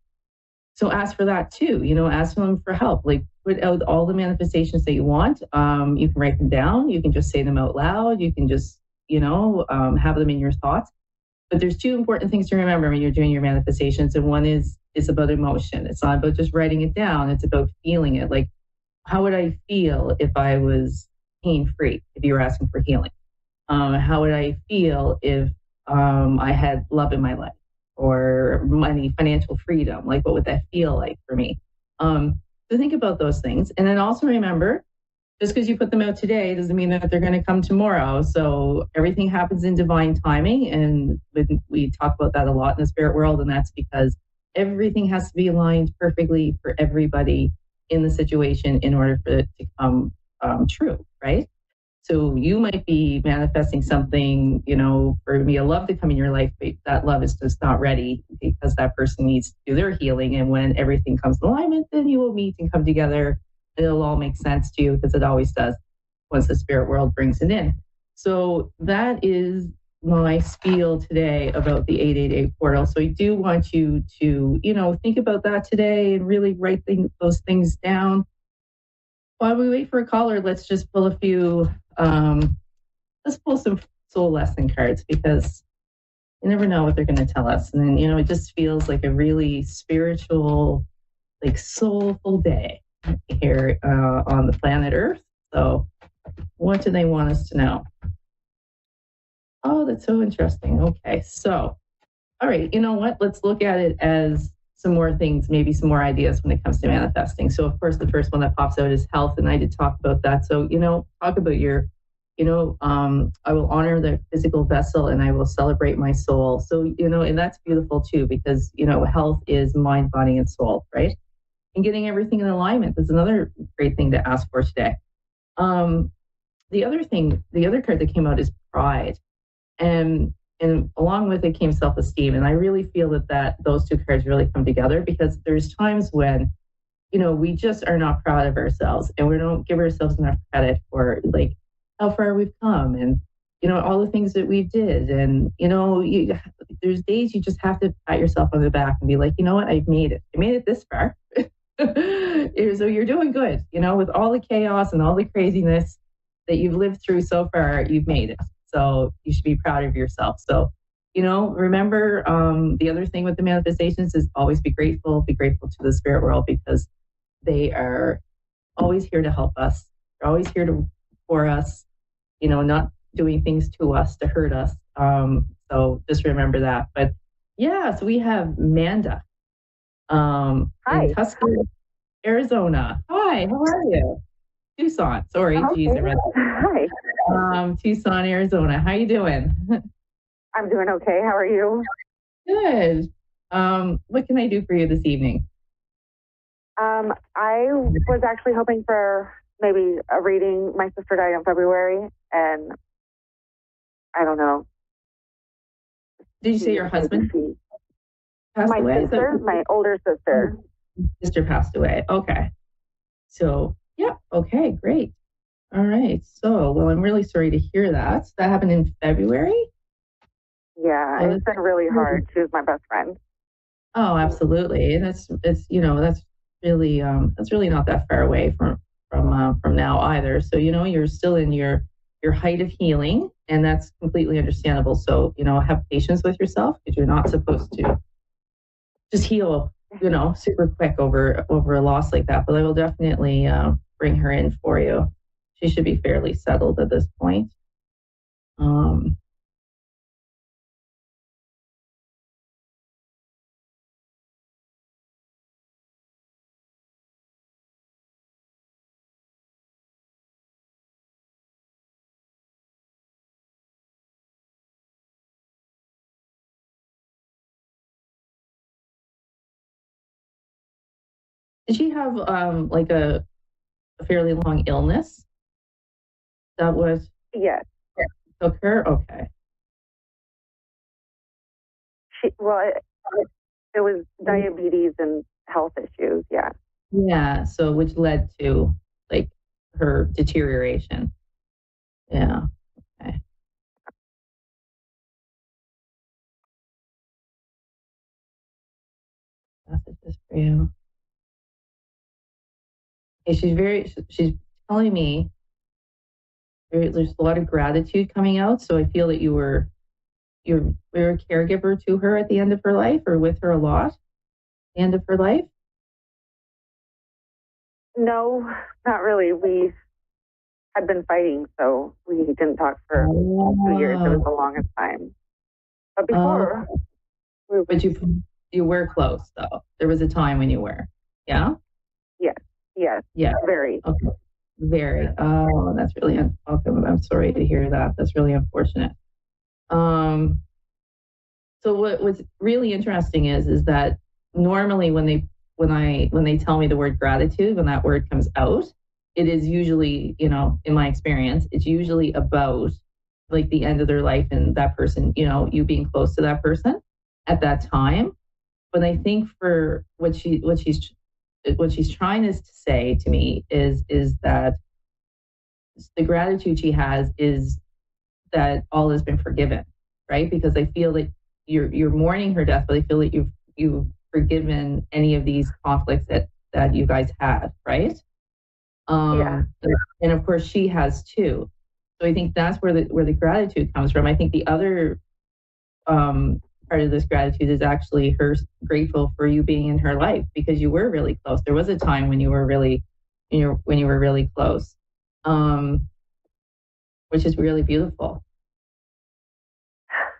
Speaker 10: So ask for that too, ask them for help. Like put out all the manifestations that you want. You can write them down. You can just say them out loud. You can just, have them in your thoughts. But there's two important things to remember when you're doing your manifestations. And one is about emotion. It's not about just writing it down. It's about feeling it. Like, how would I feel if I was pain-free, if you were asking for healing? How would I feel if I had love in my life or money, financial freedom? Like, what would that feel like for me? So think about those things. And then also remember, just because you put them out today doesn't mean that they're going to come tomorrow. So everything happens in divine timing. And we talk about that a lot in the spirit world. And that's because everything has to be aligned perfectly for everybody in the situation in order for it to come true, right? So you might be manifesting something, for me, a love to come in your life, but that love is just not ready because that person needs to do their healing. And when everything comes in alignment, then you will meet and come together. And it'll all make sense to you because it always does once the spirit world brings it in. So that is my spiel today about the 888 portal. So I do want you to, think about that today and really write those things down. While we wait for a caller, let's just pull a few, let's pull some soul lesson cards because you never know what they're going to tell us. And then, it just feels like a really spiritual, like soulful day here on the planet Earth. So what do they want us to know? Oh, that's so interesting. Okay, so, all right, you know what? Let's look at it as some more things, maybe some more ideas when it comes to manifesting. So, of course, the first one that pops out is health, and I did talk about that. So, talk about your, I will honor the physical vessel and I will celebrate my soul. So, and that's beautiful too, because, health is mind, body, and soul, right? And getting everything in alignment is another great thing to ask for today. The other card that came out is pride. And along with it came self-esteem. And I really feel that those two cards really come together because there's times when, we just are not proud of ourselves and we don't give ourselves enough credit for like how far we've come and, all the things that we did. And, there's days you just have to pat yourself on the back and be like, you know what, I've made it. I made it this far. So you're doing good, with all the chaos and all the craziness that you've lived through so far, you've made it. So you should be proud of yourself. So, remember the other thing with the manifestations is always be grateful to the spirit world because they are always here to help us. They're always here for us, not doing things to us to hurt us. So just remember that. But yeah, so we have Manda.
Speaker 6: Hi.
Speaker 10: In Tucson, Arizona. Hi, how are you? Tucson. Sorry, geez, I read that.
Speaker 6: Hi.
Speaker 10: Tucson, Arizona. How you doing?
Speaker 6: I'm doing okay. How are you?
Speaker 10: Good. What can I do for you this evening?
Speaker 6: I was actually hoping for maybe a reading. My sister died in February, and I don't know.
Speaker 10: Did you say your husband passed
Speaker 6: my
Speaker 10: away?
Speaker 6: Sister, my older sister.
Speaker 10: Sister passed away. Okay. So, yeah. Okay, great. All right. So, well, I'm really sorry to hear that. That happened in February?
Speaker 6: Yeah, it's been really hard. She was my best friend.
Speaker 10: Oh, absolutely. That's really not that far away from now either. So, you're still in your height of healing, and that's completely understandable. So, have patience with yourself because you're not supposed to just heal, super quick over a loss like that. But I will definitely bring her in for you. She should be fairly settled at this point. Did she have like a fairly long illness? That was
Speaker 6: Yes.
Speaker 10: took her? Okay.
Speaker 6: It was diabetes and health issues. Yeah.
Speaker 10: Yeah. So which led to like her deterioration. Yeah. Okay. Messages for you. Okay, she's telling me there's a lot of gratitude coming out. So I feel that you were a caregiver to her at the end of her life, or with her a lot at the end of her life.
Speaker 6: No, not really. We had been fighting, so we didn't talk for 2 years. It was the longest time. But before,
Speaker 10: but you were close though. There was a time when you were, yeah.
Speaker 6: Yes,
Speaker 10: yeah,
Speaker 6: very.
Speaker 10: Okay. Very. Oh, that's really okay. I'm sorry to hear that. That's really unfortunate. So what's really interesting is that normally when they tell me the word gratitude, when that word comes out, it is usually, in my experience, it's usually about like the end of their life and that person, you being close to that person at that time. But I think for what she's trying to say to me is that the gratitude she has is that all has been forgiven, right? Because I feel that you're mourning her death, but I feel that you've forgiven any of these conflicts that you guys had, right? And of course she has too. So I think that's where the gratitude comes from. I think the other part of this gratitude is actually her grateful for you being in her life, because you were really close. There was a time when you were really close, which is really beautiful.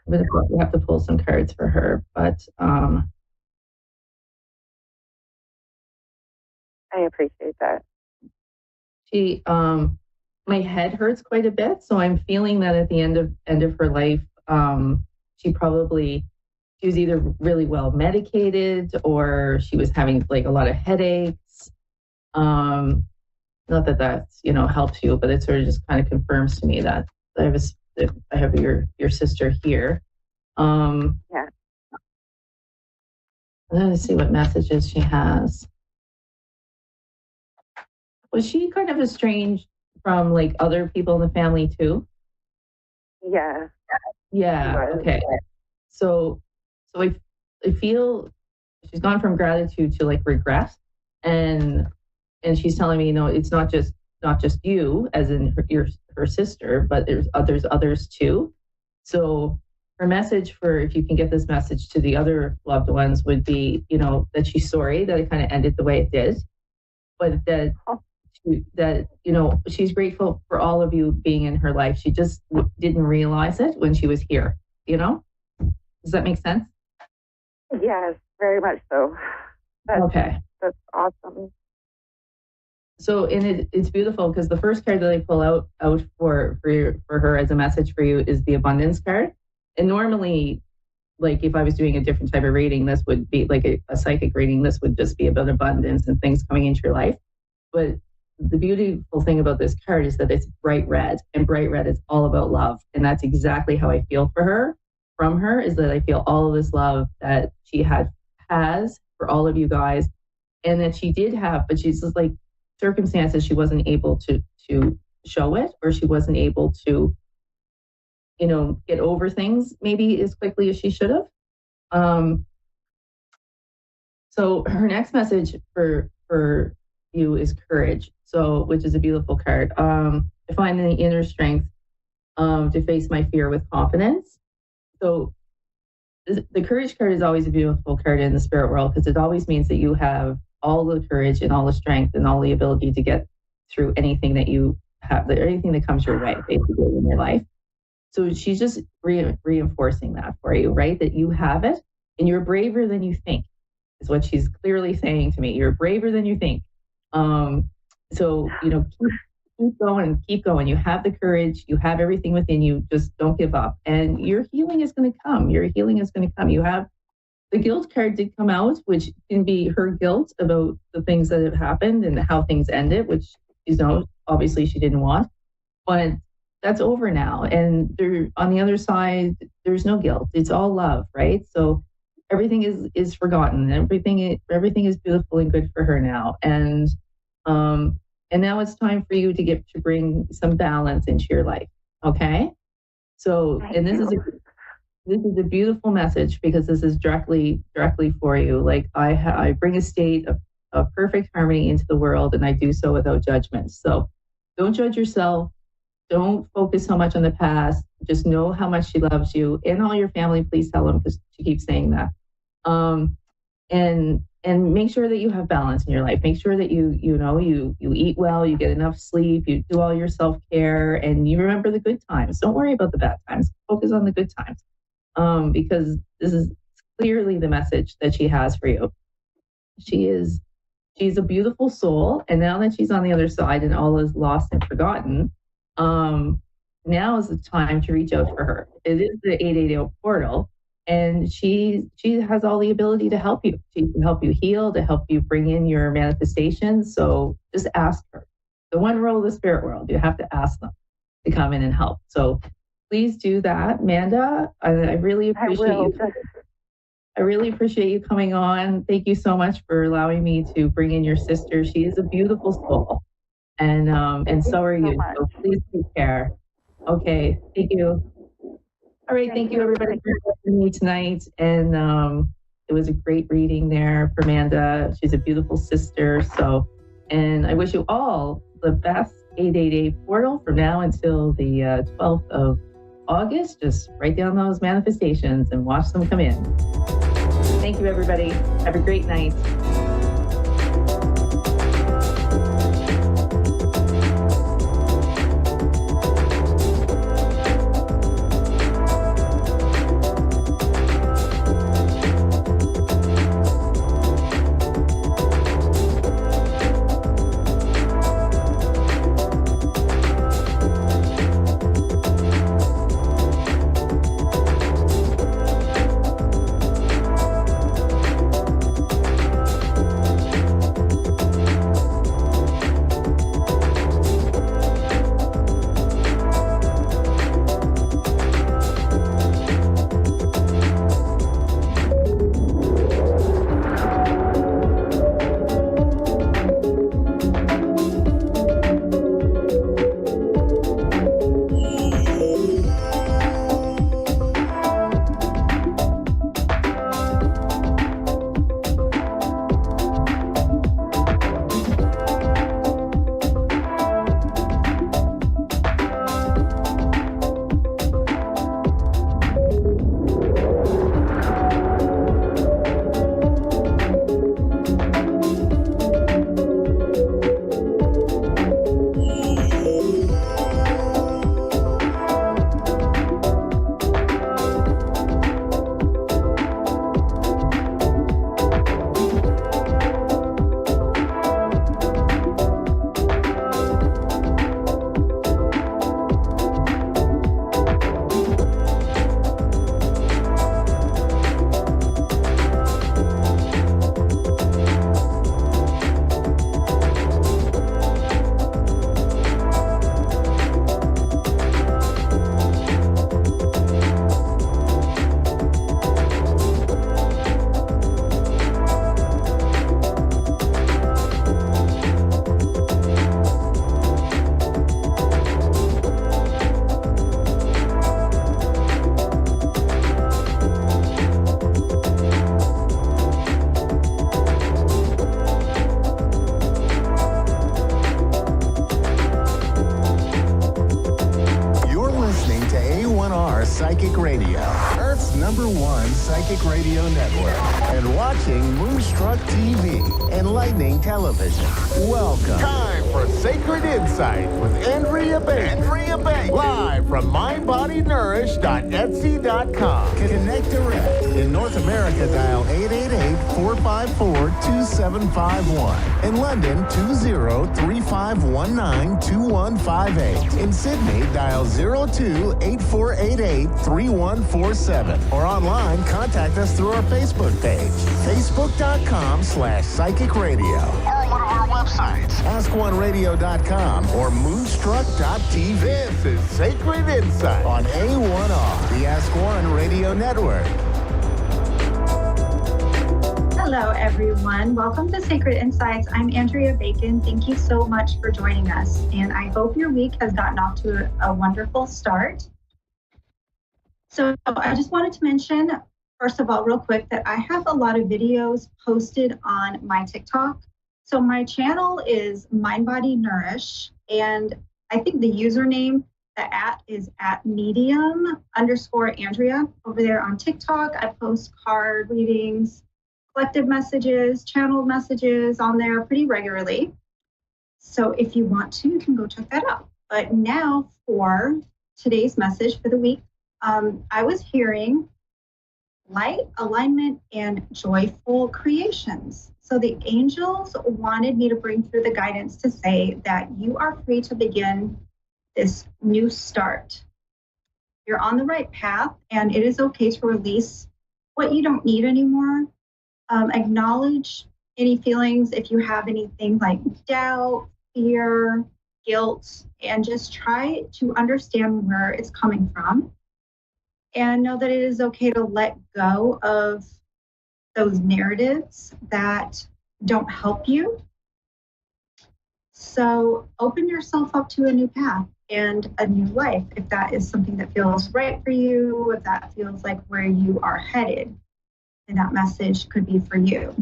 Speaker 10: We have to pull some cards for her, but
Speaker 6: I appreciate that.
Speaker 10: She my head hurts quite a bit, so I'm feeling that at the end of her life, she was either really well medicated or she was having like a lot of headaches. Not that that's helps you, but it sort of just kind of confirms to me that I have your sister here.
Speaker 6: Yeah.
Speaker 10: Let's see what messages she has. Was she kind of estranged from like other people in the family too?
Speaker 6: Yeah.
Speaker 10: Yeah. Okay. So I feel she's gone from gratitude to like regret, and she's telling me, it's not just you, as in her sister, but there's others too. So her message, for if you can get this message to the other loved ones, would be, that she's sorry that it kind of ended the way it did, but that she's grateful for all of you being in her life. She just didn't realize it when she was here. Does that make sense?
Speaker 6: Yes, very much so.
Speaker 10: Okay.
Speaker 6: That's awesome.
Speaker 10: So, and it's beautiful because the first card that I pull out for her as a message for you is the abundance card. And normally, like if I was doing a different type of reading, this would be like a psychic reading. This would just be about abundance and things coming into your life. But the beautiful thing about this card is that it's bright red, and bright red is all about love. And that's exactly how I feel from her, is that I feel all of this love that she has for all of you guys, and that she did have, but she's just like circumstances, she wasn't able to show it, or she wasn't able to, get over things maybe as quickly as she should have. So her next message for you is courage. So, which is a beautiful card. To find the inner strength to face my fear with confidence. So the courage card is always a beautiful card in the spirit world, because it always means that you have all the courage and all the strength and all the ability to get through anything that you have, anything that comes your way, basically, in your life. So she's just reinforcing that for you, right? That you have it, and you're braver than you think, is what she's clearly saying to me. You're braver than you think. So, keep going. You have the courage, you have everything within you. Just don't give up. And your healing is going to come. You have the guilt card did come out, which can be her guilt about the things that have happened and how things ended, which, obviously she didn't want. But that's over now. And there, on the other side, there's no guilt. It's all love, right? So everything is forgotten. Everything is beautiful and good for her now. And now it's time for you to bring some balance into your life. Okay? So, and this is a beautiful message, because this is directly for you. Like, I bring a state of perfect harmony into the world, and I do so without judgment. So don't judge yourself. Don't focus so much on the past. Just know how much she loves you, and all your family. Please tell them, because she keeps saying that. And make sure that you have balance in your life. Make sure that you eat well, you get enough sleep, you do all your self-care, and you remember the good times. Don't worry about the bad times. Focus on the good times. Because this is clearly the message that she has for you. She's a beautiful soul, and now that she's on the other side and all is lost and forgotten, now is the time to reach out for her. It is the 880 portal, and she has all the ability to help you. She can help you heal, to help you bring in your manifestations. So just ask her. The one rule of the spirit world, you have to ask them to come in and help. So please do that, Amanda. I really appreciate you. I really appreciate you coming on. Thank you so much for allowing me to bring in your sister. She is a beautiful soul, and so are you. So please take care. Okay, thank you. All right, thank you everybody for joining me tonight. And it was a great reading there for Amanda. She's a beautiful sister. So, and I wish you all the best 888 portal from now until the 12th of August. Just write down those manifestations and watch them come in. Thank you, everybody. Have a great night.
Speaker 2: Psychic Radio, Earth's #1 psychic radio network, and watching Moonstruck TV, Enlightening Television. Welcome. Time for Sacred Insight with Andrea Bacon. Live from mindbodynourish.etsy.com. Connect direct. In North America, dial 888-454-2751. In London, 20-3519-2158. In Sydney, dial 02-8488-3147. Or online, contact us through our Facebook page, facebook.com/Psychic Radio. Or one of our websites, ask1radio.com or moonstruck.tv. This is Sacred Insight on A1R, the Ask One Radio Network.
Speaker 11: Hello, everyone. Welcome to Sacred Insights. I'm Andrea Bacon. Thank you so much for joining us, and I hope your week has gotten off to a wonderful start. So I just wanted to mention, first of all, real quick, that I have a lot of videos posted on my TikTok. So my channel is Mind Body Nourish, and I think the username, the is @medium_Andrea over there on TikTok. I post card readings, collective messages, channeled messages on there pretty regularly. So if you want to, you can go check that out. But now for today's message for the week, I was hearing light, alignment, and joyful creations. So the angels wanted me to bring through the guidance to say that you are free to begin this new start. You're on the right path, and it is okay to release what you don't need anymore. Acknowledge any feelings if you have anything like doubt, fear, guilt, and just try to understand where it's coming from. And know that it is okay to let go of those narratives that don't help you. So open yourself up to a new path and a new life, if that is something that feels right for you, if that feels like where you are headed, and that message could be for you.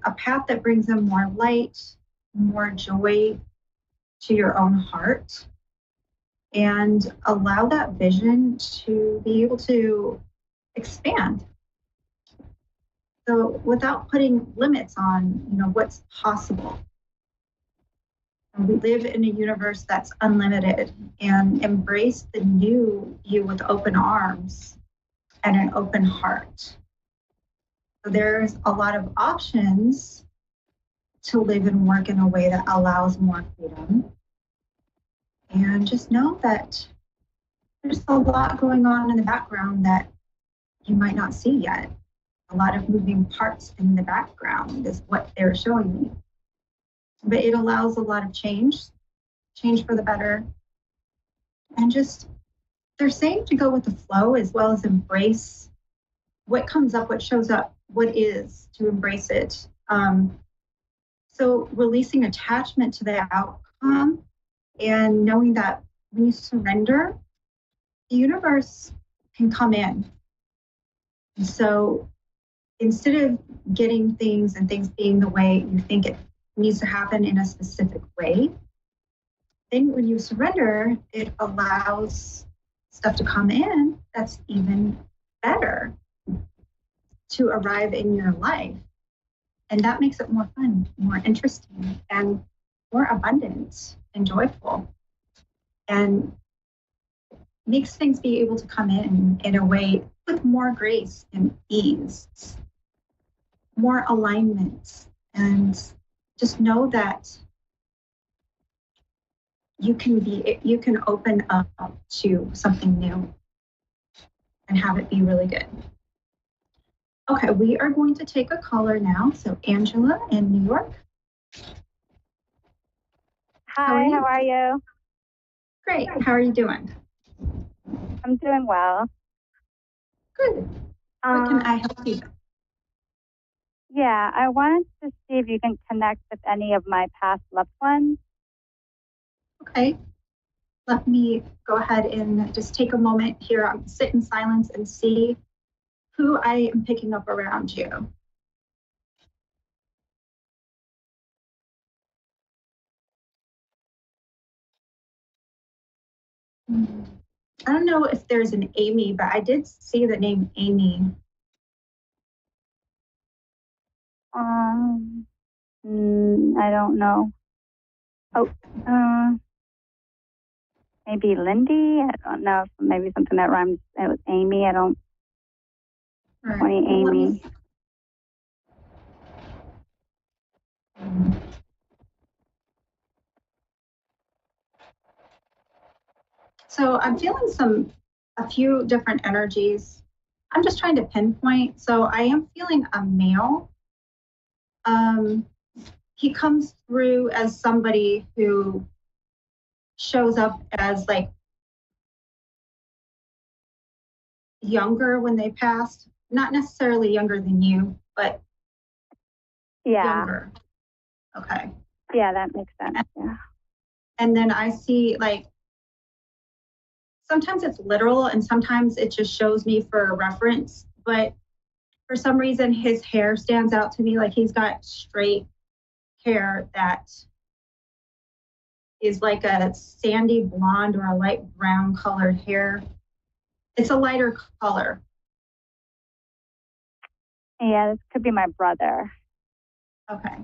Speaker 11: A path that brings in more light, more joy to your own heart, and allow that vision to be able to expand. So without putting limits on, what's possible. And we live in a universe that's unlimited, and embrace the new you with open arms and an open heart. So there's a lot of options to live and work in a way that allows more freedom. And just know that there's a lot going on in the background that you might not see yet. A lot of moving parts in the background is what they're showing me. But it allows a lot of change for the better. And just, they're saying to go with the flow as well as embrace what comes up, what shows up, what is, to embrace it. So releasing attachment to the outcome and knowing that when you surrender, the universe can come in. And so instead of getting things and things being the way you think it needs to happen in a specific way, then when you surrender, it allows stuff to come in that's even better to arrive in your life. And that makes it more fun, more interesting, and more abundant and joyful. And makes things be able to come in a way with more grace and ease, more alignment. And just know that you can open up to something new and have it be really good. Okay, we are going to take a caller now. So Angela in New York.
Speaker 12: Hi, how are you?
Speaker 11: Great, how are you doing?
Speaker 12: I'm doing well.
Speaker 11: Good. How can I help you?
Speaker 12: Yeah, I wanted to see if you can connect with any of my past loved ones.
Speaker 11: Okay. Let me go ahead and just take a moment here. I'll sit in silence and see who I am picking up around you. I don't know if there's an Amy, but I did see the name Amy.
Speaker 12: I don't know. Oh, maybe Lindy. I don't know. Maybe something that rhymes with Amy. I don't.
Speaker 11: Right.
Speaker 12: 20 Amy.
Speaker 11: So I'm feeling a few different energies. I'm just trying to pinpoint. So I am feeling a male. He comes through as somebody who shows up as like younger when they passed, not necessarily younger than you, but younger. Okay.
Speaker 12: Yeah, that makes sense. Yeah.
Speaker 11: And then I see like sometimes it's literal and sometimes it just shows me for a reference, but for some reason his hair stands out to me. Like he's got straight hair that is like a sandy blonde or a light brown colored hair. It's a lighter color.
Speaker 12: Yeah, this could be my brother.
Speaker 11: Okay.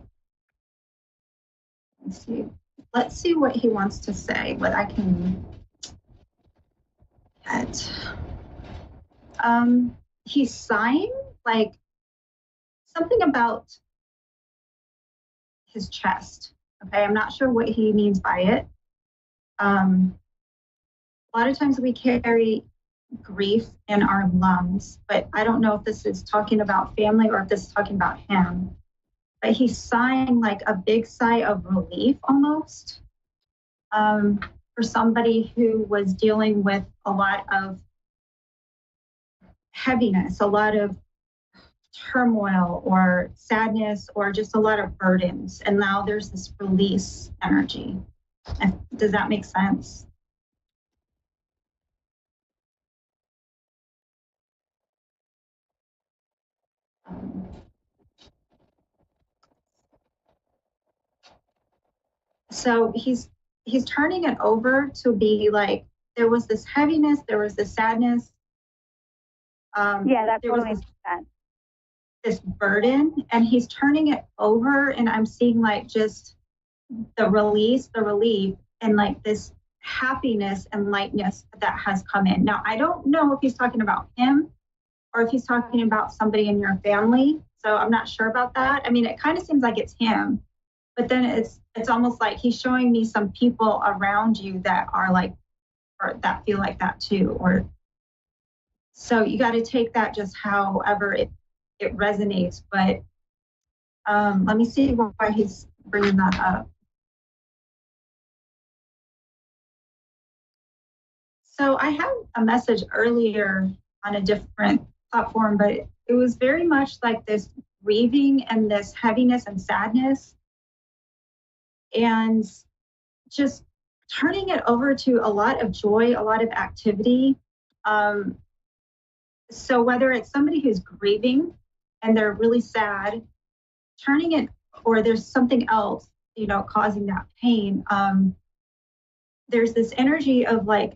Speaker 11: Let's see what he wants to say, what I can get. He's sighing, like something about his chest. Okay, I'm not sure what he means by it. A lot of times we carry grief in our lungs, but I don't know if this is talking about family or if this is talking about him. But he's sighing like a big sigh of relief almost, for somebody who was dealing with a lot of heaviness, a lot of turmoil or sadness, or just a lot of burdens. And now there's this release energy. Does that make sense? So he's turning it over to be like, there was this heaviness, there was this sadness.
Speaker 12: Yeah, that totally makes sense.
Speaker 11: This burden, and he's turning it over, and I'm seeing like just the release, the relief, and like this happiness and lightness that has come in. Now, I don't know if he's talking about him or if he's talking about somebody in your family. So I'm not sure about that. I mean, it kind of seems like it's him, but then it's almost like he's showing me some people around you that are like, or that feel like that too. Or so you got to take that just however it resonates. But let me see why he's bringing that up. So I had a message earlier on a different platform, but it was very much like this grieving and this heaviness and sadness, and just turning it over to a lot of joy, a lot of activity. So whether it's somebody who's grieving and they're really sad, turning it, or there's something else, causing that pain. There's this energy of like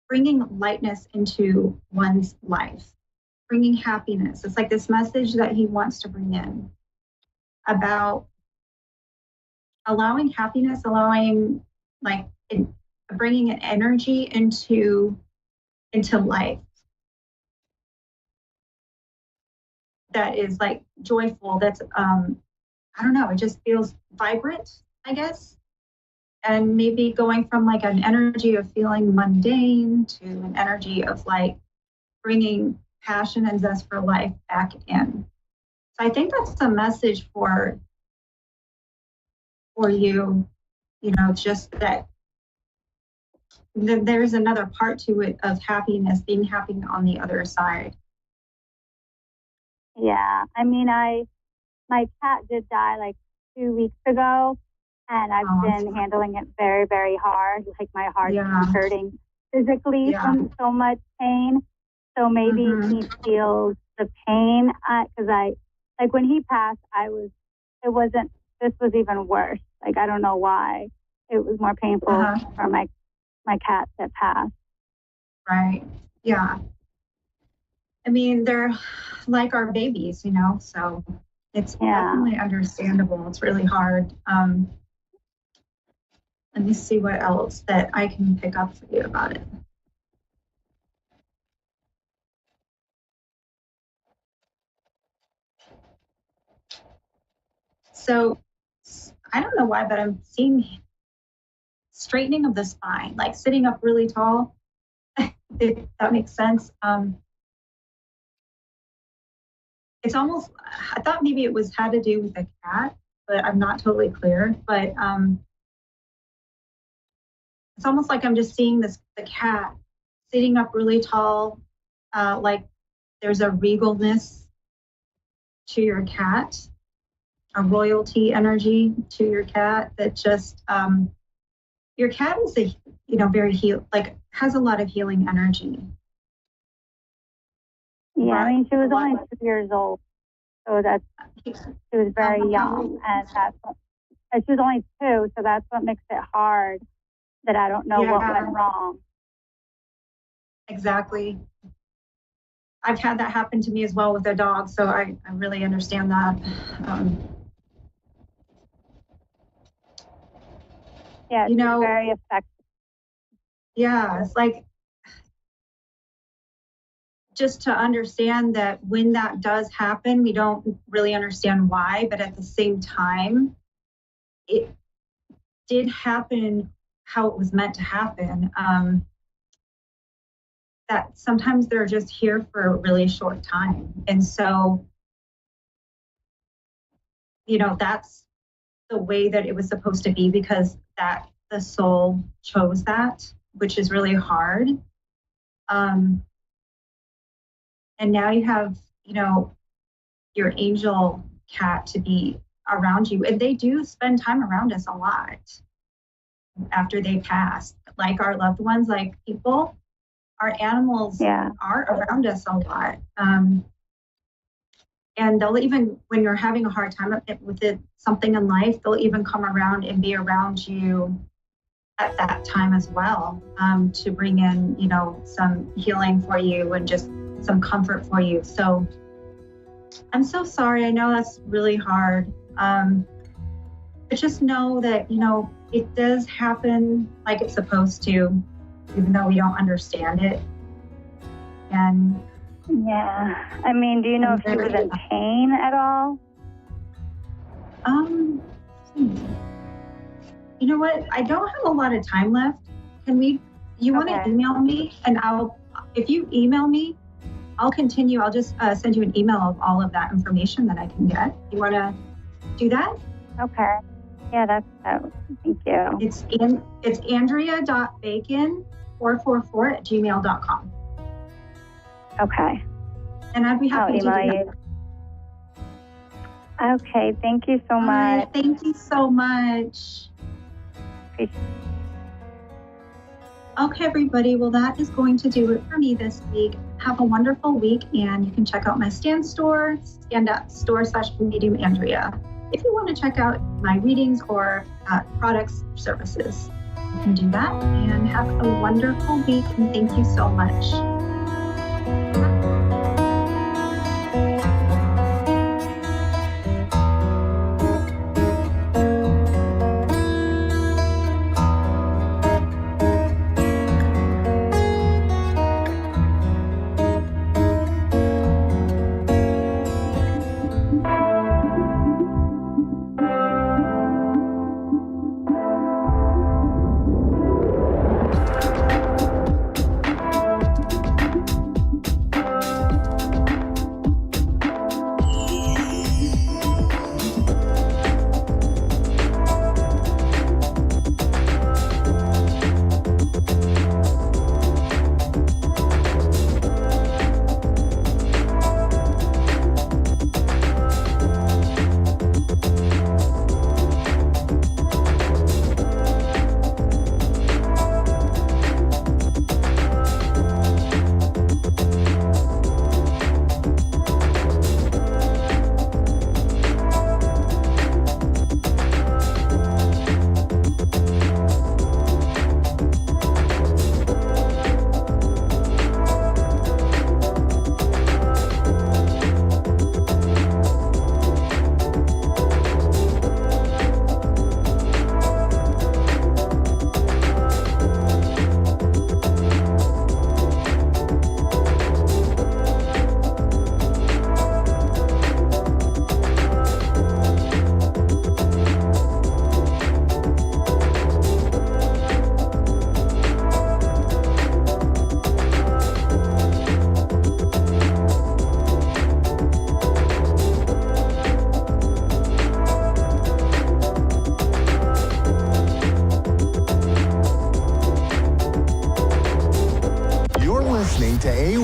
Speaker 11: bringing lightness into one's life, bringing happiness. It's like this message that he wants to bring in about allowing happiness, allowing like bringing an energy into life that is like joyful. That's I don't know. It just feels vibrant, I guess. And maybe going from like an energy of feeling mundane to an energy of like bringing passion and zest for life back in. So I think that's a message for you, just that there's another part to it of happiness, being happy on the other side.
Speaker 12: Yeah, I mean, my cat did die like 2 weeks ago, and I've been handling it very, very hard. Like my heart's been hurting physically from so much pain. So maybe he feels the pain, because like when he passed, this was even worse. Like, I don't know why. It was more painful for my cat that passed.
Speaker 11: Right. Yeah. I mean, they're like our babies, so It's definitely understandable. It's really hard. Let me see what else that I can pick up for you about it. So I don't know why, but I'm seeing straightening of the spine, like sitting up really tall, if that makes sense. It's almost, I thought maybe it had to do with the cat, but I'm not totally clear. But it's almost like I'm just seeing the cat sitting up really tall, like there's a regalness to your cat, a royalty energy to your cat that just, your cat is very has a lot of healing energy.
Speaker 12: Yeah, I mean, she was only 2 years old, so she was very young, and and she was only 2, so that's what makes it hard, that I don't know what went wrong.
Speaker 11: Exactly. I've had that happen to me as well with a dog, so I really understand that.
Speaker 12: Yeah, it's very effective.
Speaker 11: Yeah, it's like just to understand that when that does happen, we don't really understand why, but at the same time, it did happen how it was meant to happen. That sometimes they're just here for a really short time. And so, that's the way that it was supposed to be, because that the soul chose that, which is really hard. And now you have, your angel cat to be around you. And they do spend time around us a lot after they pass. Like our loved ones, like people, our animals are around us a lot. And they'll even, when you're having a hard time with something in life, they'll even come around and be around you at that time as well, to bring in, some healing for you and just some comfort for you. So I'm so sorry. I know that's really hard. But just know that, it does happen like it's supposed to, even though we don't understand it. And
Speaker 12: yeah, I mean, do you know if she was in pain at all?
Speaker 11: You know what? I don't have a lot of time left. You want to email me, and if you email me, I'll continue. I'll just send you an email of all of that information that I can get. You want to do that?
Speaker 12: Okay. Yeah, that's thank you.
Speaker 11: It's andrea.bacon444@gmail.com.
Speaker 12: Okay.
Speaker 11: And I'd be happy to do that.
Speaker 12: Okay, thank you so much.
Speaker 11: Thank you so much. Okay, everybody. Well, that is going to do it for me this week. Have a wonderful week, and you can check out my Stand store, stand.store/medium-andrea. If you want to check out my readings or products or services, you can do that. And have a wonderful week, and thank you so much.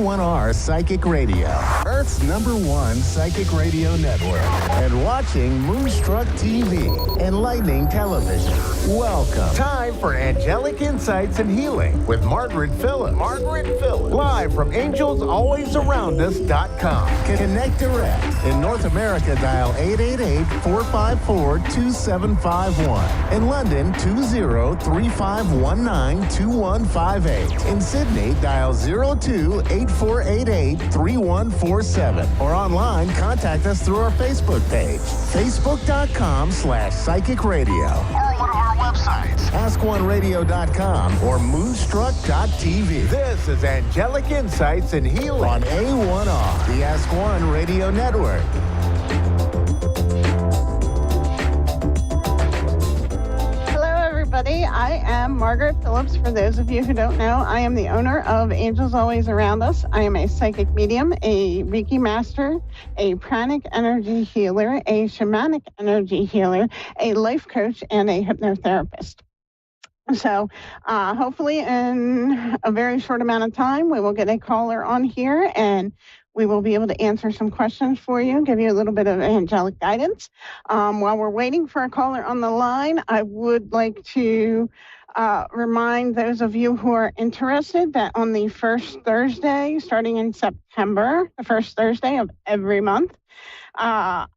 Speaker 2: A1R Psychic Radio, Earth's #1 psychic radio network, and watching Moonstruck TV, enlightening television. Welcome. Time for Angelic Insights and Healing with Margaret Phillips. Live from AngelsAlwaysAroundUs.com. Connect direct. In North America, dial 888-454-2751. In London, 20-3519-2158. In Sydney, dial 02-8488-3147. Or online, contact us through our Facebook page, facebook.com/psychic radio. Or one of our websites, askoneradio.com or moonstruck.tv. This is Angelic Insights and Healing on A1R, the Ask One Radio Network.
Speaker 13: I am Margaret Phillips. For those of you who don't know, I am the owner of Angels Always Around Us. I am a psychic medium, a Reiki master, a pranic energy healer, a shamanic energy healer, a life coach, and a hypnotherapist. So hopefully in a very short amount of time, we will get a caller on here and we will be able to answer some questions for you, give you a little bit of angelic guidance. While we're waiting for a caller on the line, I would like to remind those of you who are interested that on the first Thursday, starting in September, the first Thursday of every month at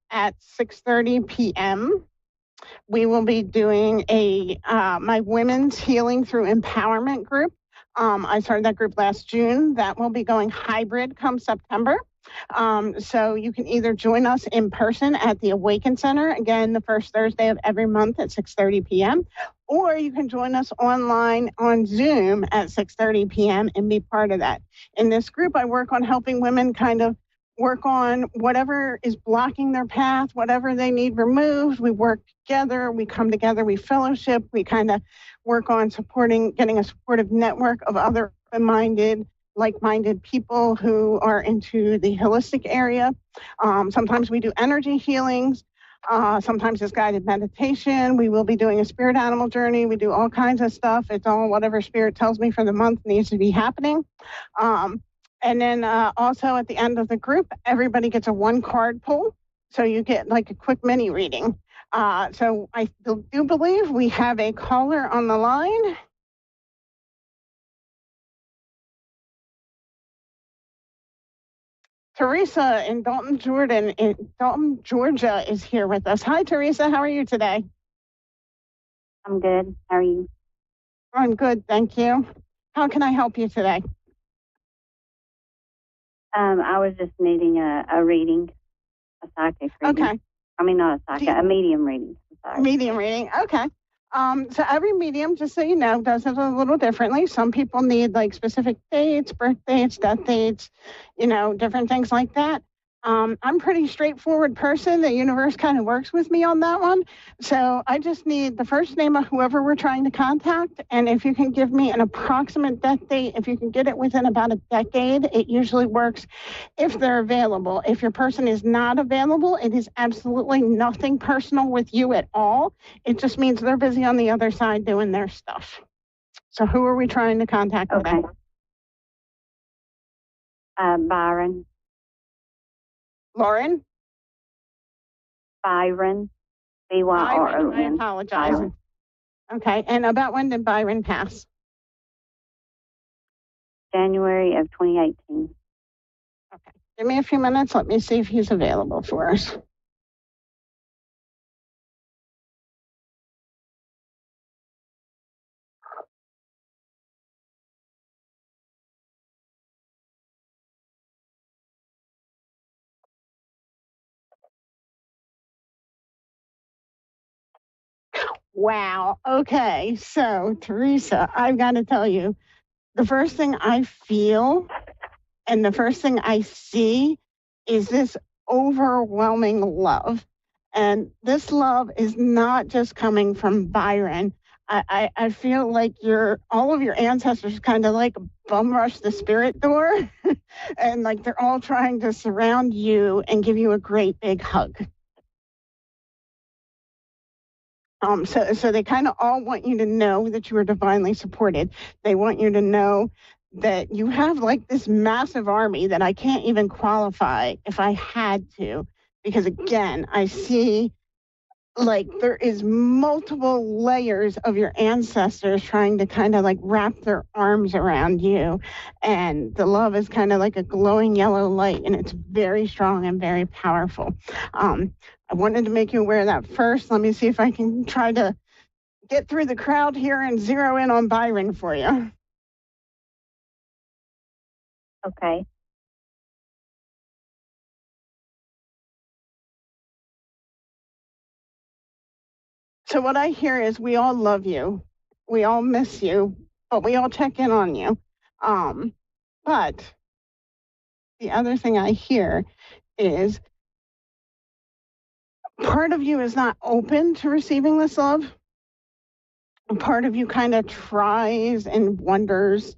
Speaker 13: 6:30 p.m., we will be doing my Women's Healing Through Empowerment group. I started that group last June. That will be going hybrid come September. So you can either join us in person at the Awaken Center, again, the first Thursday of every month at 6:30 p.m., or you can join us online on Zoom at 6:30 p.m. and be part of that. In this group, I work on helping women kind of work on whatever is blocking their path, whatever they need removed. We work together, we come together, we fellowship, we kind of work on getting a supportive network of other like-minded people who are into the holistic area. Sometimes we do energy healings. Sometimes it's guided meditation. We will be doing a spirit animal journey. We do all kinds of stuff. It's all whatever spirit tells me for the month needs to be happening. And then also at the end of the group, everybody gets a 1-card pull. So you get like a quick mini reading. So I do believe we have a caller on the line. Teresa in Dalton, Georgia is here with us. Hi, Teresa. How are you today?
Speaker 12: I'm good. How are you?
Speaker 13: I'm good, thank you. How can I help you today?
Speaker 12: I was just needing a reading, a psychic reading.
Speaker 13: Okay.
Speaker 12: I mean, not a psychic, a medium reading.
Speaker 13: Medium reading, okay. So every medium, just so you know, does it a little differently. Some people need like specific dates, birth dates, death dates, different things like that. I'm a pretty straightforward person. The universe kind of works with me on that one. So I just need the first name of whoever we're trying to contact. And if you can give me an approximate death date, if you can get it within about a decade, it usually works if they're available. If your person is not available, it is absolutely nothing personal with you at all. It just means they're busy on the other side doing their stuff. So who are we trying to contact today?
Speaker 12: Okay. Byron.
Speaker 13: Lauren?
Speaker 12: Byron. B-Y-R-O-N.
Speaker 13: I apologize. Byron. Okay. And about when did Byron pass?
Speaker 12: January of 2018.
Speaker 13: Okay. Give me a few minutes. Let me see if he's available for us. Wow. Okay. So, Teresa, I've got to tell you, the first thing I feel and the first thing I see is this overwhelming love. And this love is not just coming from Byron. I feel like all of your ancestors kind of like bum rush the spirit door and like they're all trying to surround you and give you a great big hug. So they kind of all want you to know that you are divinely supported. They want you to know that you have like this massive army that I can't even qualify if I had to, because again, I see like there is multiple layers of your ancestors trying to kind of like wrap their arms around you. And the love is kind of like a glowing yellow light, and it's very strong and very powerful. I wanted to make you aware of that first. Let me see if I can try to get through the crowd here and zero in on Byron for you.
Speaker 6: Okay.
Speaker 13: So what I hear is we all love you. We all miss you, but we all check in on you. But the other thing I hear is part of you is not open to receiving this love. Part of you kind of tries and wonders,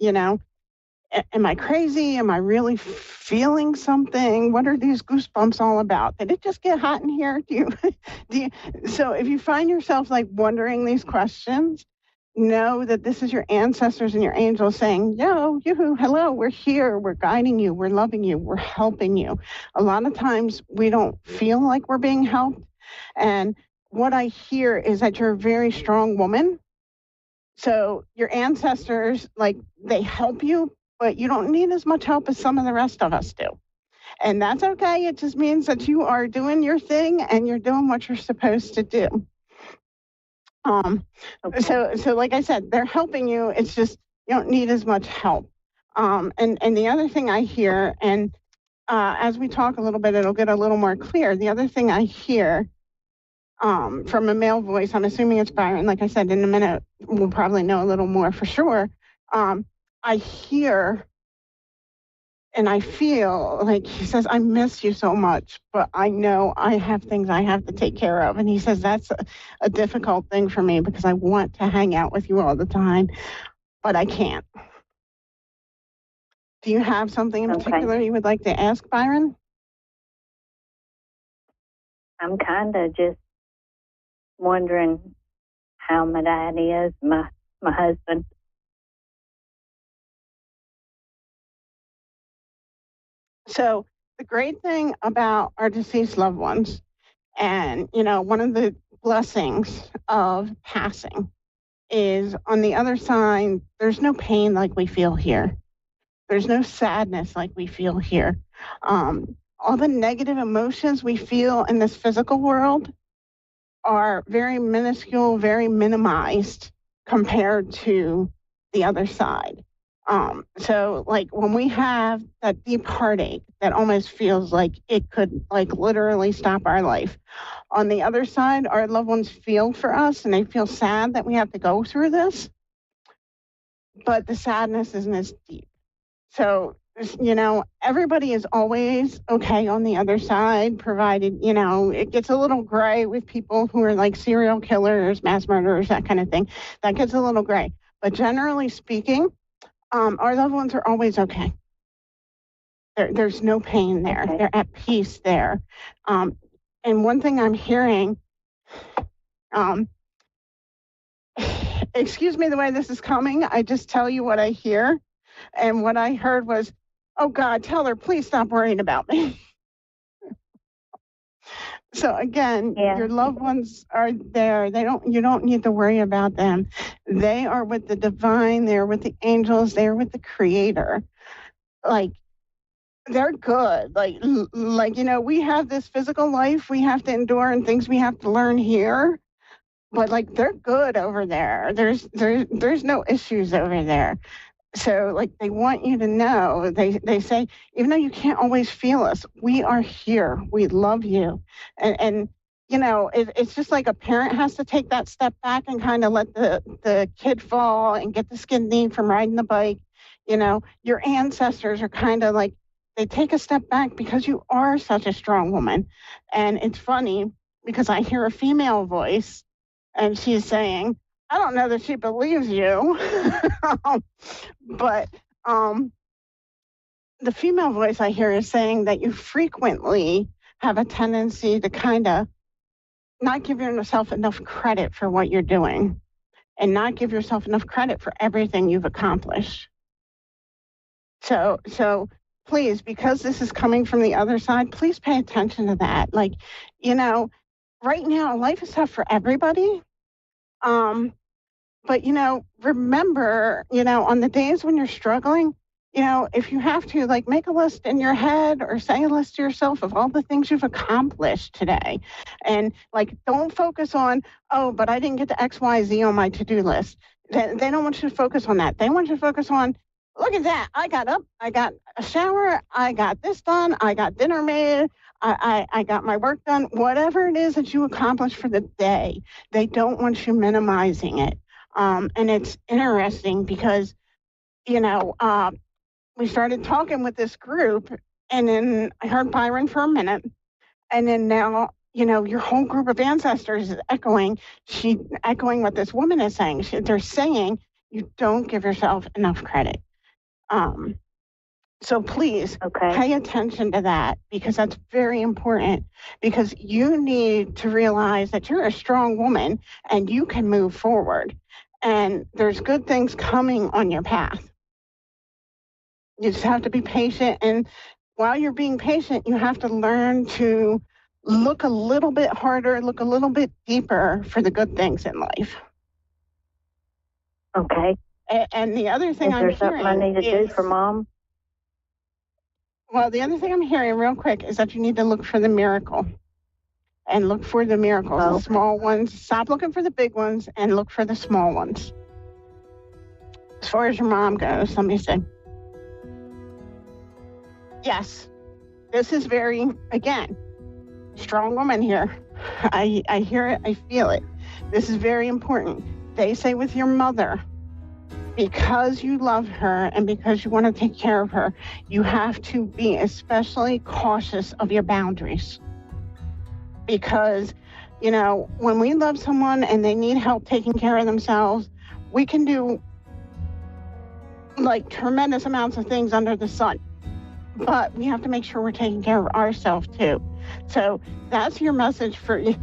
Speaker 13: am I crazy? Am I really feeling something? What are these goosebumps all about? Did it just get hot in here? So if you find yourself like wondering these questions, know that this is your ancestors and your angels saying, yo, yoo-hoo, hello, we're here, we're guiding you, we're loving you, we're helping you. A lot of times we don't feel like we're being helped. And what I hear is that you're a very strong woman. So your ancestors, like, they help you, but you don't need as much help as some of the rest of us do. And that's okay. It just means that you are doing your thing and you're doing what you're supposed to do. So like I said, they're helping you. It's just, you don't need as much help. And the other thing I hear, and as we talk a little bit, it'll get a little more clear. The other thing I hear from a male voice, I'm assuming it's Byron. Like I said, in a minute, we'll probably know a little more for sure. I hear and I feel like he says, I miss you so much, but I know I have things I have to take care of. And he says, that's a difficult thing for me because I want to hang out with you all the time, but I can't. Do you have something in particular you would like to ask, Byron?
Speaker 6: I'm kind of just wondering how my dad is, my husband.
Speaker 13: So the great thing about our deceased loved ones, and, one of the blessings of passing is on the other side, there's no pain like we feel here. There's no sadness like we feel here. All the negative emotions we feel in this physical world are very minuscule, very minimized compared to the other side. So like when we have that deep heartache that almost feels like it could like literally stop our life, on the other side, our loved ones feel for us and they feel sad that we have to go through this, but the sadness isn't as deep. So, everybody is always okay on the other side, provided, it gets a little gray with people who are like serial killers, mass murderers, that kind of thing. That gets a little gray. But generally speaking, our loved ones are always okay. There's no pain there. Okay. They're at peace there. And one thing I'm hearing, excuse me the way this is coming, I just tell you what I hear. And what I heard was, oh God, tell her, please stop worrying about me. So again, your loved ones are there. You don't need to worry about them. They are with the divine, they're with the angels, they're with the creator. Like, they're good. Like, we have this physical life we have to endure and things we have to learn here. But like, they're good over there. There's no issues over there. So like, they want you to know, they say, even though you can't always feel us, we are here. We love you. And it's just like a parent has to take that step back and kind of let the kid fall and get the skinned knee from riding the bike. Your ancestors are kind of like, they take a step back because you are such a strong woman. And it's funny because I hear a female voice and she's saying, I don't know that she believes you, but the female voice I hear is saying that you frequently have a tendency to kind of not give yourself enough credit for what you're doing and not give yourself enough credit for everything you've accomplished. So please, because this is coming from the other side, please pay attention to that. Like, right now, life is tough for everybody. But, remember, on the days when you're struggling, if you have to, like, make a list in your head or say a list to yourself of all the things you've accomplished today. And, like, don't focus on, oh, but I didn't get to X, Y, Z on my to-do list. They don't want you to focus on that. They want you to focus on, look at that. I got up, I got a shower, I got this done, I got dinner made, I got my work done. Whatever it is that you accomplished for the day, they don't want you minimizing it. And it's interesting because, we started talking with this group, and then I heard Byron for a minute, and then now, your whole group of ancestors is echoing what this woman is saying. They're saying you don't give yourself enough credit. So please pay attention to that, because that's very important, because you need to realize that you're a strong woman and you can move forward, and there's good things coming on your path. You just have to be patient. And while you're being patient, you have to learn to look a little bit harder, look a little bit deeper for the good things in life.
Speaker 6: Okay.
Speaker 13: And the other thing I'm hearing,
Speaker 6: is there something I need to do for Mom?
Speaker 13: Well, the other thing I'm hearing real quick is that you need to look for the miracle. And look for the miracles, the small ones. Stop looking for the big ones and look for the small ones. As far as your mom goes, let me see. Yes, this is very, again, strong woman here. I hear it, I feel it. This is very important. They say with your mother, because you love her and because you want to take care of her, you have to be especially cautious of your boundaries. Because, when we love someone and they need help taking care of themselves, we can do like tremendous amounts of things under the sun. But we have to make sure we're taking care of ourselves too. So that's your message to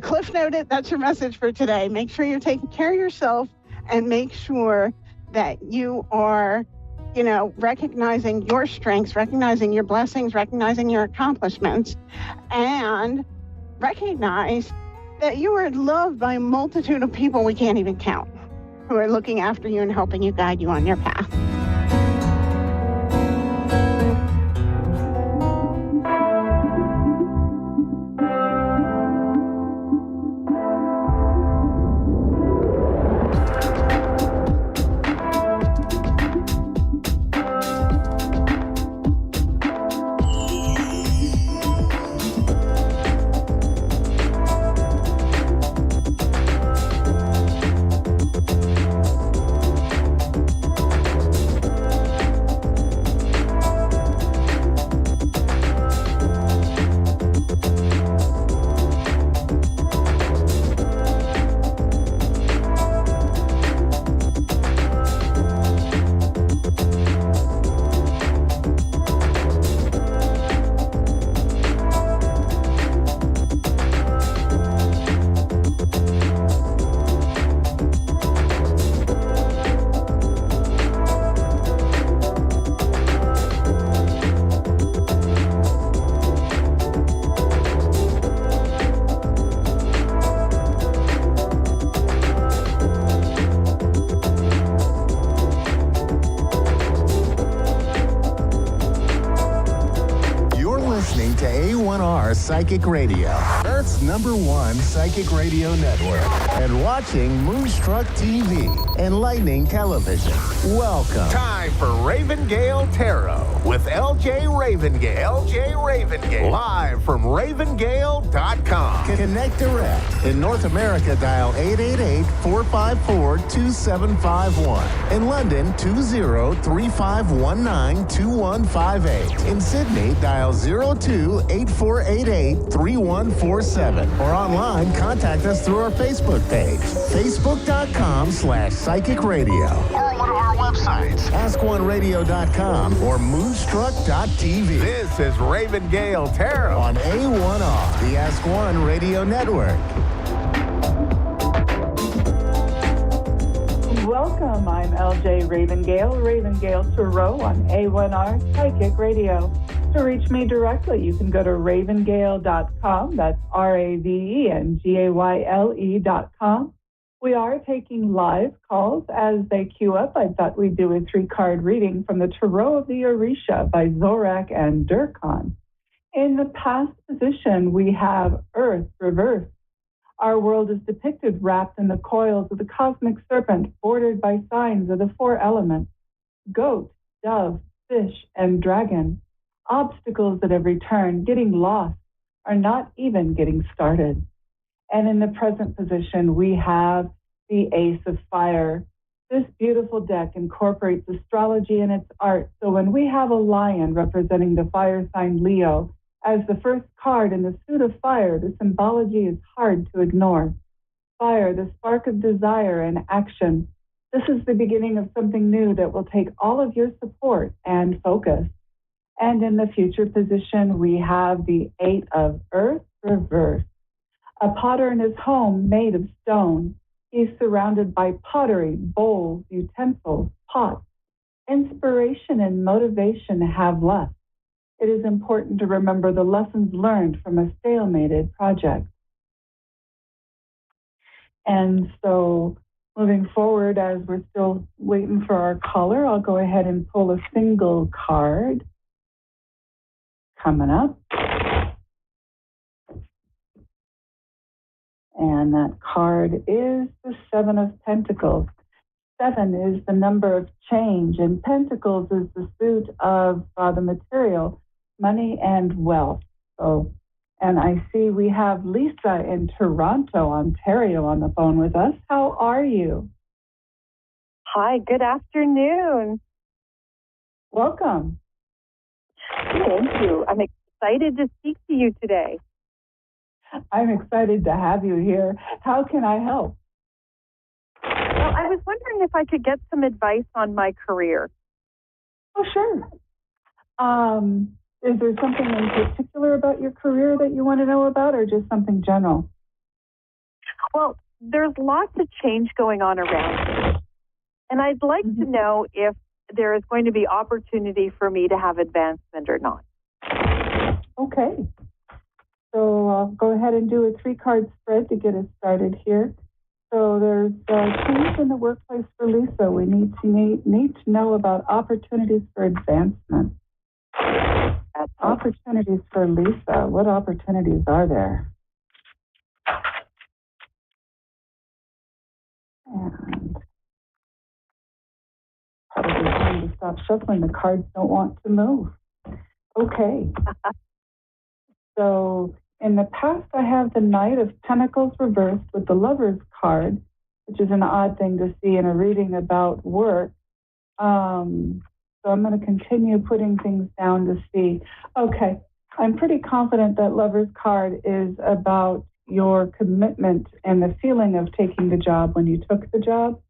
Speaker 13: Cliff Noted, that's your message for today. Make sure you're taking care of yourself and make sure that you are, recognizing your strengths, recognizing your blessings, recognizing your accomplishments, and recognize that you are loved by a multitude of people we can't even count, who are looking after you and helping you, guide you on your path.
Speaker 2: A1R Psychic Radio, Earth's #1 psychic radio network, and watching Moonstruck TV, Enlightening Television. Welcome. Time for Ravengale Tarot with LJ Ravengale. Live from Ravengale.com. Connect direct. In North America, dial 888-454-2751. In London, 20-3519-2158. In Sydney, dial 02-8488-3147. Or online, contact us through our Facebook page, facebook.com/psychic radio. Or one of our websites, askoneradio.com or moonstruck.tv. This is Ravengale Tarot on A1R, the Ask One Radio Network.
Speaker 14: Welcome. I'm LJ Ravengale Tarot on A1R Psychic Radio. To reach me directly, you can go to ravengale.com. That's RAVENGAYLE.com. We are taking live calls as they queue up. I thought we'd do a 3-card reading from the Tarot of the Orisha by Zorak and Durkhan. In the past position, we have Earth reversed. Our world is depicted wrapped in the coils of the cosmic serpent, bordered by signs of the 4 elements: goat, dove, fish, and dragon. Obstacles at every turn, getting lost, are not even getting started. And in the present position, we have the Ace of Fire. This beautiful deck incorporates astrology in its art. So when we have a lion representing the fire sign Leo as the first card in the suit of fire, the symbology is hard to ignore. Fire, the spark of desire and action. This is the beginning of something new that will take all of your support and focus. And in the future position, we have the 8 of Earth reversed. A potter in his home made of stone. He's surrounded by pottery, bowls, utensils, pots. Inspiration and motivation have left. It is important to remember the lessons learned from a stalemated project. And so moving forward, as we're still waiting for our caller, I'll go ahead and pull a single card. Coming up. And that card is the 7 of Pentacles. 7 is the number of change, and Pentacles is the suit of the material, money and wealth. So, and I see we have Lisa in Toronto, Ontario on the phone with us. How are you?
Speaker 15: Hi, good afternoon.
Speaker 14: Welcome.
Speaker 15: Thank you. I'm excited to speak to you today.
Speaker 14: I'm excited to have you here. How can I help?
Speaker 15: Well, I was wondering if I could get some advice on my career.
Speaker 14: Oh, sure. Is there something in particular about your career that you want to know about, or just something general?
Speaker 15: Well, there's lots of change going on around me, and I'd like to know if there is going to be opportunity for me to have advancement or not.
Speaker 14: Okay. So I'll go ahead and do a 3-card spread to get us started here. So there's change in the workplace for Lisa. We need to know about opportunities for advancement. Opportunities for Lisa. What opportunities are there? And probably time to stop shuffling. The cards don't want to move. Okay. So in the past, I have the Knight of Pentacles reversed with the Lover's card, which is an odd thing to see in a reading about work. So I'm going to continue putting things down to see. Okay, I'm pretty confident that Lover's card is about your commitment and the feeling of taking the job when you took the job.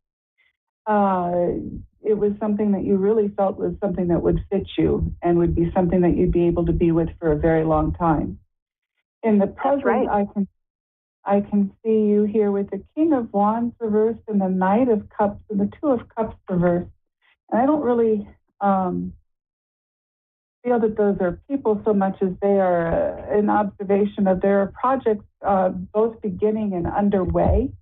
Speaker 14: It was something that you really felt was something that would fit you and would be something that you'd be able to be with for a very long time. In the present, right. I can see you here with the King of Wands reversed and the Knight of Cups and the 2 of Cups reversed. And I don't really feel that those are people so much as they are an observation of their projects both beginning and underway.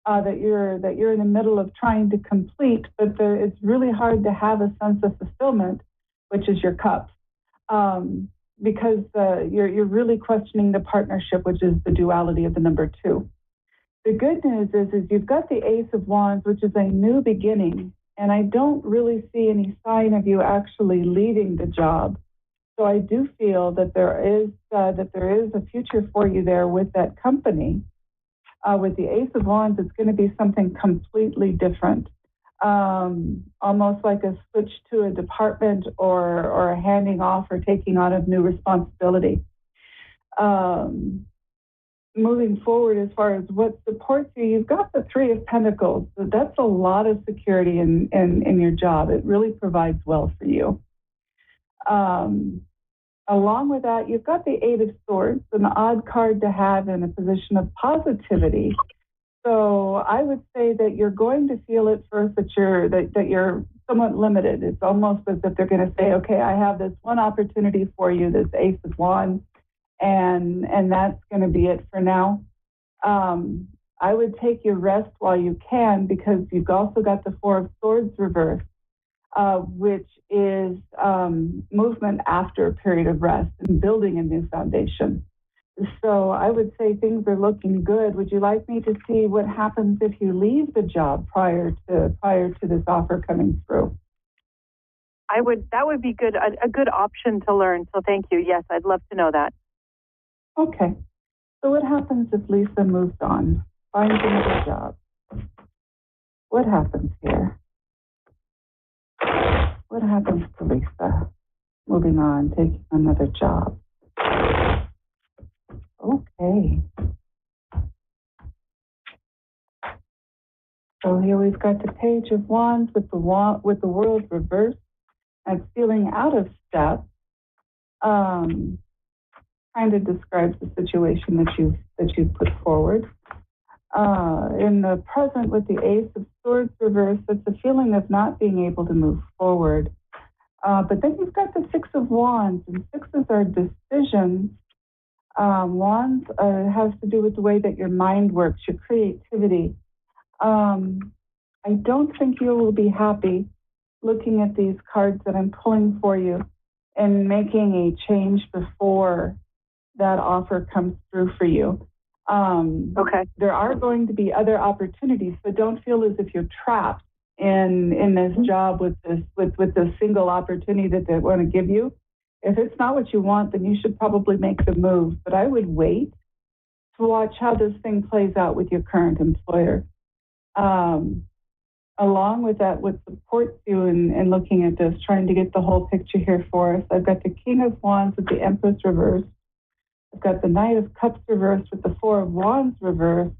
Speaker 14: That you're in the middle of trying to complete, but it's really hard to have a sense of fulfillment, which is your cups, because you're really questioning the partnership, which is the duality of the number 2. The good news is you've got the Ace of Wands, which is a new beginning, and I don't really see any sign of you actually leaving the job. So I do feel that there is a future for you there with that company. With the Ace of Wands, it's going to be something completely different, almost like a switch to a department or a handing off or taking on of new responsibility. Moving forward, as far as what supports you, you've got the 3 of Pentacles. So that's a lot of security in your job. It really provides well for you. Along with that, you've got the 8 of Swords, an odd card to have in a position of positivity. So I would say that you're going to feel at first that you're somewhat limited. It's almost as if they're going to say, okay, I have this one opportunity for you, this Ace of Wands, and that's going to be it for now. I would take your rest while you can, because you've also got the Four of Swords reversed, which is movement after a period of rest and building a new foundation. So I would say things are looking good. Would you like me to see what happens if you leave the job prior to this offer coming through?
Speaker 15: That would be good, a good option to learn. So thank you. Yes, I'd love to know that.
Speaker 14: Okay. So what happens if Lisa moves on, finds another job? What happens here? What happens to Lisa moving on, taking another job? Okay. So here we've got the Page of Wands with the World reversed and feeling out of step. Kind of describes the situation that you've put forward. In the present with the Ace of Swords reversed, it's a feeling of not being able to move forward. But then you've got the Six of Wands, and sixes are decisions. Wands has to do with the way that your mind works, your creativity. I don't think you will be happy looking at these cards that I'm pulling for you and making a change before that offer comes through for you.
Speaker 15: Okay.
Speaker 14: There are going to be other opportunities, but don't feel as if you're trapped in this job with this single opportunity that they want to give you. If it's not what you want, then you should probably make the move. But I would wait to watch how this thing plays out with your current employer. Along with that, what supports you in looking at this, trying to get the whole picture here for us, I've got the King of Wands with the Empress reversed. I've got the Knight of Cups reversed with the Four of Wands reversed.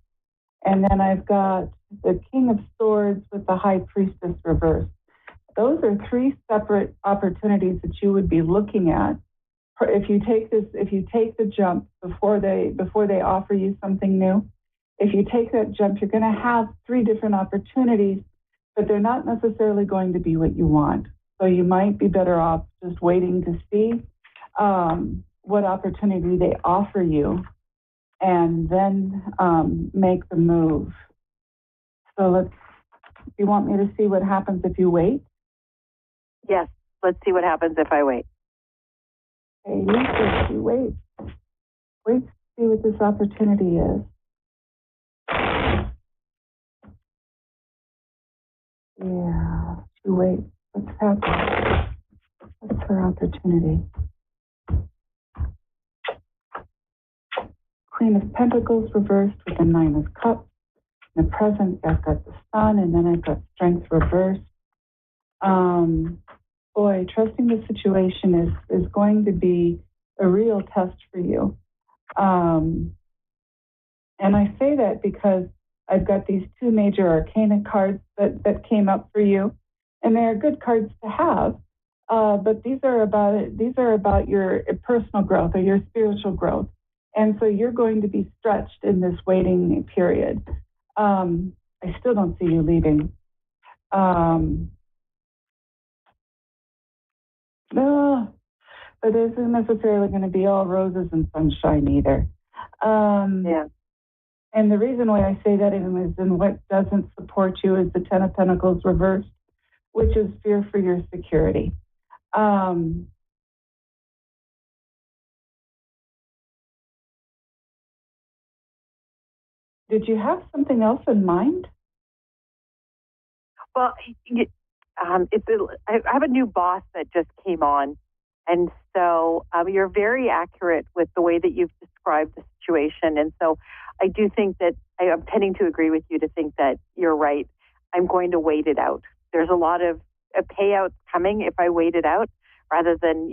Speaker 14: And then I've got the King of Swords with the High Priestess reversed. Those are three separate opportunities that you would be looking at. If you take the jump before they offer you something new, if you take that jump, you're going to have three different opportunities, but they're not necessarily going to be what you want. So you might be better off just waiting to see what opportunity they offer you, and then make the move. So you want me to see what happens if you wait?
Speaker 15: Yes, let's see what happens if I wait.
Speaker 14: Okay, Lisa, if you wait. Wait to see what this opportunity is. Yeah, you wait. What's happening? What's her opportunity? Queen of Pentacles reversed with the Nine of Cups. In the present, I've got the Sun, and then I've got Strength reversed. Boy, trusting the situation is going to be a real test for you. And I say that because I've got these two major arcana cards that came up for you, and they are good cards to have. But these are about your personal growth or your spiritual growth, and so you're going to be stretched in this waiting period. I still don't see you leaving. No, but it isn't necessarily going to be all roses and sunshine either.
Speaker 15: Yeah.
Speaker 14: And the reason why I say that is in what doesn't support you is the Ten of Pentacles reversed, which is fear for your security. Did you have something else in mind?
Speaker 15: Well, I have a new boss that just came on, and so you're very accurate with the way that you've described the situation. And so I do think that I'm tending to agree with you to think that you're right. I'm going to wait it out. There's a lot of payouts coming if I wait it out, rather than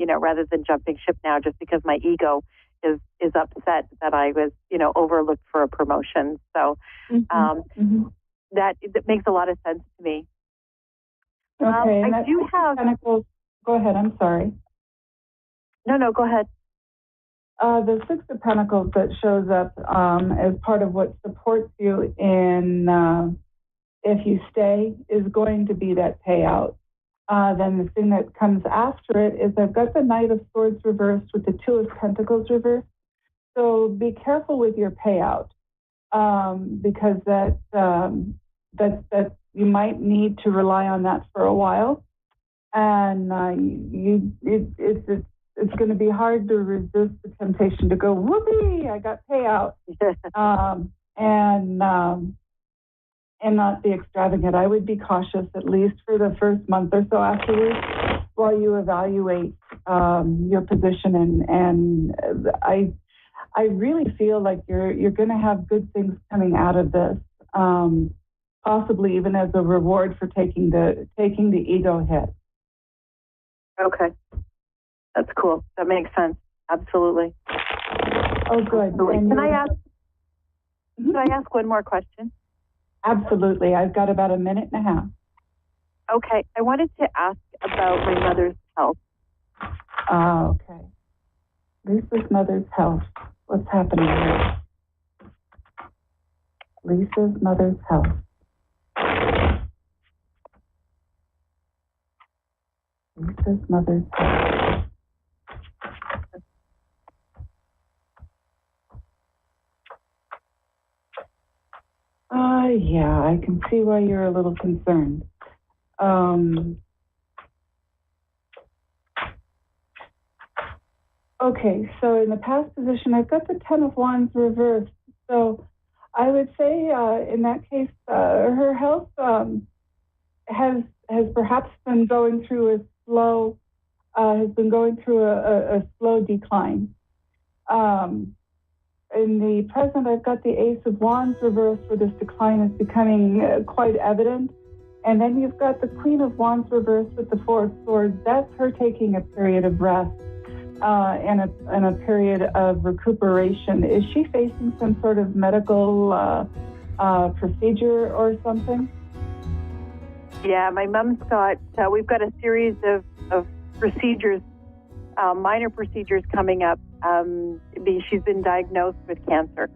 Speaker 15: jumping ship now, just because my ego is upset that I was overlooked for a promotion. So that makes a lot of sense to me.
Speaker 14: Okay,
Speaker 15: I do have.
Speaker 14: Pentacles. Go ahead. I'm sorry.
Speaker 15: No, go ahead.
Speaker 14: The Six of Pentacles that shows up as part of what supports you in if you stay is going to be that payout. Then the thing that comes after it is I've got the Knight of Swords reversed with the Two of Pentacles reversed. So be careful with your payout because that you might need to rely on that for a while, and it's going to be hard to resist the temptation to go, whoopee, I got payout, and not be extravagant. I would be cautious at least for the first month or so afterwards while you evaluate your position. And I really feel like you're going to have good things coming out of this, possibly even as a reward for taking the ego hit.
Speaker 15: Okay. That's cool. That makes sense. Absolutely.
Speaker 14: Oh, good.
Speaker 15: Can I ask one more question?
Speaker 14: Absolutely. I've got about a minute and a half.
Speaker 15: Okay. I wanted to ask about my mother's health.
Speaker 14: Okay. Lisa's mother's health. What's happening here? Lisa's mother's health. Lisa's mother's health. Yeah, I can see why you're a little concerned. Okay, so in the past position, I've got the Ten of Wands reversed. So I would say in that case, her health has perhaps been going through a slow decline. In the present, I've got the Ace of Wands reversed, where this decline is becoming quite evident. And then you've got the Queen of Wands reversed with the Four of Swords. That's her taking a period of rest and a period of recuperation. Is she facing some sort of medical procedure or something?
Speaker 15: Yeah, my mom's got, we've got a series of procedures, minor procedures coming up. She's been diagnosed with cancer.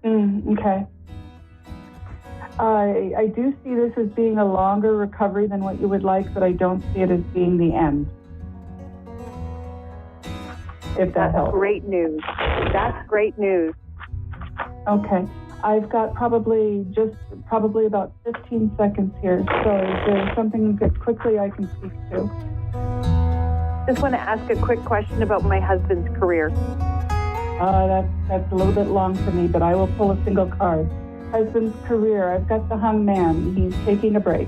Speaker 14: Okay. I do see this as being a longer recovery than what you would like, but I don't see it as being the end. If that helps.
Speaker 15: Great news. That's great news.
Speaker 14: Okay. I've got probably about 15 seconds here. So is there something that quickly I can speak to?
Speaker 15: Just want to ask a quick question about my husband's career.
Speaker 14: That's a little bit long for me, but I will pull a single card. Husband's career, I've got the Hung Man. He's taking a break.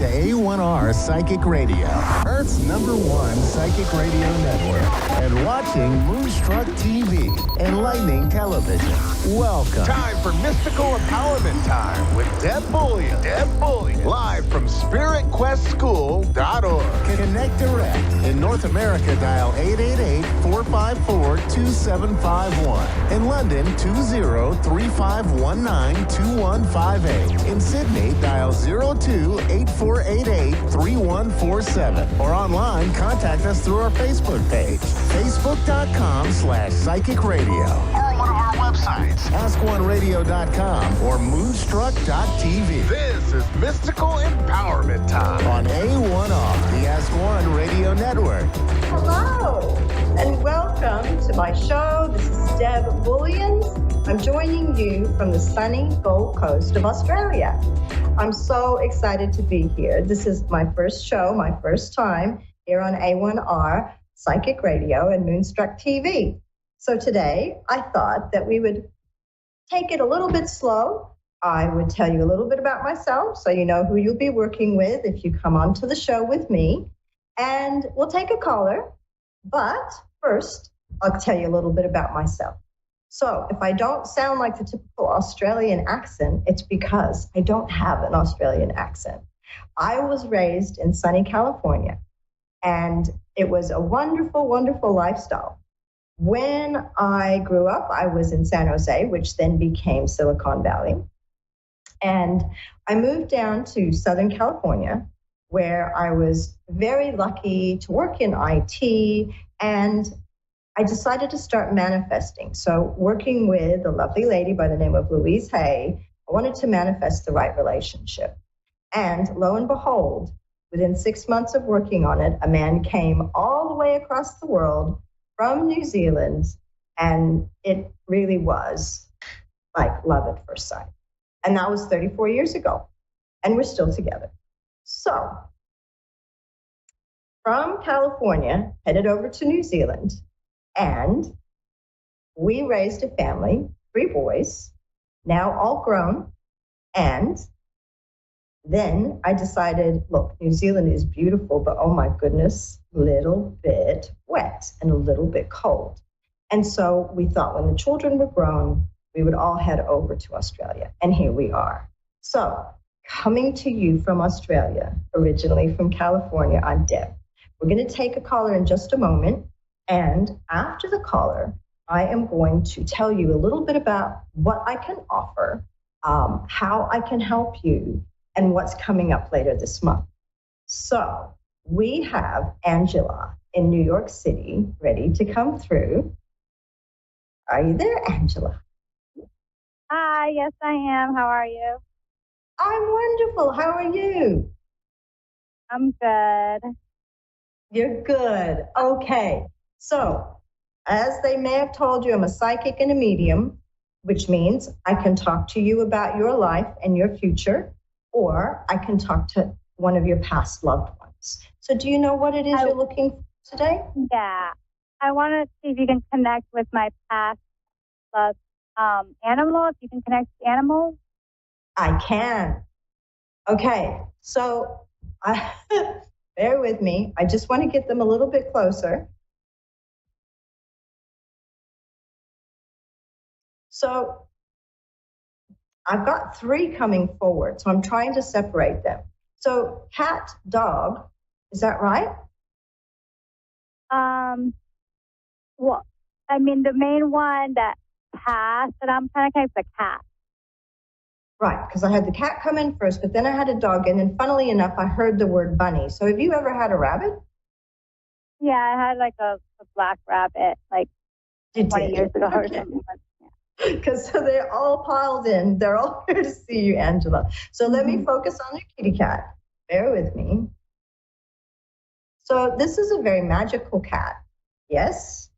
Speaker 2: A1R Psychic Radio, Earth's #1 psychic radio network, and watching Moonstruck TV, Enlightening Television. Welcome. Time for Mystical Empowerment Time with Deb Bullion. Live from SpiritQuestSchool.org. Connect direct. In North America, dial 888-454-2751. In London, 20-3519-2158. In Sydney, dial 02-8488-3147. Or online, contact us through our Facebook page, facebook.com/psychic radio. Or one of our websites, askoneradio.com or moonstruck.tv. This is Mystical Empowerment Time on A1R, the Ask One Radio Network.
Speaker 16: Hello, and welcome to my show. This is Deb Bullions. I'm joining you from the sunny Gold Coast of Australia. I'm so excited to be here. This is my first show, my first time here on A1R Psychic Radio and Moonstruck TV. So today, I thought that we would take it a little bit slow. I would tell you a little bit about myself so you know who you'll be working with if you come onto the show with me. And we'll take a caller. But first, I'll tell you a little bit about myself. So if I don't sound like the typical Australian accent, it's because I don't have an Australian accent. I was raised in sunny California, and it was a wonderful, wonderful lifestyle. When I grew up, I was in San Jose, which then became Silicon Valley. And I moved down to Southern California, where I was very lucky to work in IT, and I decided to start manifesting. So working with a lovely lady by the name of Louise Hay, I wanted to manifest the right relationship. And lo and behold, within 6 months of working on it, a man came all the way across the world from New Zealand, and it really was like love at first sight. And that was 34 years ago, and we're still together. So from California, headed over to New Zealand, and we raised a family, 3 boys, now all grown. And then I decided, look, New Zealand is beautiful, but oh my goodness, a little bit wet and a little bit cold. And so we thought when the children were grown, we would all head over to Australia. And here we are. So coming to you from Australia, originally from California, I'm Deb. We're going to take a caller in just a moment. And after the caller, I am going to tell you a little bit about what I can offer, how I can help you, and what's coming up later this month. So we have Angela in New York City ready to come through. Are you there, Angela?
Speaker 12: Hi, yes, I am. How are you?
Speaker 16: I'm wonderful. How are you?
Speaker 12: I'm good.
Speaker 16: You're good. Okay. So, as they may have told you, I'm a psychic and a medium, which means I can talk to you about your life and your future, or I can talk to one of your past loved ones. So do you know what it is you're looking for today?
Speaker 12: Yeah. I want to see if you can connect with my past loved animal, if you can connect to animals.
Speaker 16: I can. Okay. So, bear with me. I just want to get them a little bit closer. So I've got 3 coming forward, so I'm trying to separate them. So cat, dog, is that right?
Speaker 12: Well, I mean, the main one that passed that I'm trying to connect is the cat.
Speaker 16: Right, because I had the cat come in first, but then I had a dog, and then funnily enough, I heard the word bunny. So have you ever had a rabbit?
Speaker 12: Yeah, I had like a black rabbit like 20 years ago or something.
Speaker 16: Because so they're all piled in. They're all here to see you, Angela. So let me focus on your kitty cat. Bear with me. So this is a very magical cat. Yes?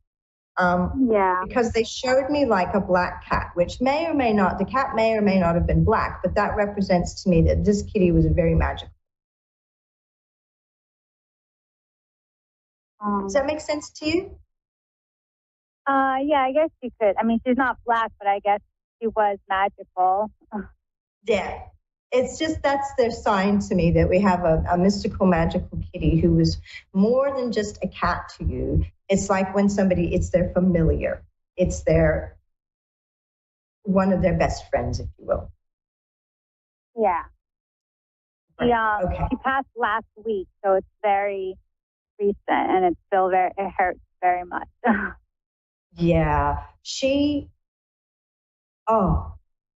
Speaker 12: Yeah.
Speaker 16: Because they showed me like a black cat, which may or may not, the cat may or may not have been black, but that represents to me that this kitty was very magical. Does that make sense to you?
Speaker 12: Yeah, I guess she could. I mean, she's not black, but I guess she was magical.
Speaker 16: Yeah. It's just that's their sign to me that we have a mystical, magical kitty who is more than just a cat to you. It's like when somebody, it's their familiar. It's their, one of their best friends, if you will.
Speaker 12: Yeah.
Speaker 16: Right.
Speaker 12: She passed last week, so it's very recent, and it's still it hurts very much.
Speaker 16: Yeah. She,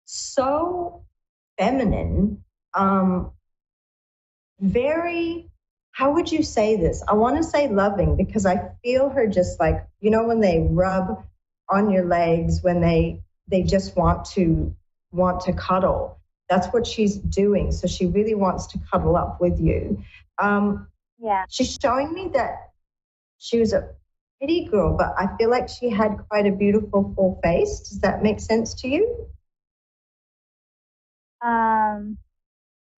Speaker 16: so feminine, very, how would you say this? I want to say loving because I feel her just like, you know, when they rub on your legs, when they just want to cuddle. That's what she's doing. So she really wants to cuddle up with you.
Speaker 12: Yeah.
Speaker 16: She's showing me that she was a pretty girl, but I feel like she had quite a beautiful full face. Does that make sense to you?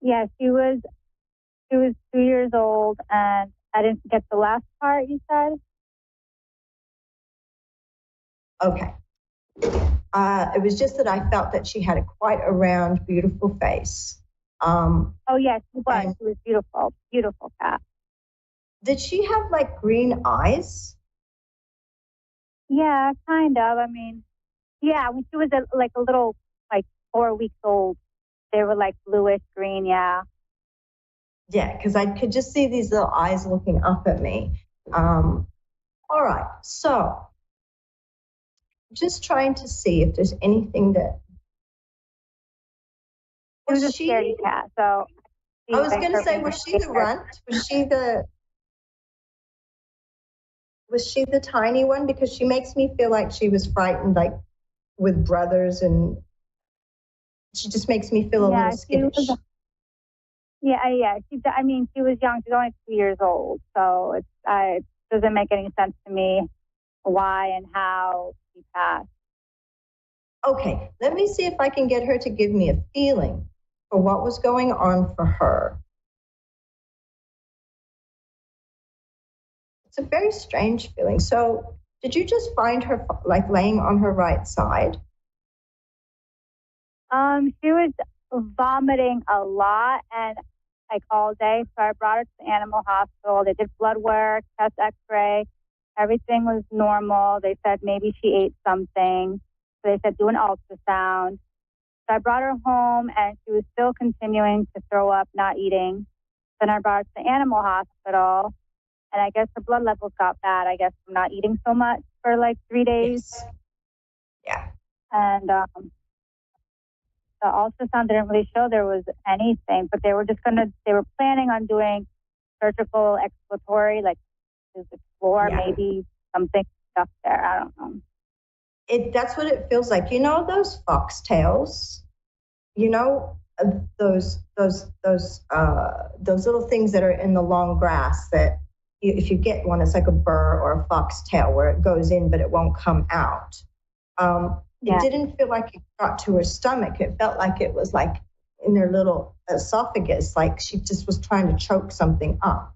Speaker 12: Yeah, she was 2 years old, and I didn't get the last part you said.
Speaker 16: Okay. It was just that I felt that she had quite a round, beautiful face.
Speaker 12: Oh, yes, she was. She was beautiful. Beautiful cat.
Speaker 16: Did she have like green eyes?
Speaker 12: Yeah, kind of. I mean, Yeah, when she was a little, like 4 weeks old, they were like bluish green. Yeah.
Speaker 16: Yeah, because I could just see these little eyes looking up at me. All right, so just trying to see if there's anything that.
Speaker 12: It was a scaredy cat, so.
Speaker 16: I was going to say, was she the runt? Was she the tiny one? Because she makes me feel like she was frightened, like with brothers, and she just makes me feel a little skittish.
Speaker 12: Yeah. She was young. She's only 2 years old, so it doesn't make any sense to me why and how she passed.
Speaker 16: Okay, let me see if I can get her to give me a feeling for what was going on for her. It's a very strange feeling. So did you just find her like laying on her right side?
Speaker 12: She was vomiting a lot and like all day. So I brought her to the animal hospital. They did blood work, chest x-ray. Everything was normal. They said maybe she ate something. So they said do an ultrasound. So I brought her home and she was still continuing to throw up, not eating. Then I brought her to the animal hospital. And I guess her blood levels got bad, I guess, from not eating so much for like 3 days.
Speaker 16: Yes. Yeah.
Speaker 12: And the ultrasound didn't really show there was anything, but they were planning on doing surgical exploratory, like to explore maybe something stuff there. I don't know.
Speaker 16: That's what it feels like. You know those foxtails? You know those little things that are in the long grass that if you get one, it's like a burr or a foxtail where it goes in but it won't come out. It didn't feel like it got to her stomach. It felt like it was like in her little esophagus, like she just was trying to choke something up.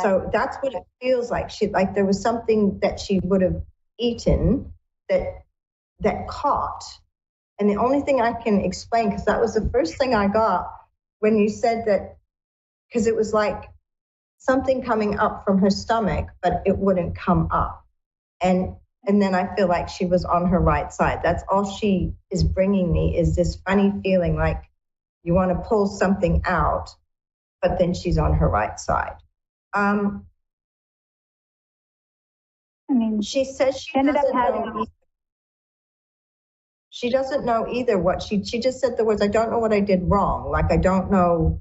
Speaker 16: So that's what it feels like. Like there was something that she would have eaten that caught. And the only thing I can explain, because that was the first thing I got when you said that, because it was like something coming up from her stomach, but it wouldn't come up. And then I feel like she was on her right side. That's all she is bringing me is this funny feeling like you want to pull something out, but then she's on her right side. She says she doesn't know either what she just said the words, I don't know what I did wrong. Like, I don't know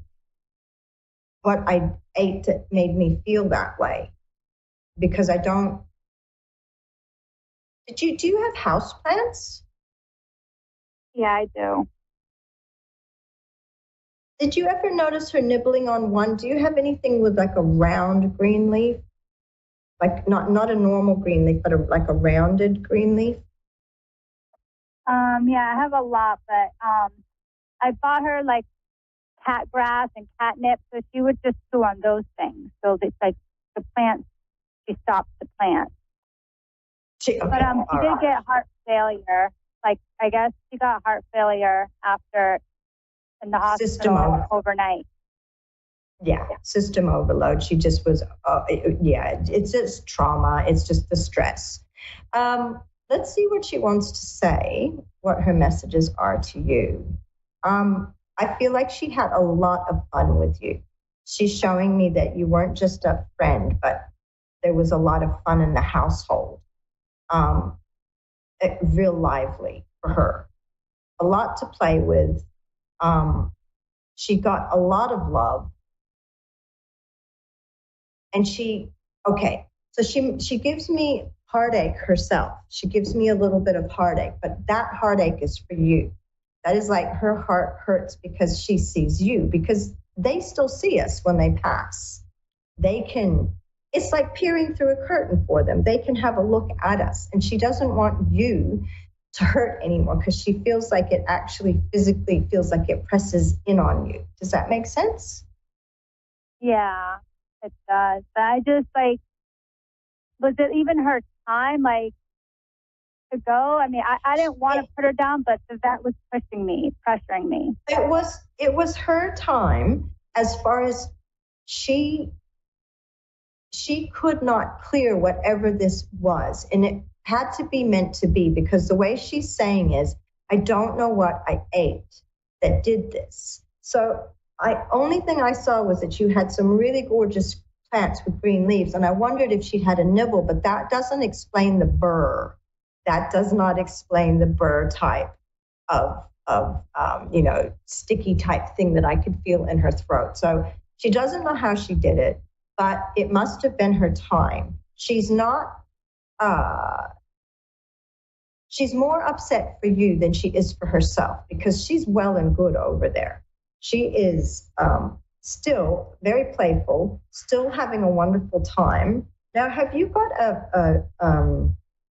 Speaker 16: what I ate that made me feel that way, because I don't. Do you have houseplants?
Speaker 12: Yeah, I do.
Speaker 16: Did you ever notice her nibbling on one? Do you have anything with like a round green leaf? Like not a normal green leaf, but like a rounded green leaf?
Speaker 12: Yeah, I have a lot, but I bought her like cat grass and catnip, so she would just chew on those things. So it's like the plants, she stopped the plant. She did get heart failure. Like, I guess she got heart failure after in the hospital overnight.
Speaker 16: Yeah, system overload. She just was, it's just trauma. It's just the stress. Let's see what she wants to say, what her messages are to you. I feel like she had a lot of fun with you. She's showing me that you weren't just a friend, but there was a lot of fun in the household. Real lively for her. A lot to play with. She got a lot of love. And she gives me heartache herself. She gives me a little bit of heartache, but that heartache is for you. That is like her heart hurts because she sees you, because they still see us when they pass. It's like peering through a curtain for them. They can have a look at us, and she doesn't want you to hurt anymore because she feels like it actually physically feels like it presses in on you. Does that make sense?
Speaker 12: Yeah, it does. But I just was it even her time to go? I mean, I didn't want to put her down, but the vet was pressuring me.
Speaker 16: It was her time as far as she could not clear whatever this was. And had to be meant to be, because the way she's saying is, I don't know what I ate that did this. So only thing I saw was that you had some really gorgeous plants with green leaves, and I wondered if she'd had a nibble, but that doesn't explain the burr. That does not explain the burr type of sticky type thing that I could feel in her throat. So she doesn't know how she did it, but it must have been her time. She's not, she's more upset for you than she is for herself, because she's well and good over there. She is still very playful, still having a wonderful time. Now, have you got a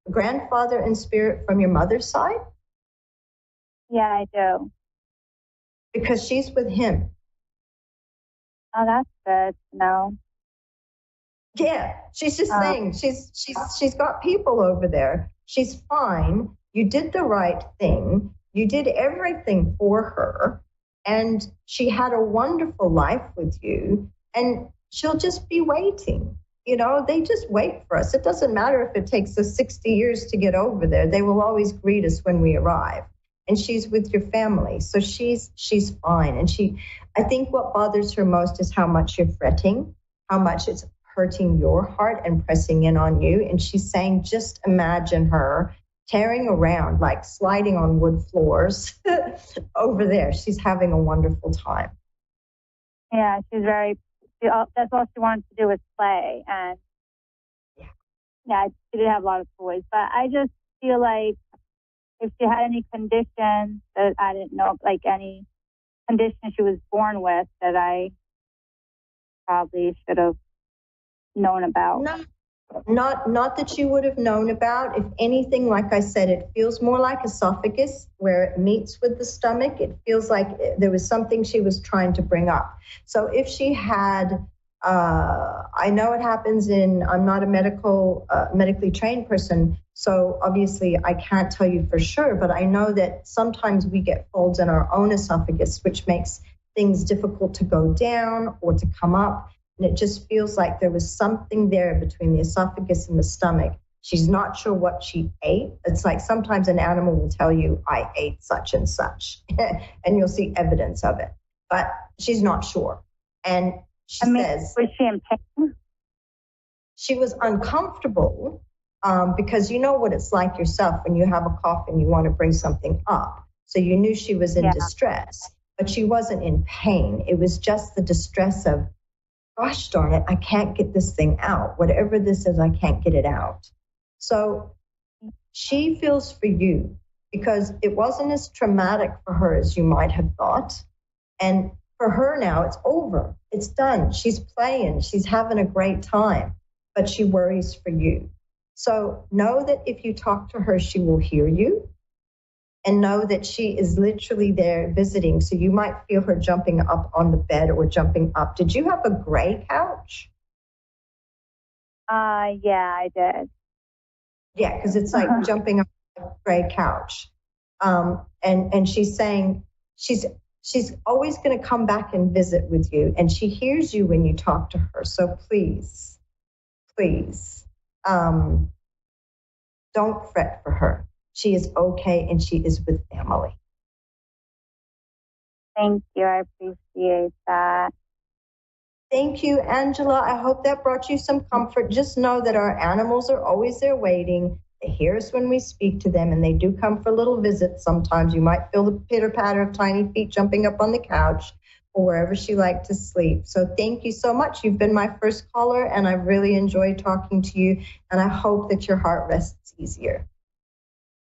Speaker 16: grandfather in spirit from your mother's side?
Speaker 12: Yeah, I do.
Speaker 16: Because she's with him.
Speaker 12: Oh, that's good to know.
Speaker 16: Yeah, she's just saying she's got people over there. She's fine. You did the right thing. You did everything for her, and she had a wonderful life with you, and she'll just be waiting. They just wait for us. It doesn't matter if it takes us 60 years to get over there. They will always greet us when we arrive. And she's with your family. So she's fine. And I think what bothers her most is how much you're fretting, how much it's hurting your heart and pressing in on you. And she's saying, just imagine her tearing around, like sliding on wood floors over there. She's having a wonderful time.
Speaker 12: Yeah, that's all she wanted to do was play. And yeah, she did have a lot of toys. But I just feel like if she had any condition that I didn't know, like any condition she was born with that I probably should have known about.
Speaker 16: Not that you would have known about. If anything, like I said, it feels more like esophagus where it meets with the stomach. It feels like there was something she was trying to bring up. So if she had, I know it happens I'm not a medically trained person, so obviously I can't tell you for sure, but I know that sometimes we get folds in our own esophagus, which makes things difficult to go down or to come up. And it just feels like there was something there between the esophagus and the stomach. She's not sure what she ate. It's like sometimes an animal will tell you, I ate such and such, and you'll see evidence of it. But she's not sure. And she says...
Speaker 12: Was she in pain?
Speaker 16: She was uncomfortable because you know what it's like yourself when you have a cough and you want to bring something up. So you knew she was in distress, but she wasn't in pain. It was just the distress of, gosh darn it, I can't get this thing out. Whatever this is, I can't get it out. So she feels for you because it wasn't as traumatic for her as you might have thought. And for her now, it's over. It's done. She's playing. She's having a great time, but she worries for you. So know that if you talk to her, she will hear you. And know that she is literally there visiting. So you might feel her jumping up on the bed or jumping up. Did you have a gray couch?
Speaker 12: Yeah, I did.
Speaker 16: Yeah, because it's like jumping up on a gray couch. And she's saying she's always going to come back and visit with you. And she hears you when you talk to her. So please, don't fret for her. She is okay, and she is with family.
Speaker 12: Thank you. I appreciate that.
Speaker 16: Thank you, Angela. I hope that brought you some comfort. Just know that our animals are always there waiting. They hear us when we speak to them, and they do come for little visits sometimes. You might feel the pitter-patter of tiny feet jumping up on the couch or wherever she liked to sleep. So thank you so much. You've been my first caller, and I've really enjoyed talking to you, and I hope that your heart rests easier.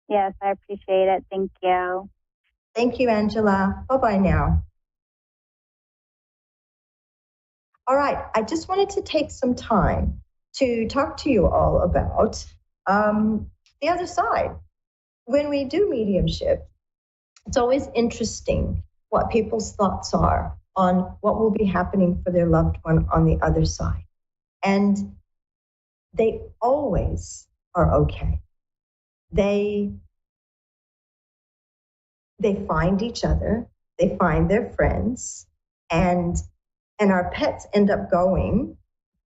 Speaker 12: Yes, I appreciate it. Thank you.
Speaker 16: Thank you, Angela. Bye-bye now. All right. I just wanted to take some time to talk to you all about the other side. When we do mediumship, it's always interesting what people's thoughts are on what will be happening for their loved one on the other side. And they always are okay. They find each other, they find their friends, and our pets end up going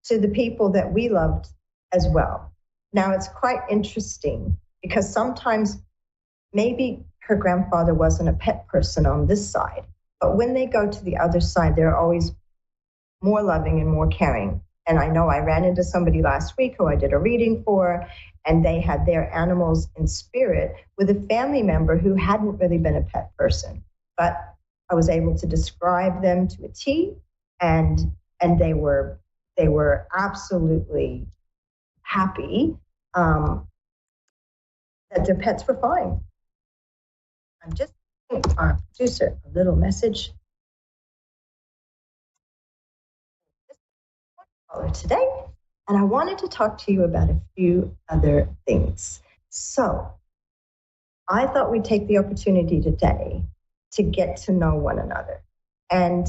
Speaker 16: to the people that we loved as well. Now, it's quite interesting because sometimes maybe her grandfather wasn't a pet person on this side, but when they go to the other side, they're always more loving and more caring. And I know I ran into somebody last week who I did a reading for, and they had their animals in spirit with a family member who hadn't really been a pet person. But I was able to describe them to a T, and they were absolutely happy that their pets were fine. I'm just giving our producer a little message. Today, and I wanted to talk to you about a few other things. So I thought we'd take the opportunity today to get to know one another. And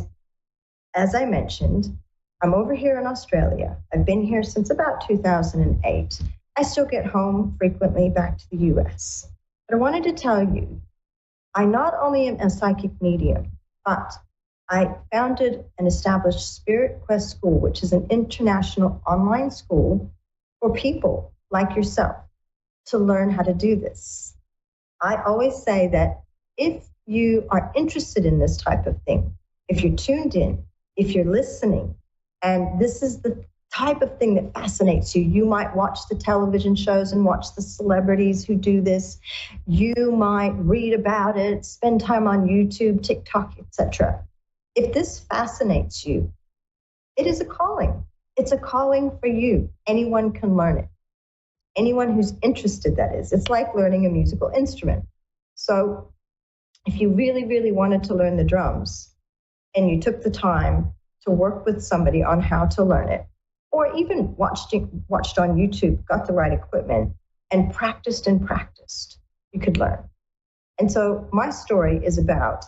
Speaker 16: as I mentioned, I'm over here in Australia. I've been here since about 2008. I still get home frequently back to the US. But I wanted to tell you, I not only am a psychic medium, but I founded and established Spirit Quest School, which is an international online school for people like yourself to learn how to do this. I always say that if you are interested in this type of thing, if you're tuned in, if you're listening, and this is the type of thing that fascinates you, you might watch the television shows and watch the celebrities who do this. You might read about it, spend time on YouTube, TikTok, etc. If this fascinates you, it is a calling. It's a calling for you. Anyone can learn it. Anyone who's interested, that is. It's like learning a musical instrument. So if you really, really wanted to learn the drums and you took the time to work with somebody on how to learn it, or even watched on YouTube, got the right equipment, and practiced, you could learn. And so my story is about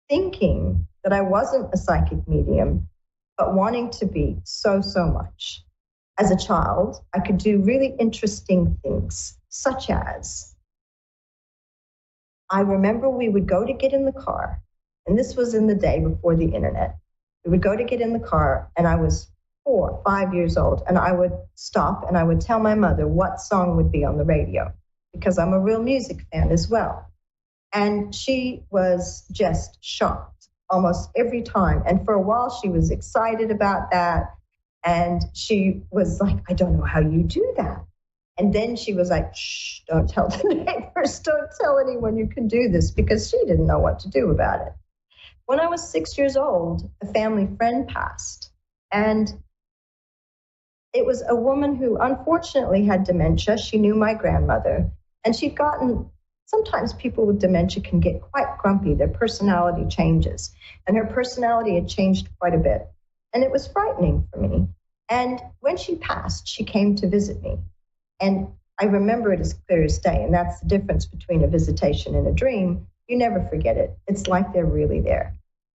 Speaker 16: thinking that I wasn't a psychic medium, but wanting to be so much. As a child, I could do really interesting things, such as I remember we would go to get in the car, and this was in the day before the internet. We would go to get in the car, and I was 4 or 5 years old, and I would stop and I would tell my mother what song would be on the radio, because I'm a real music fan as well. And she was just shocked almost every time. And for a while, she was excited about that. And she was like, I don't know how you do that. And then she was like, shh, don't tell the neighbors, don't tell anyone you can do this, because she didn't know what to do about it. When I was 6 years old, a family friend passed. And it was a woman who unfortunately had dementia. She knew my grandmother. And she'd gotten, sometimes people with dementia can get quite grumpy. Their personality changes. And her personality had changed quite a bit. And it was frightening for me. And when she passed, she came to visit me. And I remember it as clear as day. And that's the difference between a visitation and a dream. You never forget it. It's like they're really there.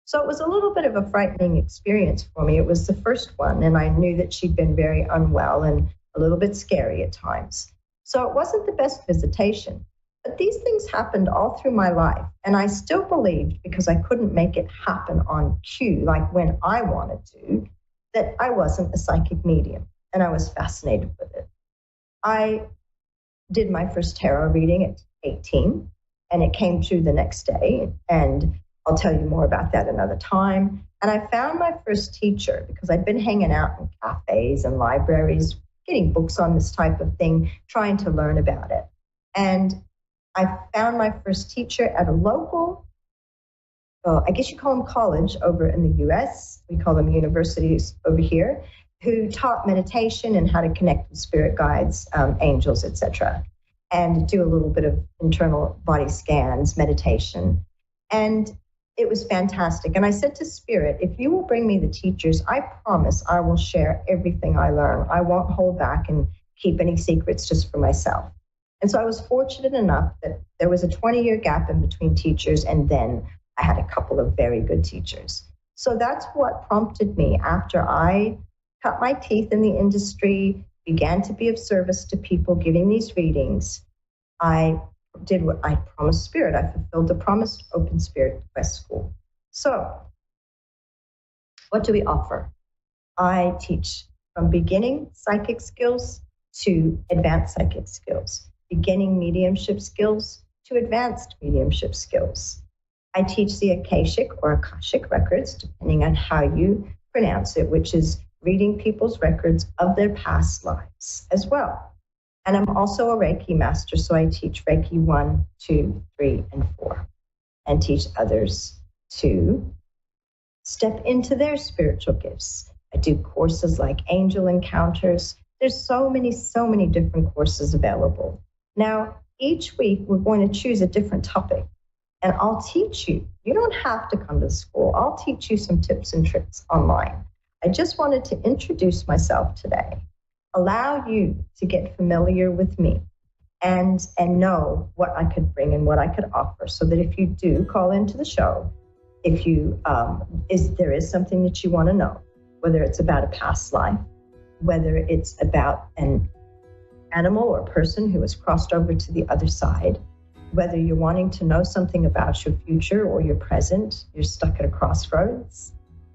Speaker 16: So it was a little bit of a frightening experience for me. It was the first one. And I knew that she'd been very unwell and a little bit scary at times. So it wasn't the best visitation. But these things happened all through my life. And I still believed, because I couldn't make it happen on cue, like when I wanted to, that I wasn't a psychic medium. And I was fascinated with it. I did my first tarot reading at 18, and it came true the next day. And I'll tell you more about that another time. And I found my first teacher because I'd been hanging out in cafes and libraries, getting books on this type of thing, trying to learn about it. And I found my first teacher at a local, I guess you call them college over in the US. We call them universities over here, who taught meditation and how to connect with spirit guides, angels, etc., and do a little bit of internal body scans, meditation. And it was fantastic. And I said to Spirit, if you will bring me the teachers, I promise I will share everything I learn. I won't hold back and keep any secrets just for myself. And so I was fortunate enough that there was a 20-year gap in between teachers, and then I had a couple of very good teachers. So that's what prompted me, after I cut my teeth in the industry, began to be of service to people giving these readings. I did what I promised Spirit. I fulfilled the promise to open Spirit Quest School. So what do we offer? I teach from beginning psychic skills to advanced psychic skills, beginning mediumship skills to advanced mediumship skills. I teach the Akashic or Akashic records, depending on how you pronounce it, which is reading people's records of their past lives as well. And I'm also a Reiki master, so I teach Reiki 1, 2, 3, and 4, and teach others to step into their spiritual gifts. I do courses like Angel Encounters. There's so many different courses available. Now, each week we're going to choose a different topic, and I'll teach you. You don't have to come to school. I'll teach you some tips and tricks online. I just wanted to introduce myself today, allow you to get familiar with me and know what I could bring and what I could offer, so that if you do call into the show, if you there is something that you want to know, whether it's about a past life, whether it's about an animal or person who has crossed over to the other side, whether you're wanting to know something about your future or your present, you're stuck at a crossroads,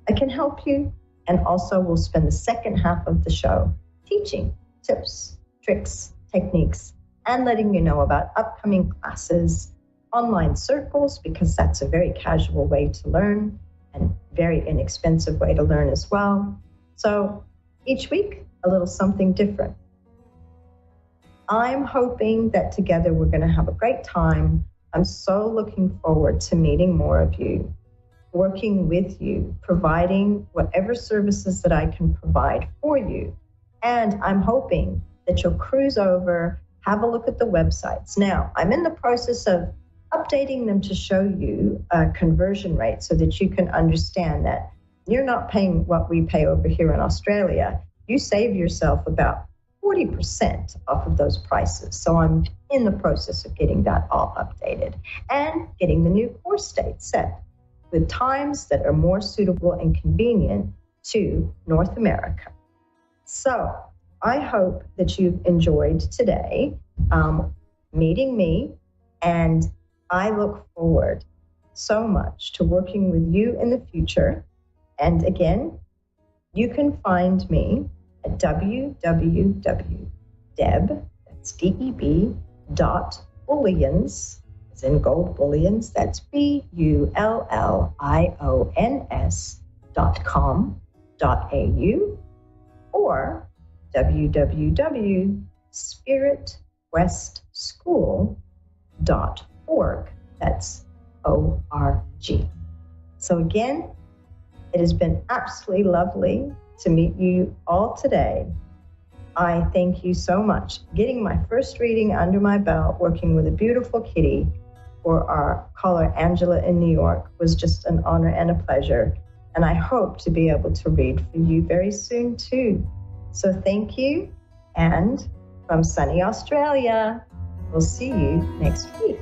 Speaker 16: I can help you. And also we'll spend the second half of the show teaching tips, tricks, techniques, and letting you know about upcoming classes, online circles, because that's a very casual way to learn and very inexpensive way to learn as well. So each week, a little something different. I'm hoping that together we're going to have a great time. I'm so looking forward to meeting more of you, working with you, providing whatever services that I can provide for you. And I'm hoping that you'll cruise over, have a look at the websites. Now, I'm in the process of updating them to show you a conversion rate so that you can understand that you're not paying what we pay over here in Australia. You save yourself about 40% off of those prices. So I'm in the process of getting that all updated and getting the new course date set with times that are more suitable and convenient to North America. So I hope that you've enjoyed today meeting me, and I look forward so much to working with you in the future. And again, you can find me at www.deb.bullions, as in gold bullions, that's BULLIONS.com.au, or www.spiritwestschool.org, that's ORG. So again, it has been absolutely lovely to meet you all today. I thank you so much. Getting my first reading under my belt, working with a beautiful kitty for our caller Angela in New York, was just an honor and a pleasure. And I hope to be able to read for you very soon too. So thank you. And from sunny Australia, we'll see you next week.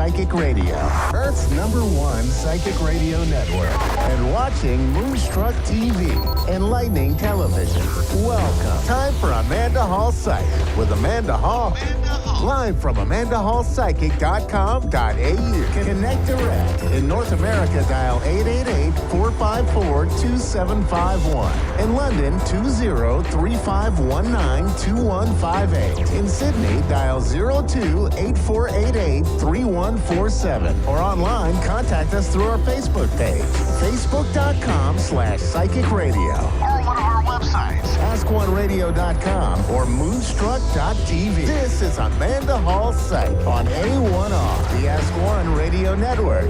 Speaker 2: Psychic Radio, Earth's #1 psychic radio network, and watching Moonstruck TV, enlightening television. Welcome. Time for Amanda Hall Psych with Amanda Hall. Live from AmandaHallPsychic.com.au. Connect direct. In North America, dial 888-454-2751. In London, 20-3519-2158. In Sydney, dial 02-8488-3147. Or online, contact us through our Facebook page, facebook.com/psychic radio. Or one of our websites, askoneradio.com or moonstruck.tv. This is Amanda Hall Psych on A1R, the Ask One Radio Network.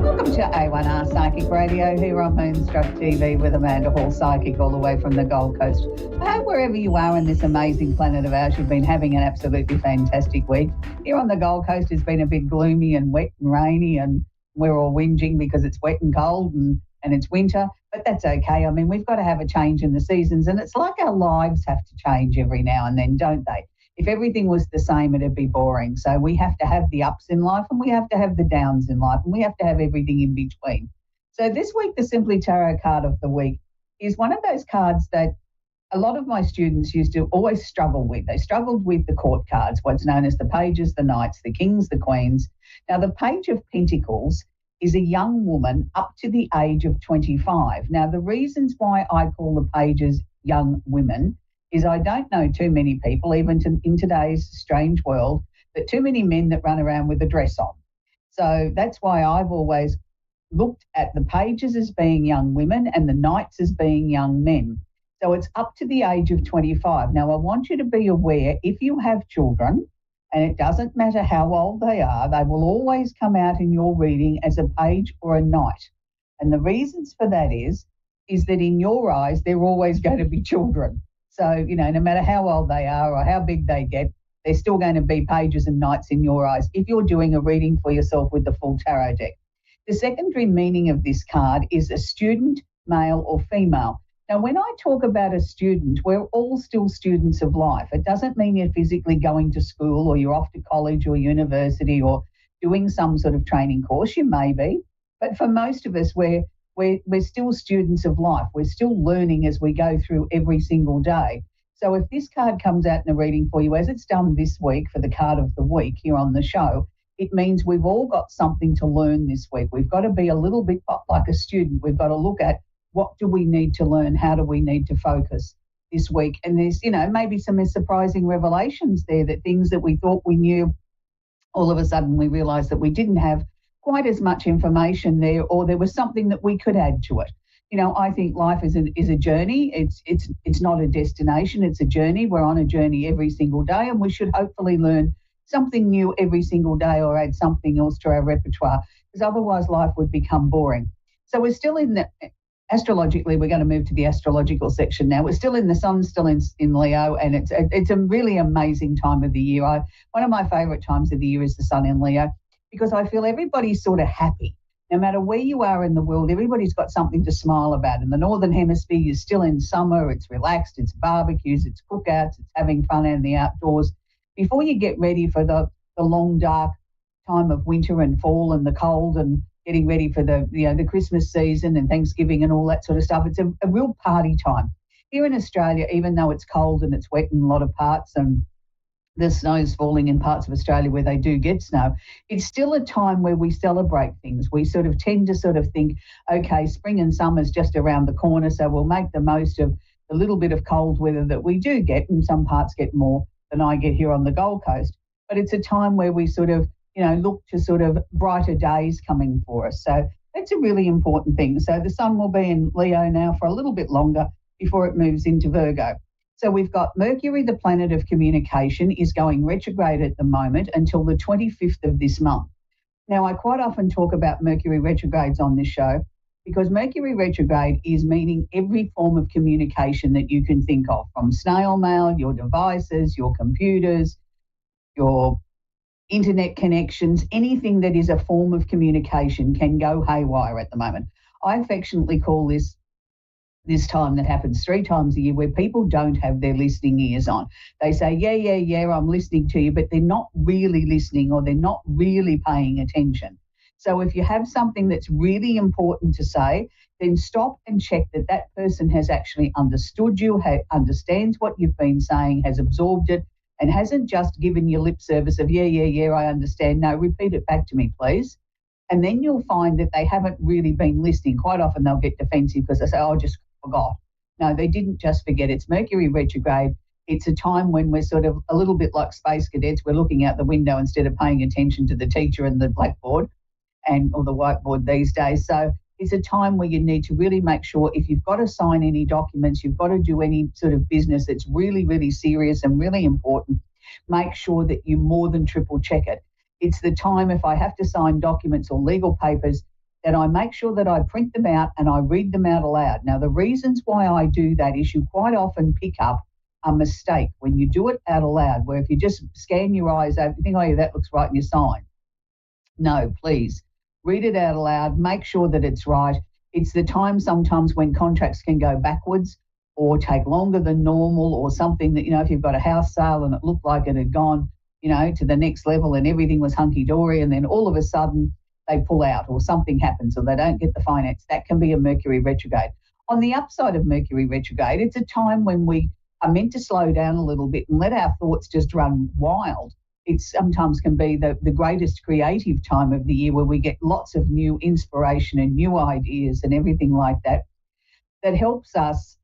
Speaker 17: Welcome to A1R Psychic Radio here on Moonstruck TV with Amanda Hall Psychic all the way from the Gold Coast. I hope wherever you are in this amazing planet of ours, you've been having an absolutely fantastic week. Here on the Gold Coast, it's been a bit gloomy and wet and rainy, and we're all whinging because it's wet and cold and it's winter, but that's okay. I mean, we've got to have a change in the seasons, and it's like our lives have to change every now and then, don't they? If everything was the same, it'd be boring. So we have to have the ups in life, and we have to have the downs in life, and we have to have everything in between. So this week, the Simply Tarot card of the week is one of those cards that a lot of my students used to always struggle with. They struggled with the court cards, what's known as the pages, the knights, the kings, the queens. Now, the Page of Pentacles is a young woman up to the age of 25. Now, the reasons why I call the pages young women is I don't know too many people, even in today's strange world, but too many men that run around with a dress on. So that's why I've always looked at the pages as being young women and the knights as being young men. So it's up to the age of 25. Now, I want you to be aware, if you have children, and it doesn't matter how old they are, they will always come out in your reading as a page or a knight. And the reasons for that is that in your eyes, they're always going to be children. So, you know, no matter how old they are or how big they get, they're still going to be pages and knights in your eyes if you're doing a reading for yourself with the full tarot deck. The secondary meaning of this card is a student, male or female. Now, when I talk about a student, we're all still students of life. It doesn't mean you're physically going to school or you're off to college or university or doing some sort of training course. You may be, but for most of us, we're still students of life. We're still learning as we go through every single day. So if this card comes out in a reading for you, as it's done this week for the card of the week here on the show, it means we've all got something to learn this week. We've got to be a little bit like a student. We've got to look at what do we need to learn? How do we need to focus this week? And there's, you know, maybe some surprising revelations there, that things that we thought we knew, all of a sudden we realised that we didn't have quite as much information there, or there was something that we could add to it. You know, I think life is a journey. It's not a destination. It's a journey. We're on a journey every single day, and we should hopefully learn something new every single day or add something else to our repertoire, because otherwise life would become boring. So we're still in the astrologically, we're going to move to the astrological section now. We're still in the sun's still in Leo, and it's a really amazing time of the year. One of my favourite times of the year is the sun in Leo, because I feel everybody's sort of happy. No matter where you are in the world, everybody's got something to smile about. In the Northern Hemisphere, you're still in summer. It's relaxed. It's barbecues. It's cookouts. It's having fun in the outdoors. Before you get ready for the long, dark time of winter and fall and the cold and getting ready for the Christmas season and Thanksgiving and all that sort of stuff, it's a real party time. Here in Australia, even though it's cold and it's wet in a lot of parts and the snow's falling in parts of Australia where they do get snow, it's still a time where we celebrate things. We sort of tend to sort of think, okay, spring and summer's just around the corner, so we'll make the most of the little bit of cold weather that we do get, and some parts get more than I get here on the Gold Coast. But it's a time where we sort of, you know, look to sort of brighter days coming for us. So that's a really important thing. So the sun will be in Leo now for a little bit longer before it moves into Virgo. So we've got Mercury, the planet of communication, is going retrograde at the moment until the 25th of this month. Now, I quite often talk about Mercury retrogrades on this show because Mercury retrograde is meaning every form of communication that you can think of, from snail mail, your devices, your computers, your internet connections, anything that is a form of communication can go haywire at the moment. I affectionately call this this time that happens 3 times a year where people don't have their listening ears on. They say, yeah, I'm listening to you, but they're not really listening or they're not really paying attention. So if you have something that's really important to say, then stop and check that that person has actually understood you, understands what you've been saying, has absorbed it, and hasn't just given you lip service of, yeah, I understand. No, repeat it back to me, please. And then you'll find that they haven't really been listening. Quite often they'll get defensive because they say, oh, I just forgot. No, they didn't just forget. It's Mercury retrograde. It's a time when we're sort of a little bit like space cadets. We're looking out the window instead of paying attention to the teacher and the blackboard or the whiteboard these days. So it's a time where you need to really make sure if you've got to sign any documents, you've got to do any sort of business that's really, really serious and really important, make sure that you more than triple check it. It's the time if I have to sign documents or legal papers that I make sure that I print them out and I read them out aloud. Now, the reasons why I do that is you quite often pick up a mistake when you do it out aloud, where if you just scan your eyes over, you think, oh, yeah, that looks right, and you sign. No, please. Read it out aloud. Make sure that it's right. It's the time sometimes when contracts can go backwards or take longer than normal or something that, if you've got a house sale and it looked like it had gone, to the next level and everything was hunky-dory and then all of a sudden they pull out or something happens or they don't get the finance. That can be a Mercury retrograde. On the upside of Mercury retrograde, it's a time when we are meant to slow down a little bit and let our thoughts just run wild. It sometimes can be the greatest creative time of the year where we get lots of new inspiration and new ideas and everything like that. That helps us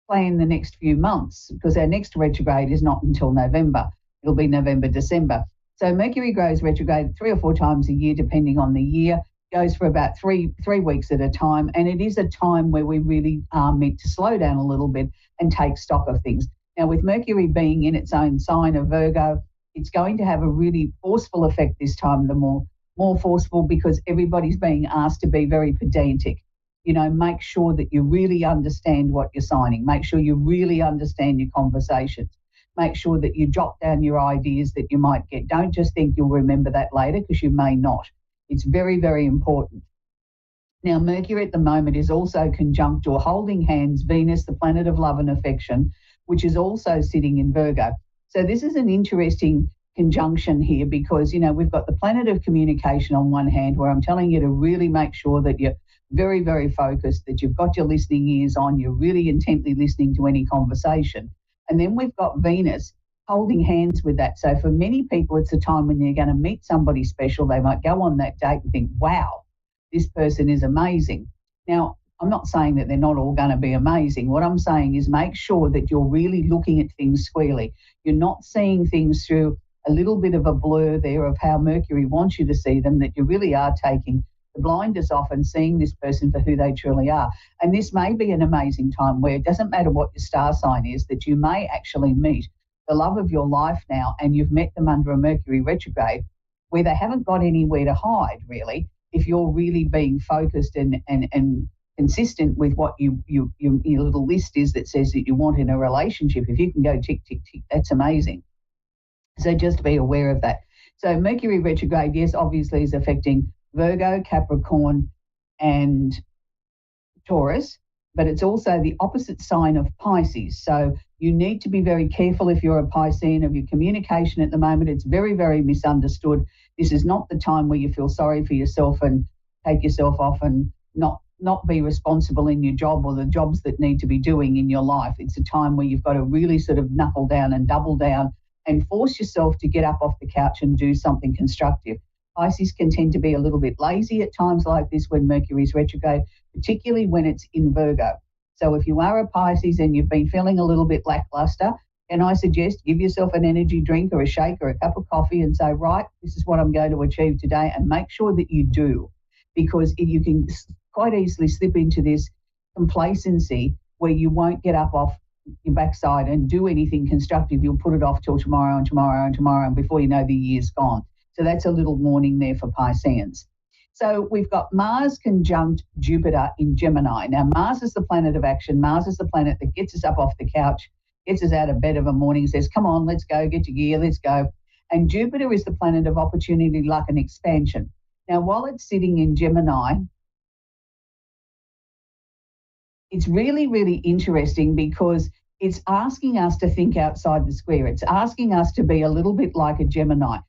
Speaker 17: plan the next few months because our next retrograde is not until November. It'll be November, December. So Mercury goes retrograde 3 or 4 times a year, depending on the year, goes for about three weeks at a time. And it is a time where we really are meant to slow down a little bit and take stock of things. Now, with Mercury being in its own sign of Virgo, it's going to have a really forceful effect this time, the more forceful because everybody's being asked to be very pedantic. Make sure that you really understand what you're signing. Make sure you really understand your conversations. Make sure that you jot down your ideas that you might get. Don't just think you'll remember that later because you may not. It's very, very important. Now, Mercury at the moment is also conjunct or holding hands Venus, the planet of love and affection, which is also sitting in Virgo. So this is an interesting conjunction here because, we've got the planet of communication on one hand where I'm telling you to really make sure that you're very, very focused, that you've got your listening ears on, you're really intently listening to any conversation. And then we've got Venus holding hands with that. So for many people, it's a time when you're going to meet somebody special. They might go on that date and think, wow, this person is amazing. Now, I'm not saying that they're not all going to be amazing. What I'm saying is make sure that you're really looking at things squarely. You're not seeing things through a little bit of a blur there of how Mercury wants you to see them, that you really are taking the blinders off and seeing this person for who they truly are. And this may be an amazing time where it doesn't matter what your star sign is, that you may actually meet the love of your life now and you've met them under a Mercury retrograde where they haven't got anywhere to hide, really, if you're really being focused and consistent with what your little list is that says that you want in a relationship. If you can go tick, tick, tick, that's amazing. So just be aware of that. So Mercury retrograde, yes, obviously is affecting Virgo, Capricorn, and Taurus, but it's also the opposite sign of Pisces. So you need to be very careful if you're a Piscean of your communication at the moment. It's very, very misunderstood. This is not the time where you feel sorry for yourself and take yourself off and not be responsible in your job or the jobs that need to be doing in your life. It's a time where you've got to really sort of knuckle down and double down and force yourself to get up off the couch and do something constructive. Pisces can tend to be a little bit lazy at times like this when Mercury's retrograde, particularly when it's in Virgo. So if you are a Pisces and you've been feeling a little bit lackluster, then I suggest give yourself an energy drink or a shake or a cup of coffee and say, right, this is what I'm going to achieve today, and make sure that you do, because you can quite easily slip into this complacency where you won't get up off your backside and do anything constructive. You'll put it off till tomorrow and tomorrow and tomorrow, and before you know, the year's gone. So that's a little warning there for Pisceans. So we've got Mars conjunct Jupiter in Gemini. Now, Mars is the planet of action. Mars is the planet that gets us up off the couch, gets us out of bed of a morning, says, come on, let's go, get your gear, let's go. And Jupiter is the planet of opportunity, luck, and expansion. Now, while it's sitting in Gemini, it's really, really interesting because it's asking us to think outside the square. It's asking us to be a little bit like a Gemini,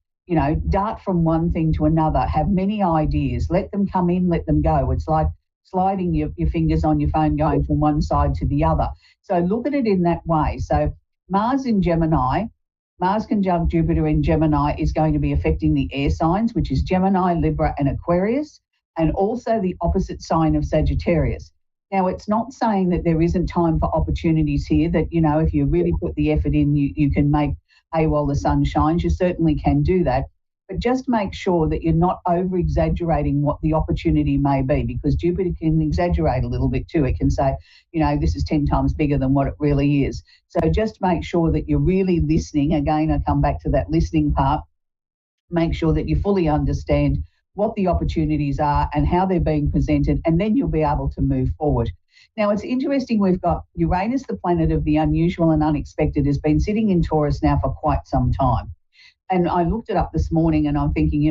Speaker 17: dart from one thing to another, have many ideas, let them come in, let them go. It's like sliding your fingers on your phone going from one side to the other. So look at it in that way. So Mars in Gemini, Mars conjunct Jupiter in Gemini is going to be affecting the air signs, which is Gemini, Libra and Aquarius, and also the opposite sign of Sagittarius. Now, it's not saying that there isn't time for opportunities here, that, if you really put the effort in, you can make hay while the sun shines. You certainly can do that. But just make sure that you're not over-exaggerating what the opportunity may be, because Jupiter can exaggerate a little bit too. It can say, this is 10 times bigger than what it really is. So just make sure that you're really listening. Again, I come back to that listening part. Make sure that you fully understand what the opportunities are and how they're being presented, and then you'll be able to move forward. Now, it's interesting, we've got Uranus, the planet of the unusual and unexpected, has been sitting in Taurus now for quite some time. And I looked it up this morning and I'm thinking,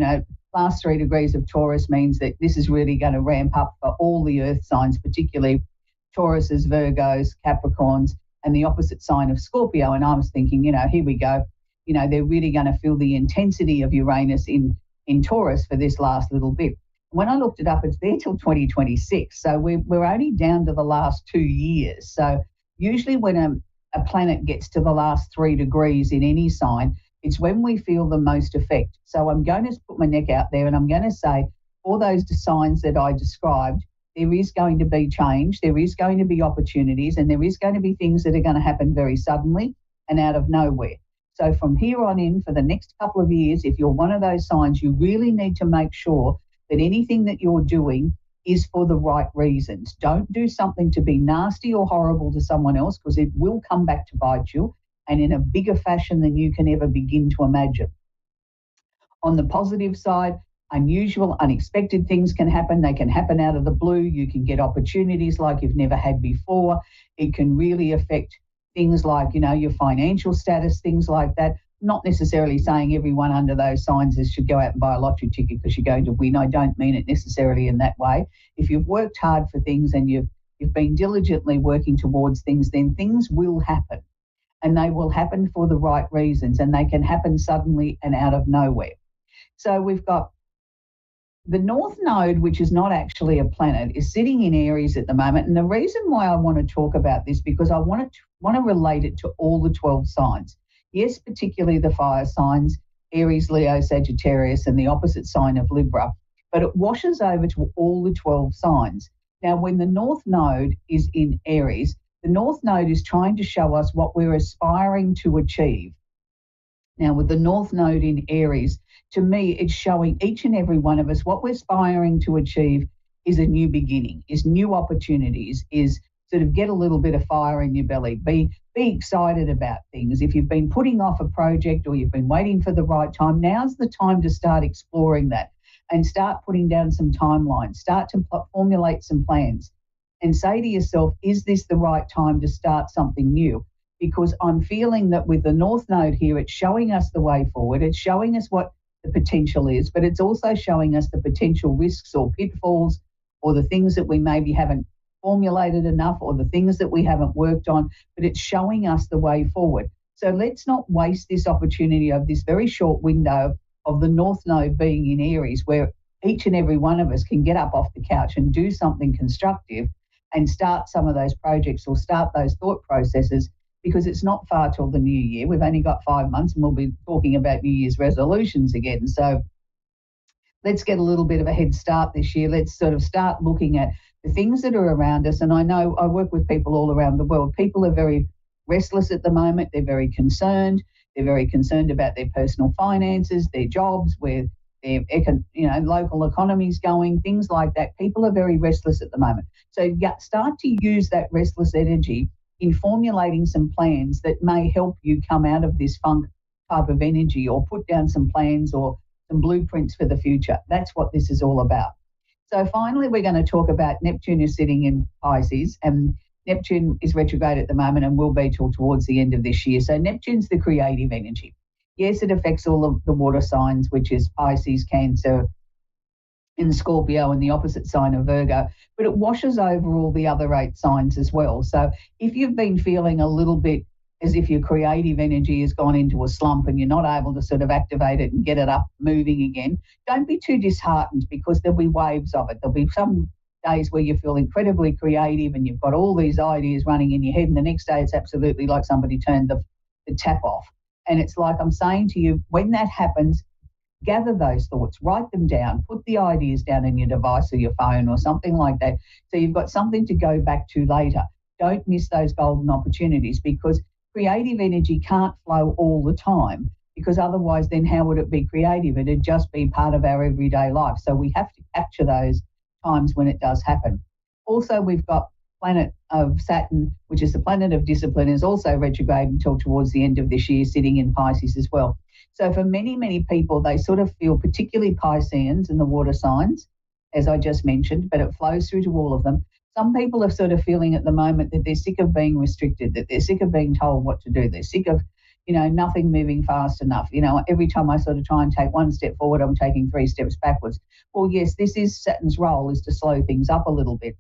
Speaker 17: last 3 degrees of Taurus means that this is really going to ramp up for all the earth signs, particularly Tauruses, Virgos, Capricorns, and the opposite sign of Scorpio. And I was thinking, here we go. They're really going to feel the intensity of Uranus in Taurus for this last little bit. When I looked it up, it's there till 2026. So we're only down to the last 2 years. So usually when a planet gets to the last 3 degrees in any sign, it's when we feel the most effect. So I'm going to put my neck out there and I'm going to say, for those signs that I described, there is going to be change, there is going to be opportunities, and there is going to be things that are going to happen very suddenly and out of nowhere. So from here on in, for the next couple of years, if you're one of those signs, you really need to make sure that anything that you're doing is for the right reasons. Don't do something to be nasty or horrible to someone else, because it will come back to bite you, and in a bigger fashion than you can ever begin to imagine. On the positive side, unusual, unexpected things can happen. They can happen out of the blue. You can get opportunities like you've never had before. It can really affect things like, your financial status, things like that. Not necessarily saying everyone under those signs should go out and buy a lottery ticket because you're going to win. I don't mean it necessarily in that way. If you've worked hard for things and you've been diligently working towards things, then things will happen. And they will happen for the right reasons, and they can happen suddenly and out of nowhere. So we've got the North Node, which is not actually a planet, is sitting in Aries at the moment. And the reason why I want to talk about this, because I want to relate it to all the 12 signs. Yes, particularly the fire signs, Aries, Leo, Sagittarius, and the opposite sign of Libra. But it washes over to all the 12 signs. Now, when the North Node is in Aries, the North Node is trying to show us what we're aspiring to achieve. Now, with the North Node in Aries, to me, it's showing each and every one of us what we're aspiring to achieve is a new beginning, is new opportunities, is sort of get a little bit of fire in your belly, be excited about things. If you've been putting off a project or you've been waiting for the right time, now's the time to start exploring that and start putting down some timelines, start to formulate some plans and say to yourself, is this the right time to start something new? Because I'm feeling that with the North Node here, it's showing us the way forward. It's showing us what the potential is, but it's also showing us the potential risks or pitfalls or the things that we maybe haven't formulated enough or the things that we haven't worked on, but it's showing us the way forward. So let's not waste this opportunity of this very short window of the North Node being in Aries, where each and every one of us can get up off the couch and do something constructive and start some of those projects or start those thought processes, because it's not far till the new year. We've only got 5 months and we'll be talking about New Year's resolutions again. So let's get a little bit of a head start this year. Let's sort of start looking at the things that are around us. And I know I work with people all around the world. People are very restless at the moment. They're very concerned. They're very concerned about their personal finances, their jobs, where their local economy's going, things like that. People are very restless at the moment. So start to use that restless energy in formulating some plans that may help you come out of this funk type of energy, or put down some plans or some blueprints for the future. That's what this is all about. So finally, we're going to talk about Neptune is sitting in Pisces, and Neptune is retrograde at the moment and will be till towards the end of this year. So Neptune's the creative energy. Yes, it affects all of the water signs, which is Pisces, Cancer, in Scorpio and the opposite sign of Virgo, but it washes over all the other 8 signs as well. So if you've been feeling a little bit as if your creative energy has gone into a slump and you're not able to sort of activate it and get it up moving again, don't be too disheartened, because there'll be waves of it. There'll be some days where you feel incredibly creative and you've got all these ideas running in your head, and the next day it's absolutely like somebody turned the tap off. And it's like I'm saying to you, when that happens, gather those thoughts, write them down, put the ideas down in your device or your phone or something like that, so you've got something to go back to later. Don't miss those golden opportunities, because creative energy can't flow all the time, because otherwise then how would it be creative? It'd just be part of our everyday life. So we have to capture those times when it does happen. Also, we've got planet of Saturn, which is the planet of discipline, is also retrograde until towards the end of this year, sitting in Pisces as well. So for many, many people, they sort of feel, particularly Pisceans and the water signs, as I just mentioned, but it flows through to all of them. Some people are sort of feeling at the moment that they're sick of being restricted, that they're sick of being told what to do. They're sick of, nothing moving fast enough. Every time I sort of try and take one step forward, I'm taking 3 steps backwards. Well, yes, this is Saturn's role, is to slow things up a little bit.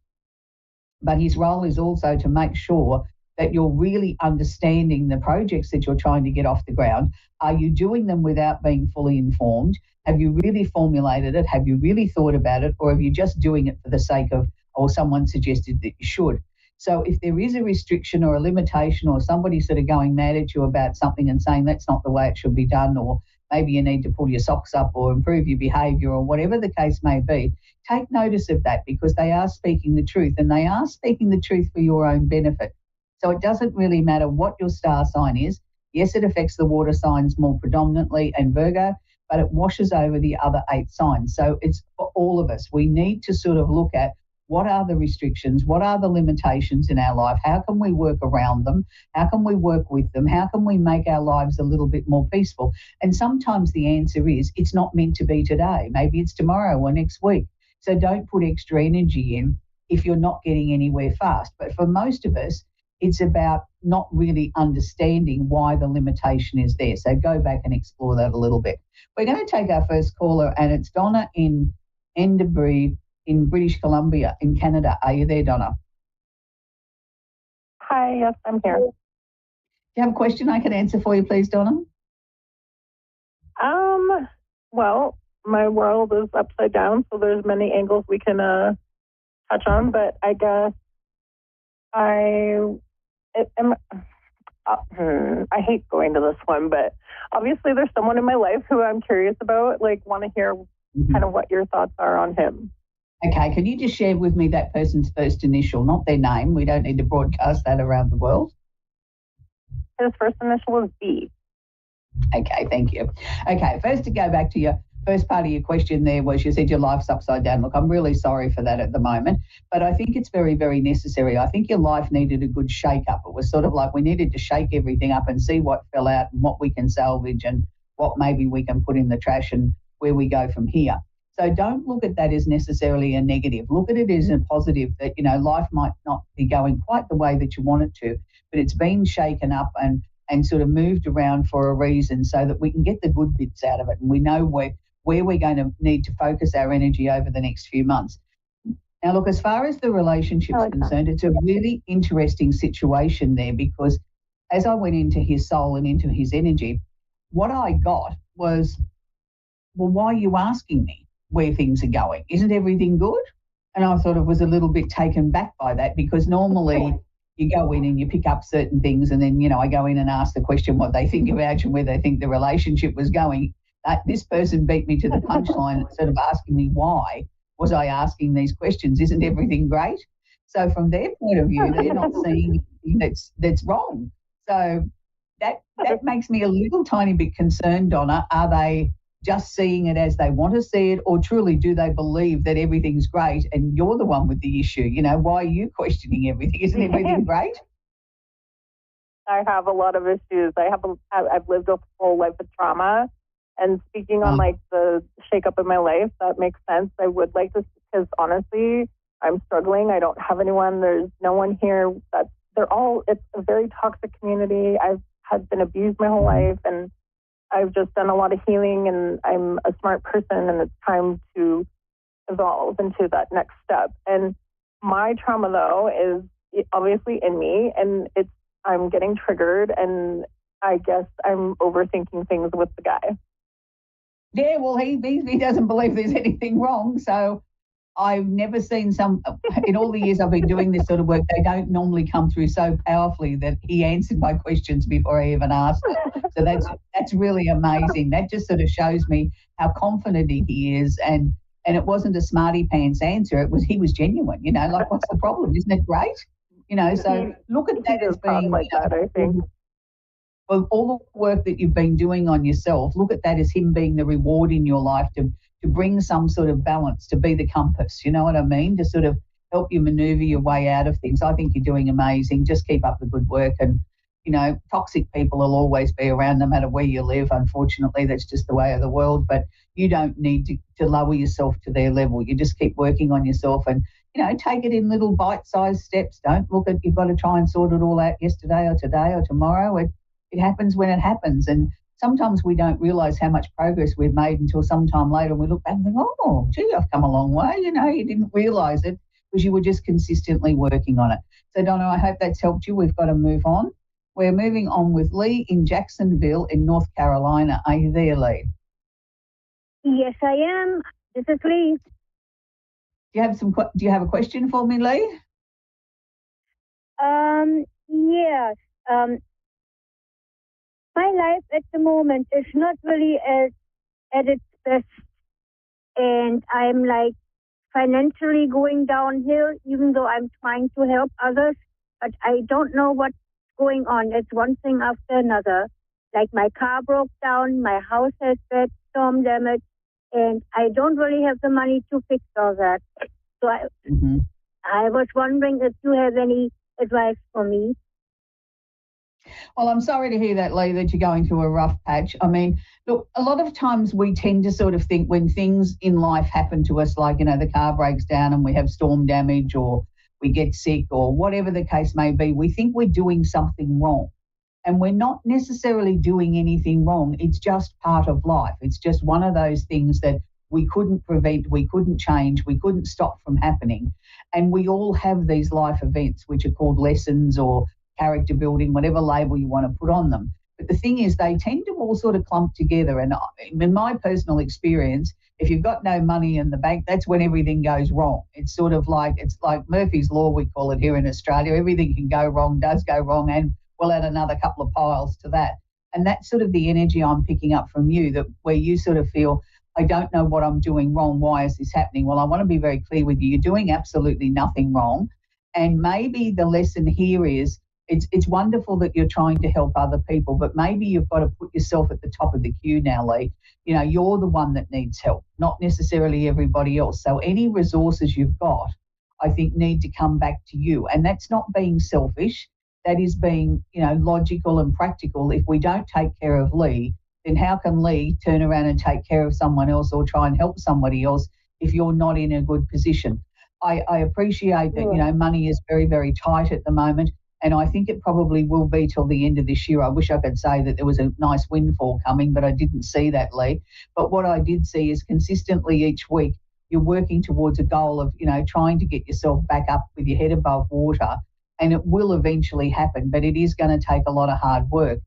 Speaker 17: But his role is also to make sure that you're really understanding the projects that you're trying to get off the ground. Are you doing them without being fully informed? Have you really formulated it? Have you really thought about it? Or are you just doing it for the sake of, or someone suggested that you should? So if there is a restriction or a limitation, or somebody sort of going mad at you about something and saying that's not the way it should be done, or maybe you need to pull your socks up or improve your behaviour, or whatever the case may be, take notice of that, because they are speaking the truth, and they are speaking the truth for your own benefit. So it doesn't really matter what your star sign is. Yes, it affects the water signs more predominantly and Virgo, but it washes over the other 8 signs. So it's for all of us. We need to sort of look at what are the restrictions, what are the limitations in our life, how can we work around them, how can we work with them, how can we make our lives a little bit more peaceful. And sometimes the answer is it's not meant to be today. Maybe it's tomorrow or next week. So don't put extra energy in if you're not getting anywhere fast. But for most of us, it's about not really understanding why the limitation is there. So go back and explore that a little bit. We're going to take our first caller, and it's Donna in Enderbury in British Columbia in Canada. Are you there, Donna?
Speaker 18: Hi, yes, I'm here.
Speaker 17: Do you have a question I can answer for you, please, Donna?
Speaker 18: Well, my world is upside down, so there's many angles we can touch on, but I guess I hate going to this one, but obviously there's someone in my life who I'm curious about, want to hear kind of what your thoughts are on him.
Speaker 17: Okay, can you just share with me that person's first initial, not their name? We don't need to broadcast that around the world.
Speaker 18: His first initial is B.
Speaker 17: Okay, thank you. Okay, first to go back to your first part of your question there was you said your life's upside down. Look, I'm really sorry for that at the moment, but I think it's very, very necessary. I think your life needed a good shake-up. It was sort of like we needed to shake everything up and see what fell out and what we can salvage and what maybe we can put in the trash and where we go from here. So don't look at that as necessarily a negative. Look at it as a positive that, life might not be going quite the way that you want it to, but it's been shaken up and sort of moved around for a reason so that we can get the good bits out of it, and we know where we're going to need to focus our energy over the next few months. Now, look, as far as the relationship's concerned, it's a really interesting situation there, because as I went into his soul and into his energy, what I got was, well, why are you asking me where things are going? Isn't everything good? And I sort of was a little bit taken back by that, because normally you go in and you pick up certain things, and then, I go in and ask the question what they think about you and where they think the relationship was going. This person beat me to the punchline instead of asking me why was I asking these questions. Isn't everything great? So from their point of view, they're not seeing anything that's wrong. So that makes me a little tiny bit concerned, Donna. Are they just seeing it as they want to see it, or truly do they believe that everything's great and you're the one with the issue? Why are you questioning everything? Isn't everything great?
Speaker 18: I have a lot of issues. I've lived a full life of trauma. And speaking on the shakeup in my life, that makes sense. I would like to, because honestly, I'm struggling. I don't have anyone. There's no one here. It's a very toxic community. I've been abused my whole life, and I've just done a lot of healing, and I'm a smart person, and it's time to evolve into that next step. And my trauma, though, is obviously in me, and I'm getting triggered, and I guess I'm overthinking things with the guy.
Speaker 17: Yeah, well, he doesn't believe there's anything wrong. So I've never seen in all the years I've been doing this sort of work, they don't normally come through so powerfully that he answered my questions before I even asked it. So that's really amazing. That just sort of shows me how confident he is. And it wasn't a smarty pants answer. He was genuine, like, what's the problem? Isn't it great? So look at that as being
Speaker 18: like that, I think.
Speaker 17: Well, all the work that you've been doing on yourself, look at that as him being the reward in your life to bring some sort of balance, to be the compass, you know what I mean? To sort of help you maneuver your way out of things. I think you're doing amazing. Just keep up the good work. And, toxic people will always be around no matter where you live. Unfortunately, that's just the way of the world. But you don't need to lower yourself to their level. You just keep working on yourself and, take it in little bite-sized steps. Don't look at you've got to try and sort it all out yesterday or today or tomorrow. It happens when it happens. And sometimes we don't realise how much progress we've made until sometime later and we look back and think, oh, gee, I've come a long way. You didn't realise it because you were just consistently working on it. So, Donna, I hope that's helped you. We've got to move on. We're moving on with Lee in Jacksonville in North Carolina. Are you there, Lee?
Speaker 12: Yes, I am. This is Lee.
Speaker 17: Do you have a question for me, Lee?
Speaker 12: Yes. My life at the moment is not really at its best, and I'm like financially going downhill, even though I'm trying to help others, but I don't know what's going on. It's one thing after another. Like my car broke down, my house has bad storm damage, and I don't really have the money to fix all that. So I was wondering if you have any advice for me.
Speaker 17: Well, I'm sorry to hear that, Lee, that you're going through a rough patch. I mean, look, a lot of times we tend to sort of think when things in life happen to us, like, the car breaks down and we have storm damage or we get sick or whatever the case may be, we think we're doing something wrong. And we're not necessarily doing anything wrong. It's just part of life. It's just one of those things that we couldn't prevent, we couldn't change, we couldn't stop from happening. And we all have these life events, which are called lessons or character building, whatever label you want to put on them. But the thing is, they tend to all sort of clump together. And in my personal experience, if you've got no money in the bank, that's when everything goes wrong. It's like Murphy's Law, we call it here in Australia. Everything can go wrong, does go wrong, and we'll add another couple of piles to that. And that's sort of the energy I'm picking up from you, that where you sort of feel, I don't know what I'm doing wrong. Why is this happening? Well, I want to be very clear with you. You're doing absolutely nothing wrong. And maybe the lesson here is, it's wonderful that you're trying to help other people, but maybe you've got to put yourself at the top of the queue now, Lee. You're the one that needs help, not necessarily everybody else. So any resources you've got, I think, need to come back to you. And that's not being selfish. That is being, logical and practical. If we don't take care of Lee, then how can Lee turn around and take care of someone else or try and help somebody else if you're not in a good position? I appreciate that, money is very, very tight at the moment. And I think it probably will be till the end of this year. I wish I could say that there was a nice windfall coming, but I didn't see that, Lee. But what I did see is consistently each week you're working towards a goal of, trying to get yourself back up with your head above water. And it will eventually happen, but it is going to take a lot of hard work.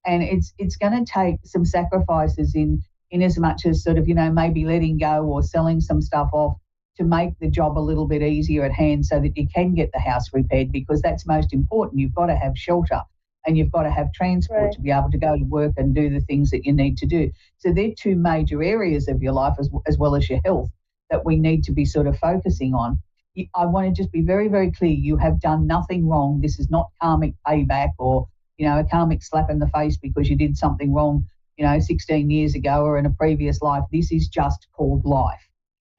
Speaker 17: And it's going to take some sacrifices in as much as sort of, maybe letting go or selling some stuff off to make the job a little bit easier at hand so that you can get the house repaired, because that's most important. You've got to have shelter and you've got to have transport to be able to go to work and do the things that you need to do. So they're two major areas of your life as well as your health that we need to be sort of focusing on. I want to just be very, very clear. You have done nothing wrong. This is not karmic payback or, a karmic slap in the face because you did something wrong, 16 years ago or in a previous life. This is just called life.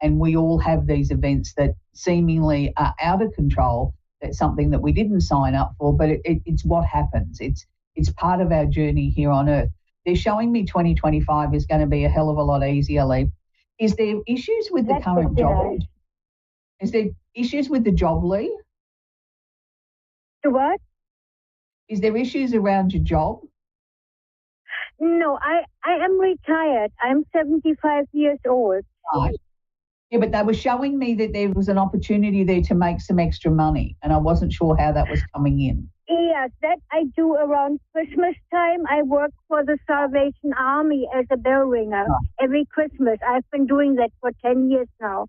Speaker 17: And we all have these events that seemingly are out of control. That's something that we didn't sign up for, but it's what happens. It's part of our journey here on Earth. They're showing me 2025 is going to be a hell of a lot easier, Lee. Is there issues with the current job? Is there issues with the job, Lee?
Speaker 12: The what?
Speaker 17: Is there issues around your job?
Speaker 12: No, I am retired. I'm 75 years old.
Speaker 17: Right. Yeah, but they were showing me that there was an opportunity there to make some extra money, and I wasn't sure how that was coming in.
Speaker 12: Yes, that I do around Christmas time. I work for the Salvation Army as a bell ringer every Christmas. I've been doing that for 10 years now.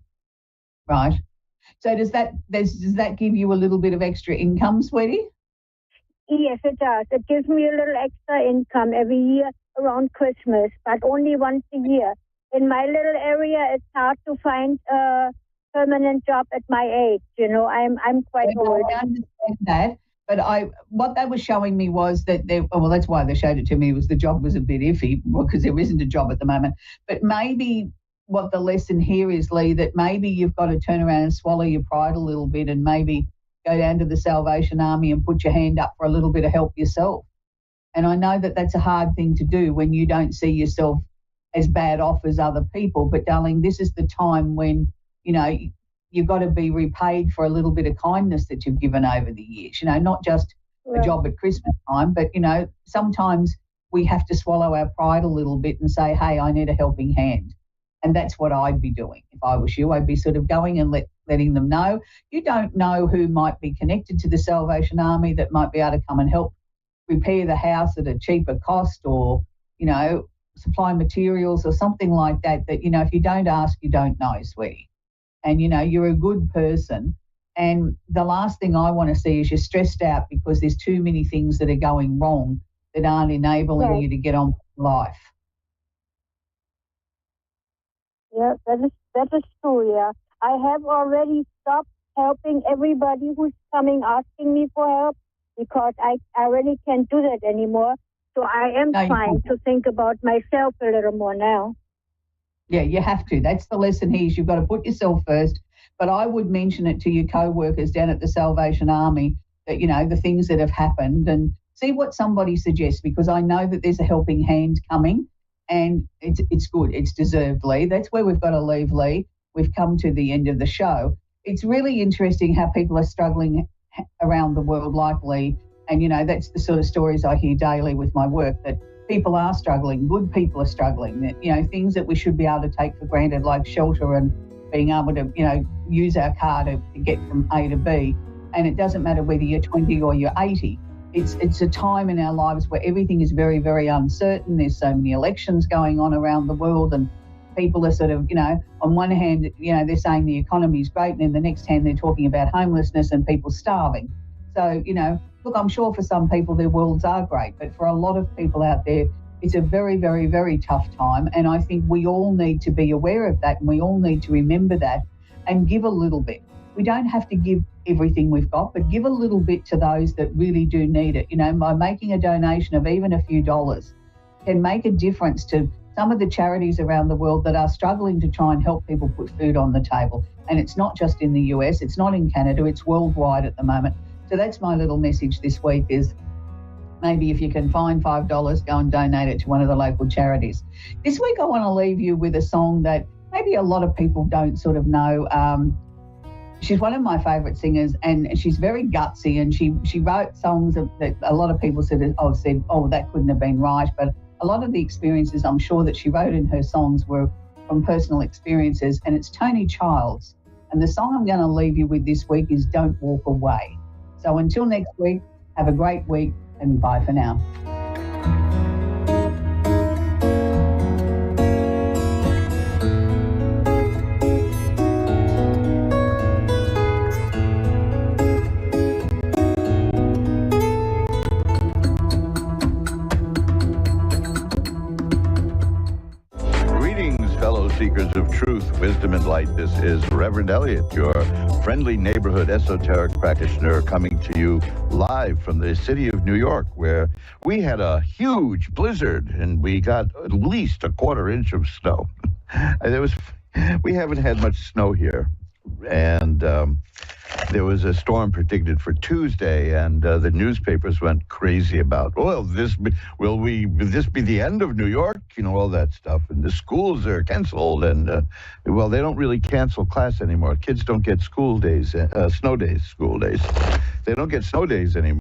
Speaker 17: Right. So does that give you a little bit of extra income, sweetie?
Speaker 12: Yes, it does. It gives me a little extra income every year around Christmas, but only once a year. In my little area, it's hard to find a permanent job at my age. You know, I'm quite old.
Speaker 17: I understand that, but what they were showing me was that that's why they showed it to me, was the job was a bit iffy, because there isn't a job at the moment. But maybe what the lesson here is, Lee, that maybe you've got to turn around and swallow your pride a little bit and maybe go down to the Salvation Army and put your hand up for a little bit of help yourself. And I know that that's a hard thing to do when you don't see yourself as bad off as other people. But, darling, this is the time when, you know, you've got to be repaid for a little bit of kindness that you've given over the years. You know, not just a job at Christmas time, but, you know, sometimes we have to swallow our pride a little bit and say, hey, I need a helping hand. And that's what I'd be doing if I was you. I'd be sort of going and letting them know. You don't know who might be connected to the Salvation Army that might be able to come and help repair the house at a cheaper cost, or, you know, supply materials or something like that, you know, if you don't ask, you don't know, sweetie. And, you know, you're a good person. And the last thing I want to see is you're stressed out because there's too many things that are going wrong that aren't enabling you to get on with life.
Speaker 12: Yeah, that is true, yeah. I have already stopped helping everybody who's coming asking me for help because I really can't do that anymore. So I am trying to think about myself a little more now.
Speaker 17: Yeah, you have to. That's the lesson here, is you've got to put yourself first. But I would mention it to your co-workers down at the Salvation Army that, you know, the things that have happened, and see what somebody suggests, because I know that there's a helping hand coming, and it's good. It's deserved, Lee. That's where we've got to leave, Lee. We've come to the end of the show. It's really interesting how people are struggling around the world, like Lee. And, you know, that's the sort of stories I hear daily with my work, that people are struggling, good people are struggling, that, you know, things that we should be able to take for granted, like shelter and being able to, you know, use our car to get from A to B. And it doesn't matter whether you're 20 or you're 80. It's a time in our lives where everything is very, very uncertain. There's so many elections going on around the world, and people are sort of, you know, on one hand, you know, they're saying the economy is great, and then the next hand they're talking about homelessness and people starving. So, you know, look, I'm sure for some people their worlds are great, but for a lot of people out there, it's a very, very, very tough time. And I think we all need to be aware of that, and we all need to remember that and give a little bit. We don't have to give everything we've got, but give a little bit to those that really do need it. You know, by making a donation of even a few dollars can make a difference to some of the charities around the world that are struggling to try and help people put food on the table. And it's not just in the US, it's not in Canada, it's worldwide at the moment. So that's my little message this week, is maybe if you can find $5, go and donate it to one of the local charities. This week I want to leave you with a song that maybe a lot of people don't sort of know. She's one of my favourite singers, and she's very gutsy, and she wrote songs that a lot of people said, oh, that couldn't have been right. But a lot of the experiences I'm sure that she wrote in her songs were from personal experiences, and it's Tony Childs. And the song I'm going to leave you with this week is Don't Walk Away. So until next week, have a great week, and bye for now.
Speaker 19: Seekers of truth, wisdom, and light. This is Reverend Elliot, your friendly neighborhood esoteric practitioner, coming to you live from the city of New York, where we had a huge blizzard and we got at least a quarter inch of snow. We haven't had much snow here, and there was a storm predicted for Tuesday, and the newspapers went crazy about, will this be the end of New York? You know, all that stuff. And the schools are canceled, and they don't really cancel class anymore. Kids don't get school days. They don't get snow days anymore.